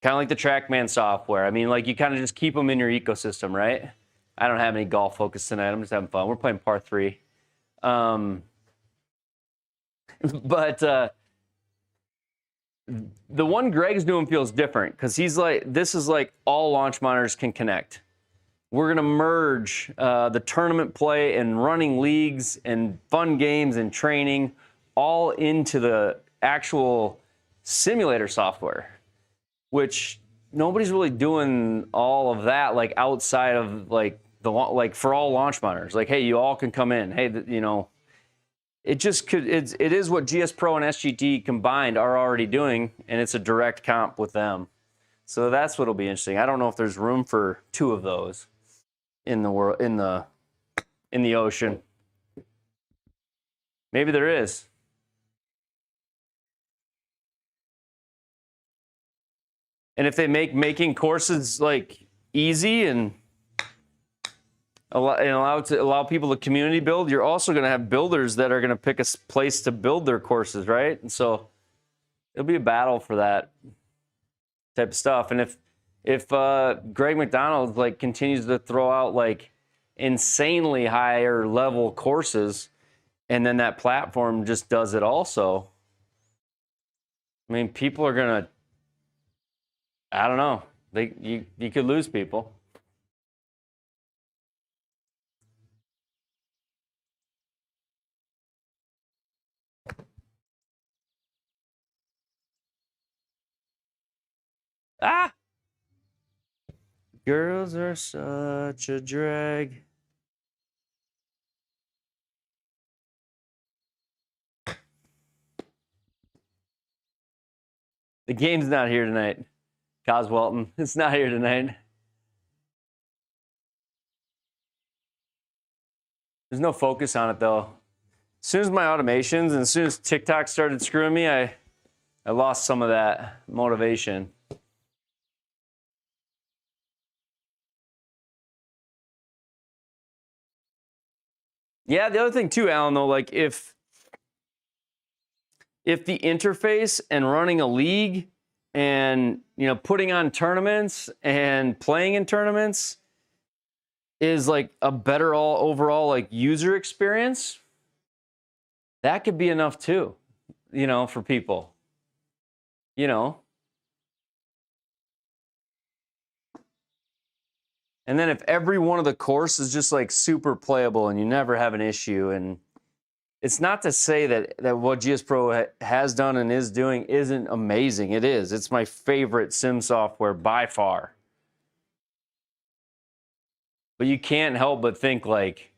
Kind of like the TrackMan software. I mean, like you kind of just keep them in your ecosystem, right? I don't have any golf focus tonight. I'm just having fun. We're playing par 3. But the one Greg's doing feels different because he's like, this is like all launch monitors can connect. We're going to merge the tournament play and running leagues and fun games and training all into the actual simulator software, which nobody's really doing all of that, like outside of like like for all launch monitors. Like, hey, you all can come in. Hey, you know, it just could. It is what GS Pro and SGT combined are already doing, and it's a direct comp with them. So that's what'll be interesting. I don't know if there's room for 2 of those in the world in the ocean. Maybe there is. And if they make making courses like easy and allow people to community build, you're also going to have builders that are going to pick a place to build their courses, right? And so it'll be a battle for that type of stuff. And if Greg McDonald like continues to throw out like insanely higher level courses, and then that platform just does it also, I mean, people are going to. I don't know. You could lose people. Ah! Girls are such a drag. The game's not here tonight. Coswelton, it's not here tonight. There's no focus on it though. As soon as my automations and as soon as TikTok started screwing me, I lost some of that motivation. Yeah, the other thing too, Alan, though, like if the interface and running a league and, you know, putting on tournaments and playing in tournaments is like a better overall like user experience, that could be enough too, you know, for people, you know. And then if every one of the course is just like super playable and you never have an issue, and it's not to say that what GS Pro has done and is doing isn't amazing. It is. It's my favorite sim software by far. But you can't help but think like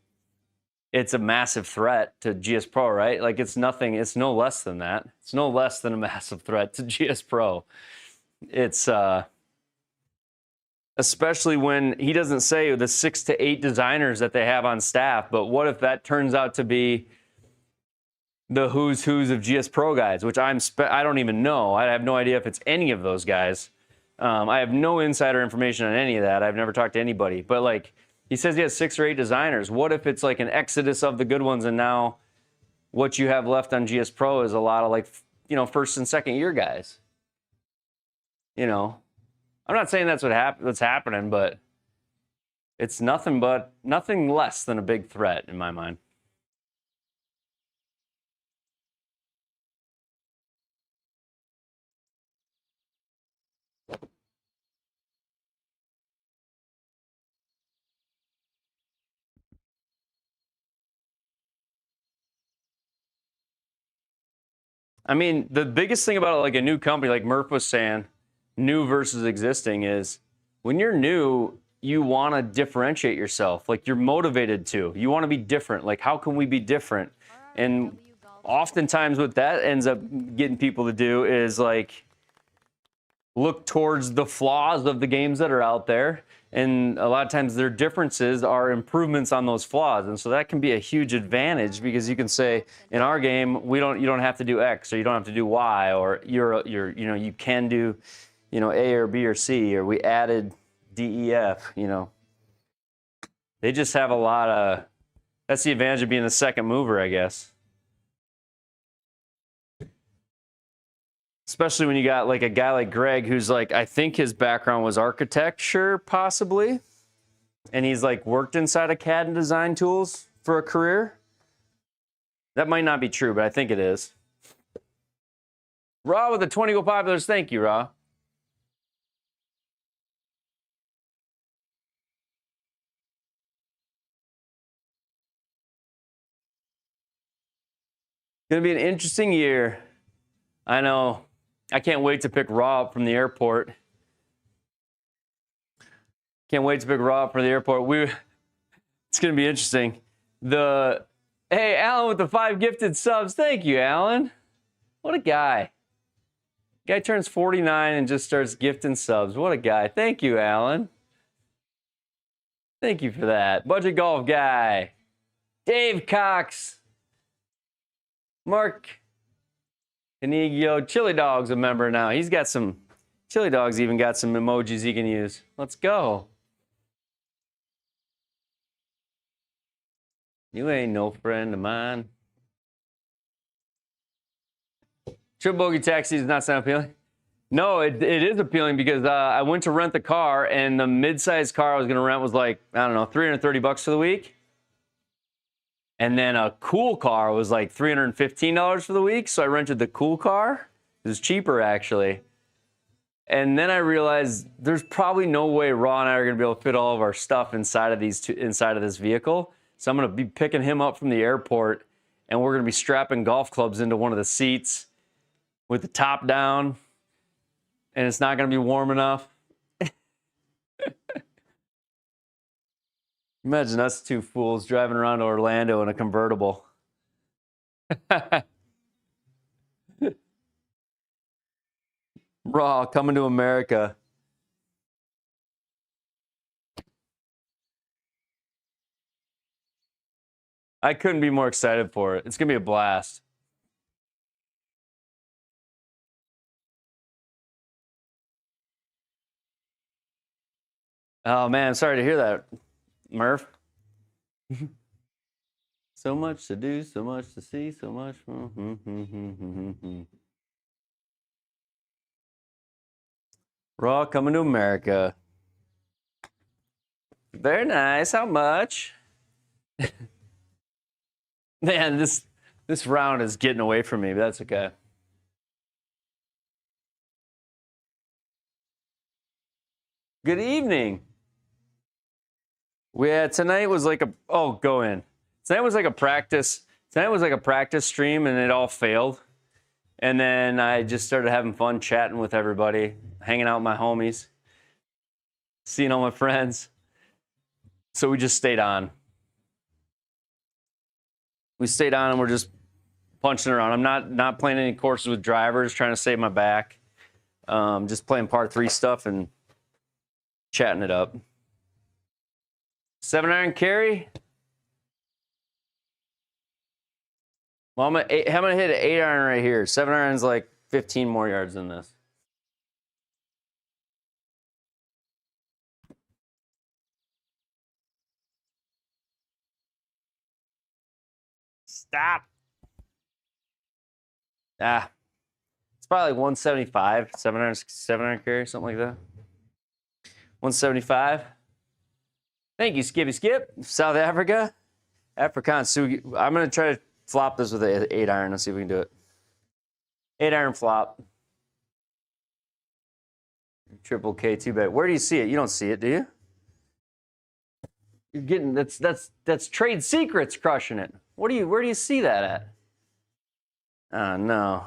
it's a massive threat to GS Pro, right? Like it's nothing. It's no less than that. It's no less than a massive threat to GS Pro. It's especially when he doesn't say the 6 to 8 designers that they have on staff, but what if that turns out to be the who's of GS Pro guys, which I don't even know. I have no idea if it's any of those guys. I have no insider information on any of that. I've never talked to anybody. But like he says he has 6 or 8 designers. What if it's like an exodus of the good ones, and now what you have left on GS Pro is a lot of like, you know, first and second year guys? you know, I'm not saying that's what's happening, but it's nothing less than a big threat in my mind. I mean, the biggest thing about like a new company, like Murph was saying, new versus existing, is when you're new, you want to differentiate yourself. Like you're motivated to. You want to be different. Like how can we be different? And oftentimes, what that ends up getting people to do is like look towards the flaws of the games that are out there. And a lot of times their differences are improvements on those flaws. And so that can be a huge advantage because you can say, in our game, you don't have to do X, or you don't have to do Y, or you can do, A or B or C, or we added D, E, F, They just have a lot of, that's the advantage of being the second mover, I guess. Especially when you got like a guy like Greg, who's like, I think his background was architecture, possibly. And he's like worked inside of CAD and design tools for a career. That might not be true, but I think it is. Raw with the 20 Go Populars. Thank you, Raw. Gonna be an interesting year. I know. I can't wait to pick Raw up from the airport. Can't wait to pick Raw up from the airport. It's gonna be interesting. Hey, Alan with the 5 gifted subs. Thank you, Alan. What a guy. Guy turns 49 and just starts gifting subs. What a guy. Thank you, Alan. Thank you for that. Budget Golf Guy. Dave Cox. Mark Canigio. Chili Dog's a member now. He's got some... Chili Dog's even got some emojis he can use. Let's go. You ain't no friend of mine. Trip Bogey Taxi does not sound appealing. No, it is appealing because I went to rent the car, and the mid-sized car I was going to rent was like, I don't know, $330 for the week. And then a cool car was like $315 for the week. So I rented the cool car. It was cheaper, actually. And then I realized there's probably no way Raw and I are going to be able to fit all of our stuff inside of this vehicle. So I'm going to be picking him up from the airport, and we're going to be strapping golf clubs into one of the seats with the top down, and it's not going to be warm enough. Imagine us two fools driving around to Orlando in a convertible. Raw coming to America. I couldn't be more excited for it. It's going to be a blast. Oh, man, sorry to hear that, Murph. So much to do, so much to see, so much. Raw coming to America. Very nice. How much? Man, this round is getting away from me, but that's okay. Good evening. Tonight was like go in. Tonight was like a practice. Tonight was like a practice stream, and it all failed. And then I just started having fun chatting with everybody, hanging out with my homies, seeing all my friends. So we just stayed on. We stayed on, and we're just punching around. I'm not playing any courses with drivers, trying to save my back. Just playing par 3 stuff and chatting it up. 7-iron carry. Well, I'm gonna hit an 8-iron right here. 7-iron's like 15 more yards than this. Stop. It's probably like 175, 700 carry, something like that. 175. Thank you, Skippy Skip. South Africa. Afrikaan Sugi. I'm going to try to flop this with an 8 iron. Let's see if we can do it. 8 iron flop. Triple K 2-bet. Where do you see it? You don't see it, do you? You're getting that's trade secrets crushing it. Where do you see that at? Oh no.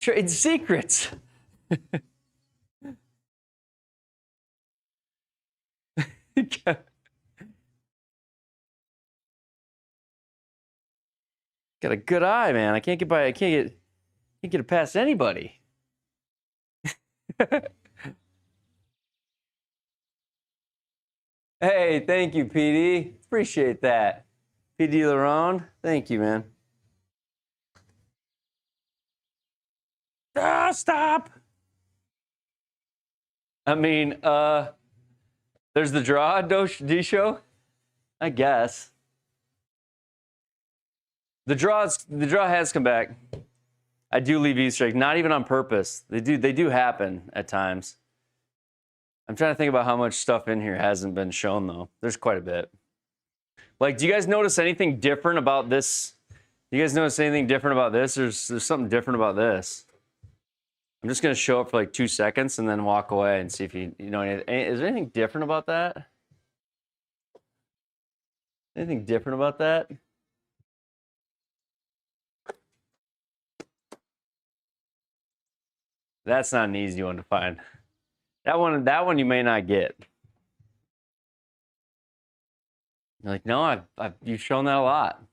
Trade secrets. Got a good eye, man. I can't get it past anybody. Hey, thank you, PD. Appreciate that. PD Larone, thank you, man. Ah, stop. I mean, there's the draw, D-Show? I guess. The draw has come back. I do leave Easter eggs, not even on purpose. They do happen at times. I'm trying to think about how much stuff in here hasn't been shown though. There's quite a bit. Like, do you guys notice anything different about this? Do you guys notice anything different about this? There's something different about this. I'm just gonna show it for like 2 seconds and then walk away and see if you know anything. Is there anything different about that? Anything different about that? That's not an easy one to find. That one you may not get. You're like, no, you've shown that a lot.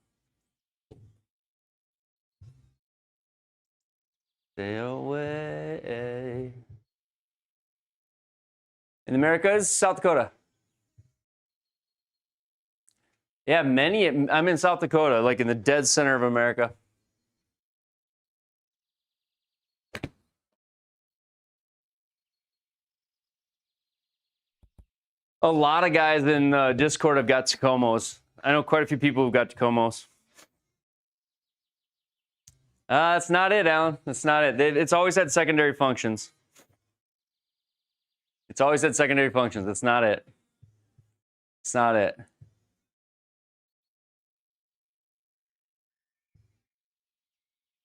Stay away. In the Americas, South Dakota. Yeah, I'm in South Dakota, like in the dead center of America. A lot of guys in Discord have got Tacomos. I know quite a few people who've got Tacomos. That's not it, Alan. That's not it. It's always had secondary functions. It's always had secondary functions. That's not it. It's not it.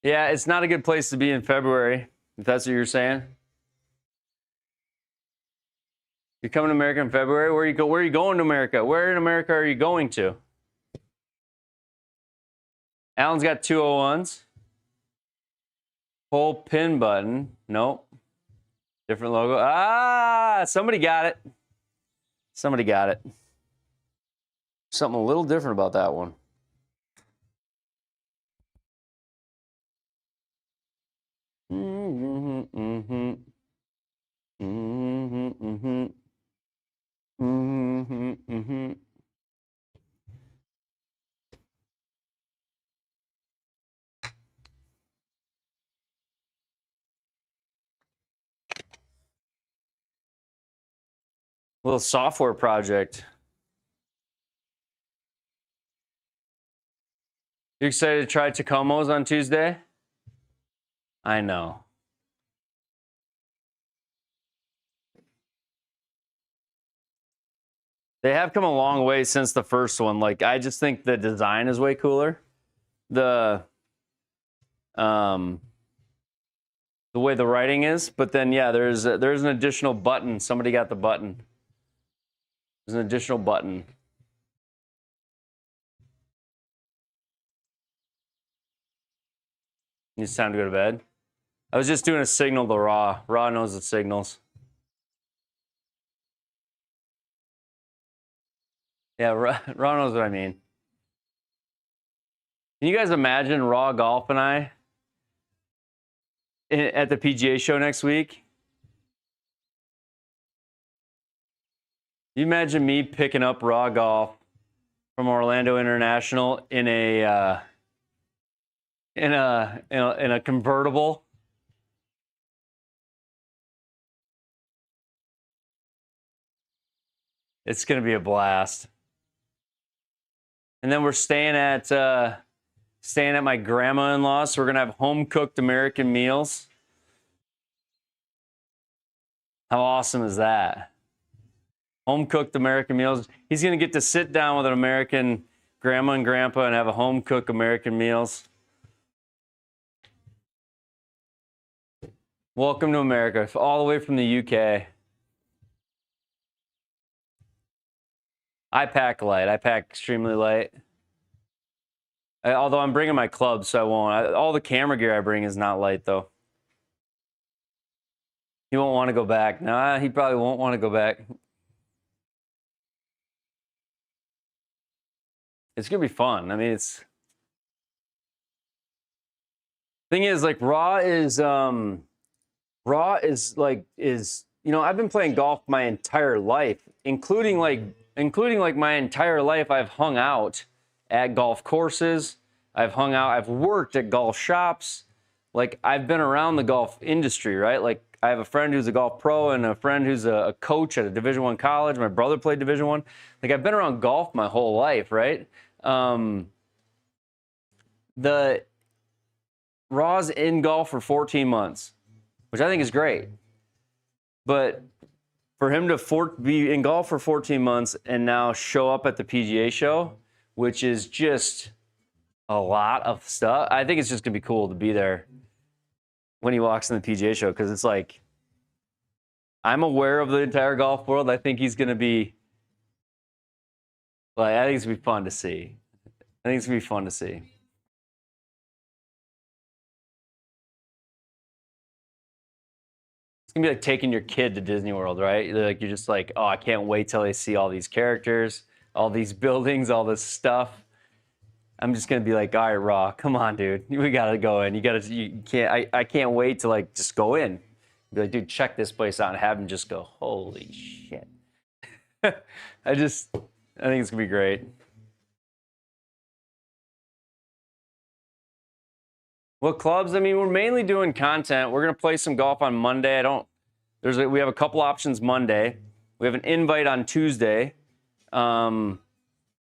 Yeah, it's not a good place to be in February, if that's what you're saying. You're coming to America in February? Where are you going to America? Where in America are you going to? Alan's got 201s. Whole pin button. Nope. Different logo. Ah, somebody got it. Somebody got it. Something a little different about that one. Mm-hmm, mm-hmm. Mm-hmm, mm-hmm. Mm-hmm, mm-hmm. Little software project. You excited to try Tacomos on Tuesday? I know. They have come a long way since the first one. Like, I just think the design is way cooler. The way the writing is, but then yeah, there's an additional button. Somebody got the button. There's an additional button. It's time to go to bed. I was just doing a signal to Raw. Raw knows the signals. Yeah, Raw knows what I mean. Can you guys imagine Raw Golf and I at the PGA show next week? You imagine me picking up Raw Golf from Orlando International in a convertible? It's gonna be a blast. And then we're staying at my grandma-in-law, so we're gonna have home-cooked American meals. How awesome is that? Home-cooked American meals. He's gonna get to sit down with an American grandma and grandpa and have a home-cooked American meals. Welcome to America, all the way from the UK. I pack light. I pack extremely light. Although I'm bringing my clubs, so I won't. All the camera gear I bring is not light, though. He won't want to go back. Nah, he probably won't want to go back. It's gonna be fun. I mean, it's thing is like Raw is like you know, I've been playing golf my entire life, including like my entire life I've hung out at golf courses. I've worked at golf shops. Like I've been around the golf industry, right? Like I have a friend who's a golf pro and a friend who's a coach at a Division I college. My brother played Division I. Like I've been around golf my whole life, right? The Raw's in golf for 14 months, which I think is great. But for him to be in golf for 14 months and now show up at the PGA show, which is just a lot of stuff, I think it's just going to be cool to be there when he walks in the PGA show, because it's like, I'm aware of the entire golf world. I think he's going to be, like, I think it's going to be fun to see. I think it's going to be fun to see. It's going to be like taking your kid to Disney World, right? Like, you're just like, oh, I can't wait till I see all these characters, all these buildings, all this stuff. I'm just going to be like, all right, Raw, come on, dude. We got to go in. I can't wait to, like, just go in. Be like, dude, check this place out, and have him just go, holy shit. I think it's going to be great. What clubs? I mean, we're mainly doing content. We're going to play some golf on Monday. We have a couple options Monday. We have an invite on Tuesday.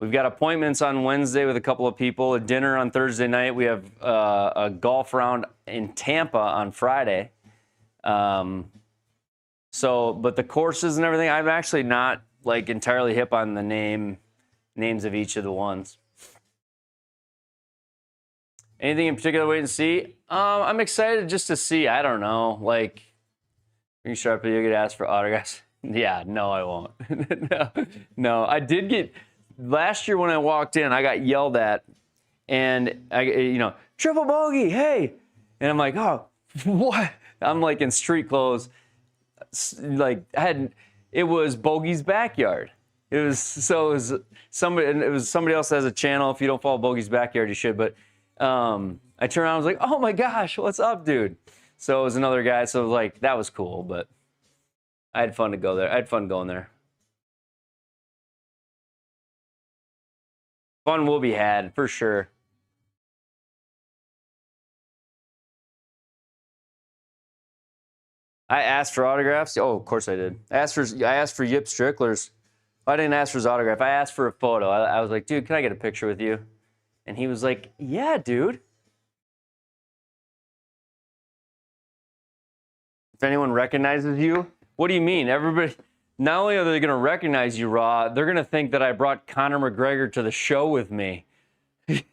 We've got appointments on Wednesday with a couple of people, a dinner on Thursday night. We have a golf round in Tampa on Friday. But the courses and everything, I'm actually not like entirely hip on the names of each of the ones. Anything in particular wait and see? I'm excited just to see. I don't know. Like, are you sharp? You get asked for autographs? Yeah, no, I won't. No, I did get last year when I walked in, I got yelled at, and triple bogey, hey, and I'm like, oh, what? I'm like in street clothes, like it was Bogey's backyard. It was somebody else has a channel. If you don't follow Bogey's Backyard, you should. But I turned around, I was like, oh my gosh, what's up, dude? So it was another guy. So like that was cool, but I had fun to go there. I had fun going there. Fun will be had for sure. I asked for autographs. Oh, of course I did. I asked for Yip Strickler's. I didn't ask for his autograph. I asked for a photo. I was like, dude, can I get a picture with you? And he was like, yeah, dude. If anyone recognizes you, what do you mean? Everybody, not only are they going to recognize you, Raw, they're going to think that I brought Conor McGregor to the show with me. If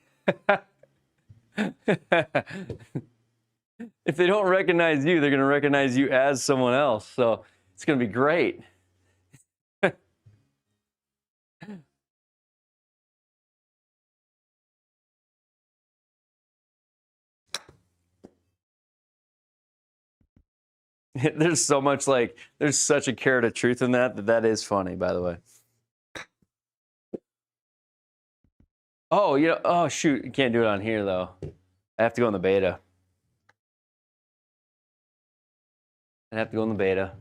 they don't recognize you, they're going to recognize you as someone else. So it's going to be great. There's so much there's such a carrot of truth in that is funny, by the way. Oh, oh shoot, you can't do it on here though. I have to go in the beta. I have to go in the beta.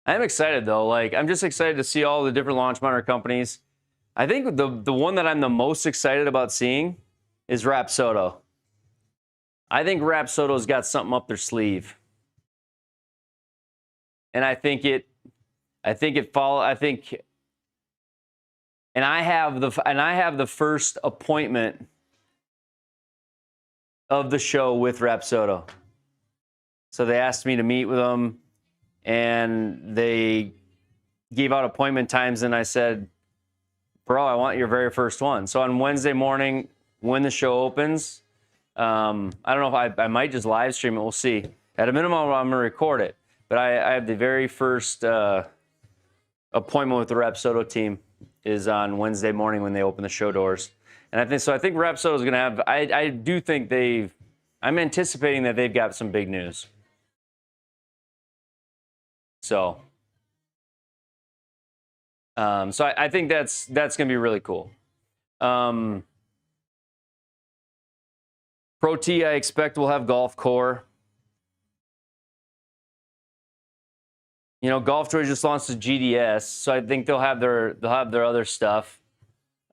I'm excited though. Like, I'm just excited to see all the different launch monitor companies. I think the one that I'm the most excited about seeing is Rapsodo. I think Rapsodo's got something up their sleeve. and I think it follow. I think, and I have the first appointment of the show with Rapsodo. So they asked me to meet with them, and they gave out appointment times, and I said, bro, I want your very first one. So on Wednesday morning, when the show opens, I don't know if I might just live stream it. We'll see. At a minimum, I'm going to record it. But I have the very first appointment with the Rapsodo team is on Wednesday morning when they open the show doors. And I think Rapsodo is going to have, I do think I'm anticipating that they've got some big news. So I think that's going to be really cool. Pro T, I expect will have Golf Core. You know, Golf Joy just launched the GDS, so I think they'll have their other stuff.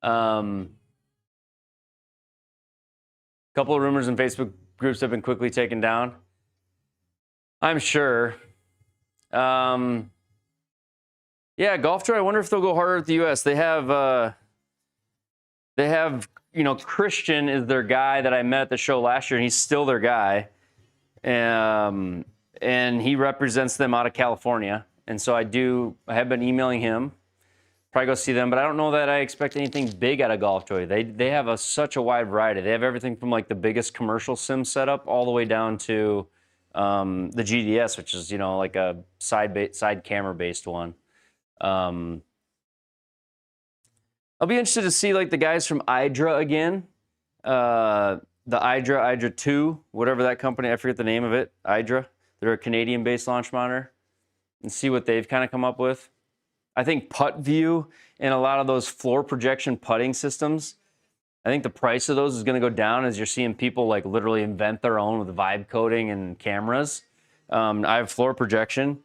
Couple of rumors in Facebook groups have been quickly taken down, I'm sure. Yeah, Golf Joy, I wonder if they'll go harder at the US. They have, you know, Christian is their guy that I met at the show last year, and he's still their guy. And he represents them out of California. And so I have been emailing him. Probably go see them, but I don't know that I expect anything big out of Golf Joy. They have such a wide variety. They have everything from like the biggest commercial sim setup all the way down to the GDS, which is, you know, like a side camera based one. I'll be interested to see like the guys from Hydra again. The Hydra 2, whatever that company, I forget the name of it, Hydra. They're a Canadian-based launch monitor, and see what they've kind of come up with. I think Putt View and a lot of those floor projection putting systems, I think the price of those is going to go down as you're seeing people like literally invent their own with vibe coding and cameras. I have floor projection.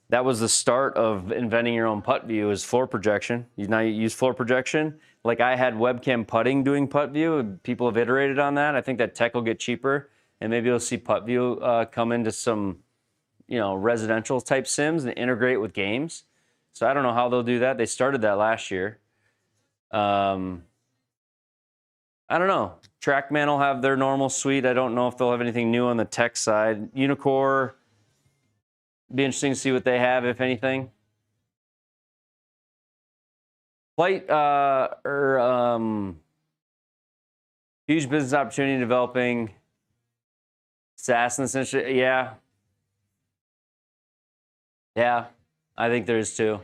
That was the start of inventing your own Putt View is floor projection. Now you use floor projection. Like I had webcam putting doing Putt View. People have iterated on that. I think that tech will get cheaper, and maybe you'll see Putt View come into some, you know, residential type sims and integrate with games. So I don't know how they'll do that. They started that last year. I don't know. TrackMan will have their normal suite. I don't know if they'll have anything new on the tech side. Unicore, be interesting to see what they have, if anything. Flight huge business opportunity developing SaaS and essentially, yeah. Yeah, I think there is too.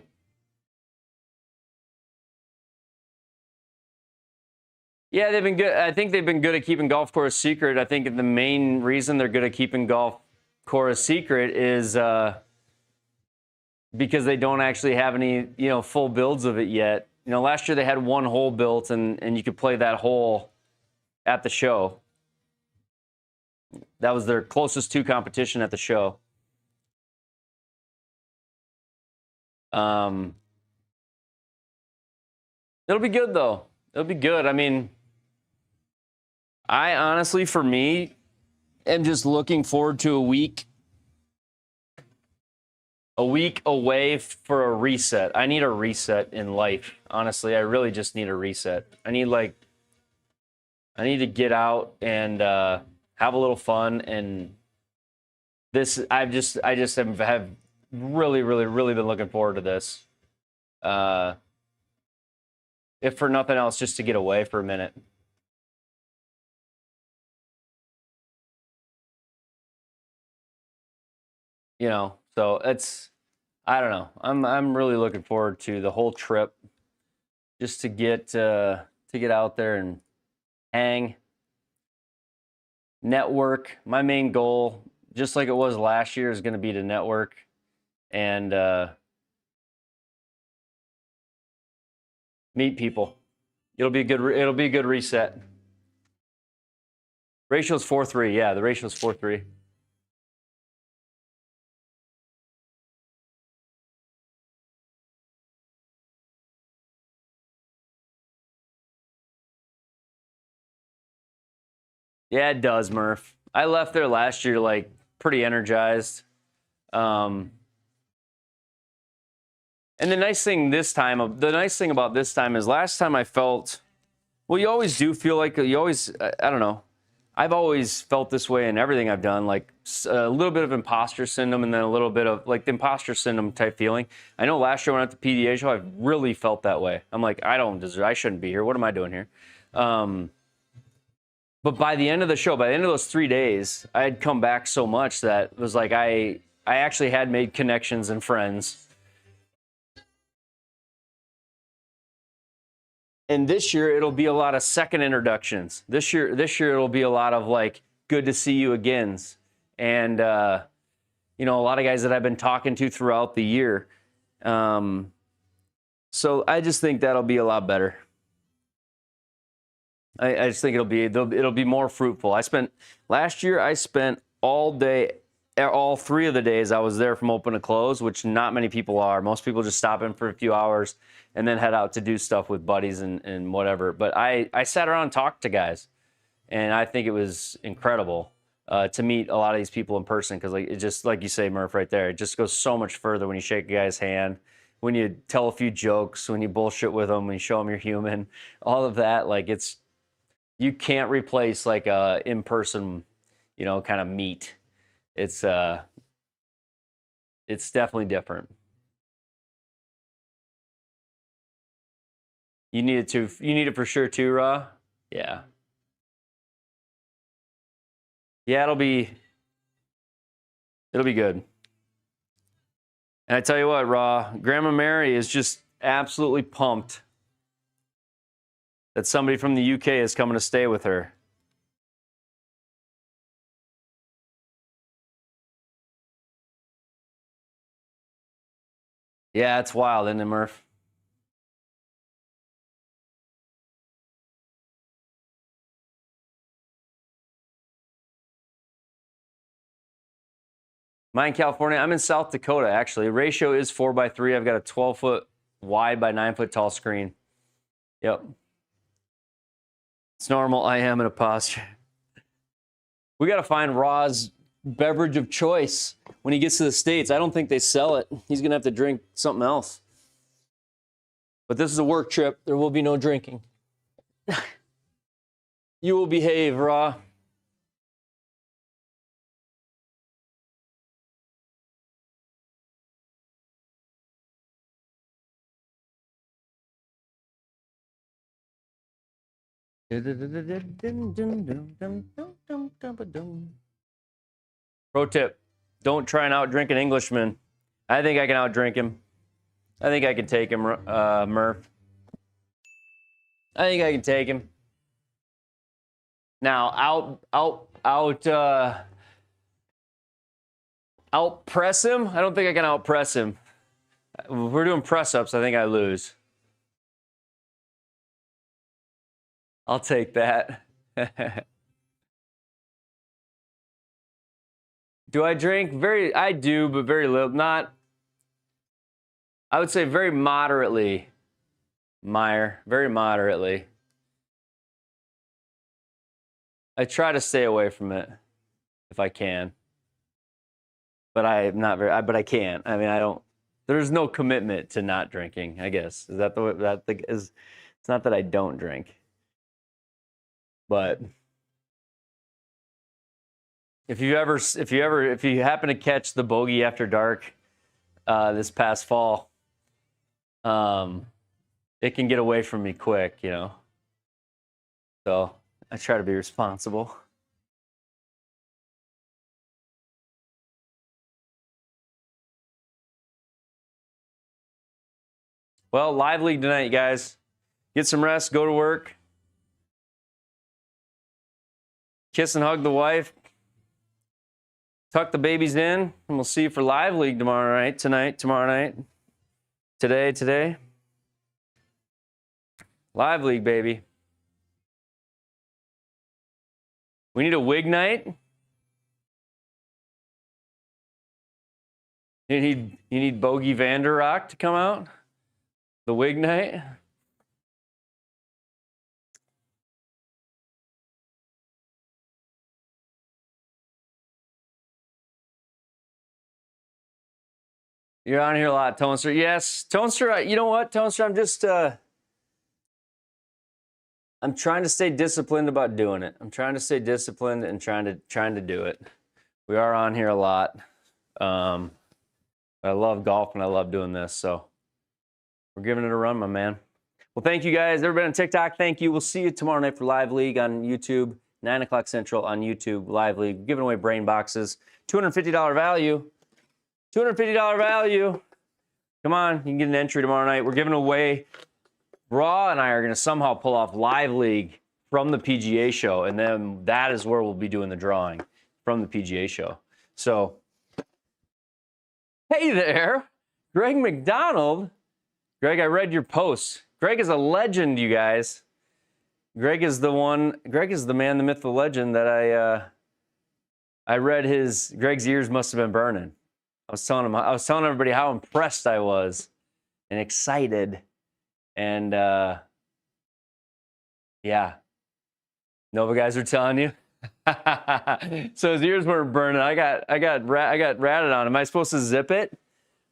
Yeah, they've been good. I think they've been good at keeping Golf Core a secret. I think the main reason they're good at keeping Golf Core a secret is because they don't actually have any, you know, full builds of it yet. You know, last year they had one hole built, and you could play that hole at the show. That was their closest to competition at the show. It'll be good though. It'll be good. I mean, I honestly, for me, am just looking forward to a week away for a reset. I need a reset in life. Honestly, I really just need a reset. I need to get out and have a little fun. And this, I just have really been looking forward to this. If for nothing else, just to get away for a minute. You know, so I don't know. I'm really looking forward to the whole trip, just to get out there and hang, network. My main goal, just like it was last year, is going to be to network and meet people. It'll be a good reset. Ratio's 4:3. Yeah, the ratio's 4:3. Yeah, it does, Murph. I left there last year like pretty energized. And the nice thing about this time is last time I felt, well, you always do feel like I don't know. I've always felt this way in everything I've done, like a little bit of imposter syndrome and then a little bit of like the imposter syndrome type feeling. I know last year when I went to the PDA show, I really felt that way. I'm like, I shouldn't be here. What am I doing here? But by the end of the show, by the end of those 3 days, I had come back so much that it was like I actually had made connections and friends. And this year it'll be a lot of second introductions. This year it'll be a lot of like good to see you agains, and you know, a lot of guys that I've been talking to throughout the year. So I just think that'll be a lot better. I just think it'll be more fruitful. Last year I spent all day, all 3 of the days I was there from open to close, which not many people are. Most people just stop in for a few hours and then head out to do stuff with buddies and whatever. But I sat around and talked to guys, and I think it was incredible to meet a lot of these people in person, because like, it just, like you say, Murph, right there, it just goes so much further when you shake a guy's hand, when you tell a few jokes, when you bullshit with them, when you show them you're human, all of that. Like, you can't replace like a in-person, you know, kind of meet. It's definitely different. You need it for sure too, Raw. Yeah. Yeah, it'll be good. And I tell you what, Raw, Grandma Mary is just absolutely pumped that somebody from the UK is coming to stay with her. Yeah, it's wild, isn't it, Murph? Mine in California. I'm in South Dakota, actually. Ratio is 4:3. I've got a 12-foot wide by 9-foot tall screen. Yep. It's normal. I am in a posture. We got to find Raw's beverage of choice when he gets to the States. I don't think they sell it. He's going to have to drink something else. But this is a work trip. There will be no drinking. You will behave, Raw. Pro tip, don't try and outdrink an Englishman. I think I can outdrink him. I think I can take him, Murph. I think I can take him. Now, outpress him? I don't think I can outpress him. If we're doing press-ups, I think I lose. I'll take that. Do I drink? I do, but very little. Not, I would say very moderately, Meyer. Very moderately. I try to stay away from it if I can. But I'm not very, but I can't. I mean, I don't, there's no commitment to not drinking, I guess. Is that it's not that I don't drink. But if you happen to catch the Bogey After Dark this past fall, it can get away from me quick, you know. So I try to be responsible. Well, live league tonight, guys. Get some rest, go to work. Kiss and hug the wife. Tuck the babies in, and we'll see you for live league tomorrow night, tomorrow night. Today. Live league, baby. We need a wig night. You need Bogey Vanderrock to come out. The wig night. You're on here a lot, Tonester. Yes, Tonester, you know what, Tonester, I'm just, I'm trying to stay disciplined about doing it. I'm trying to stay disciplined and trying to do it. We are on here a lot. I love golf and I love doing this, so we're giving it a run, my man. Well, thank you guys. Everybody on TikTok, thank you. We'll see you tomorrow night for Live League on YouTube, 9 o'clock Central on YouTube, Live League. We're giving away brain boxes, $250 value. $250 value. Come on, you can get an entry tomorrow night. We're giving away, Raw and I are going to somehow pull off Live League from the PGA show, and then that is where we'll be doing the drawing from the PGA show. So, hey there, Greg McDonald. Greg, I read your post. Greg is a legend, you guys. Greg is the man, the myth, the legend that I read Greg's ears must have been burning. I was telling everybody how impressed I was and excited. And yeah. Nova guys are telling you. So his ears weren't burning. I got ratted on. Am I supposed to zip it?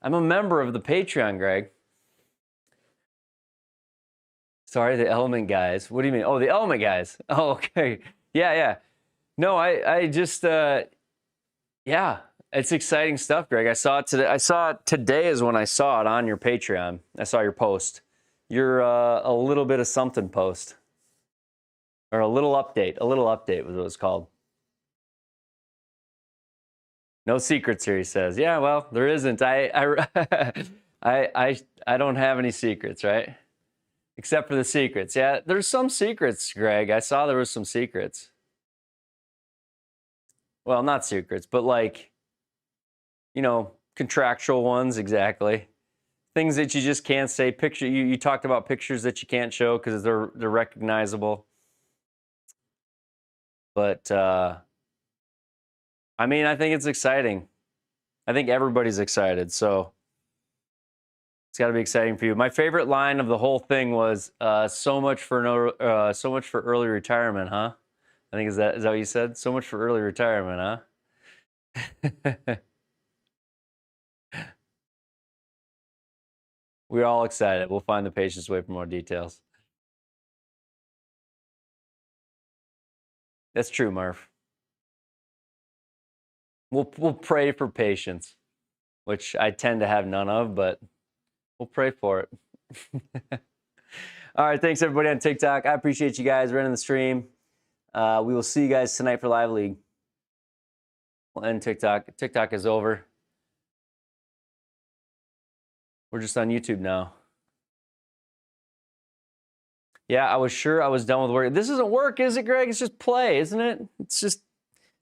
I'm a member of the Patreon, Greg. Sorry, the Element guys. What do you mean? Oh, the Element guys. Oh, okay. Yeah. No, I just yeah. It's exciting stuff, Greg. I saw it today. Today is when I saw it on your Patreon. I saw your post. Your a little bit of something post. Or a little update. A little update was what it was called. No secrets here, he says. Yeah, well, there isn't. I don't have any secrets, right? Except for the secrets. Yeah, there's some secrets, Greg. I saw there was some secrets. Well, not secrets, but like, you know, contractual ones, exactly. Things that you just can't say. You talked about pictures that you can't show because they're recognizable. But I mean, I think it's exciting. I think everybody's excited, so it's got to be exciting for you. My favorite line of the whole thing was so much for early retirement, huh? I think is that what you said? So much for early retirement, huh? We're all excited. We'll find the patient's way for more details. That's true, Murph. We'll pray for patience, which I tend to have none of, but we'll pray for it. All right, thanks everybody on TikTok. I appreciate you guys running the stream. We will see you guys tonight for Live League. We'll end TikTok. TikTok is over. We're just on YouTube now. Yeah, I was sure I was done with work. This isn't work, is it, Greg? It's just play, isn't it? It's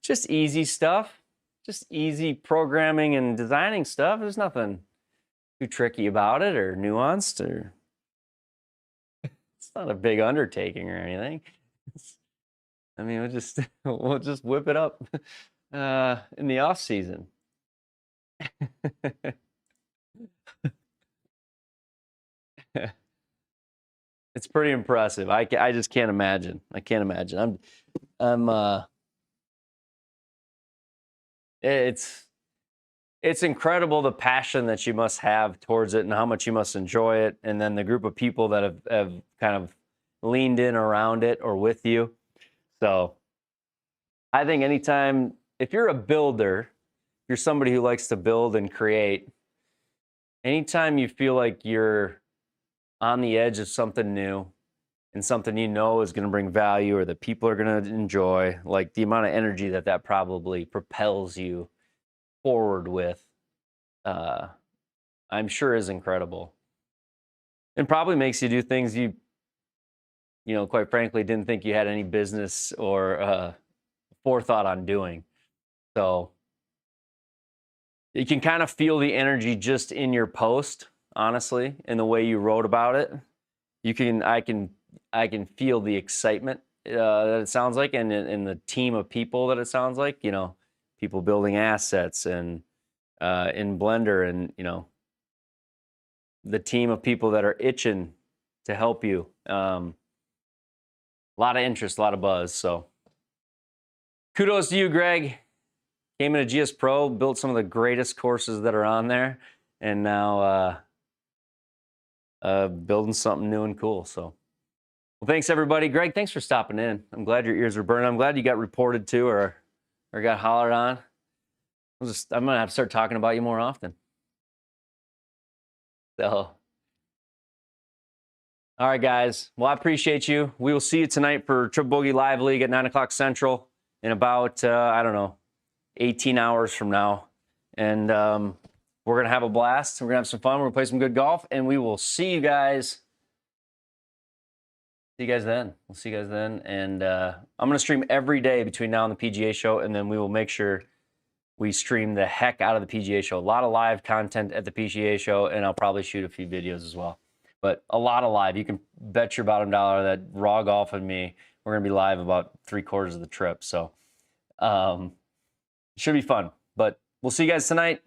just easy stuff. Just easy programming and designing stuff. There's nothing too tricky about it or nuanced or it's not a big undertaking or anything. I mean, we'll just whip it up in the off season. It's pretty impressive. I just can't imagine. I can't imagine. It's incredible the passion that you must have towards it and how much you must enjoy it. And then the group of people that have kind of leaned in around it or with you. So I think anytime, if you're a builder, you're somebody who likes to build and create, anytime you feel like you're on the edge of something new and something you know is going to bring value or that people are going to enjoy, like the amount of energy that probably propels you forward with, I'm sure is incredible. And probably makes you do things you know, quite frankly, didn't think you had any business or forethought on doing. So you can kind of feel the energy just in your post, honestly, in the way you wrote about it. I can feel the excitement that it sounds like, and the team of people that it sounds like. You know, people building assets and in Blender, and you know, the team of people that are itching to help you. A lot of interest, a lot of buzz. So kudos to you, Greg. Came into GS Pro, built some of the greatest courses that are on there. and now building something new and cool. So, well, thanks everybody. Greg, thanks for stopping in. I'm glad your ears were burning. I'm glad you got reported to or got hollered on. I'm gonna have to start talking about you more often. So, all right, guys. Well, I appreciate you. We will see you tonight for Triple Bogey Live League at 9 o'clock Central in about, I don't know, 18 hours from now. And we're going to have a blast. We're going to have some fun. We're going to play some good golf. And we will see you guys. See you guys then. We'll see you guys then. And I'm going to stream every day between now and the PGA show. And then we will make sure we stream the heck out of the PGA show. A lot of live content at the PGA show. And I'll probably shoot a few videos as well. But a lot of live. You can bet your bottom dollar that Raw Golf and me, we're going to be live about 3/4 of the trip. So it should be fun. But we'll see you guys tonight.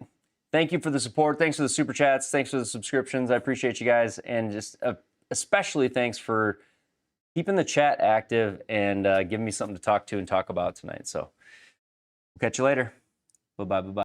Thank you for the support. Thanks for the super chats. Thanks for the subscriptions. I appreciate you guys. And just especially thanks for keeping the chat active and giving me something to talk to and talk about tonight. So we'll catch you later. Bye-bye. Bye-bye.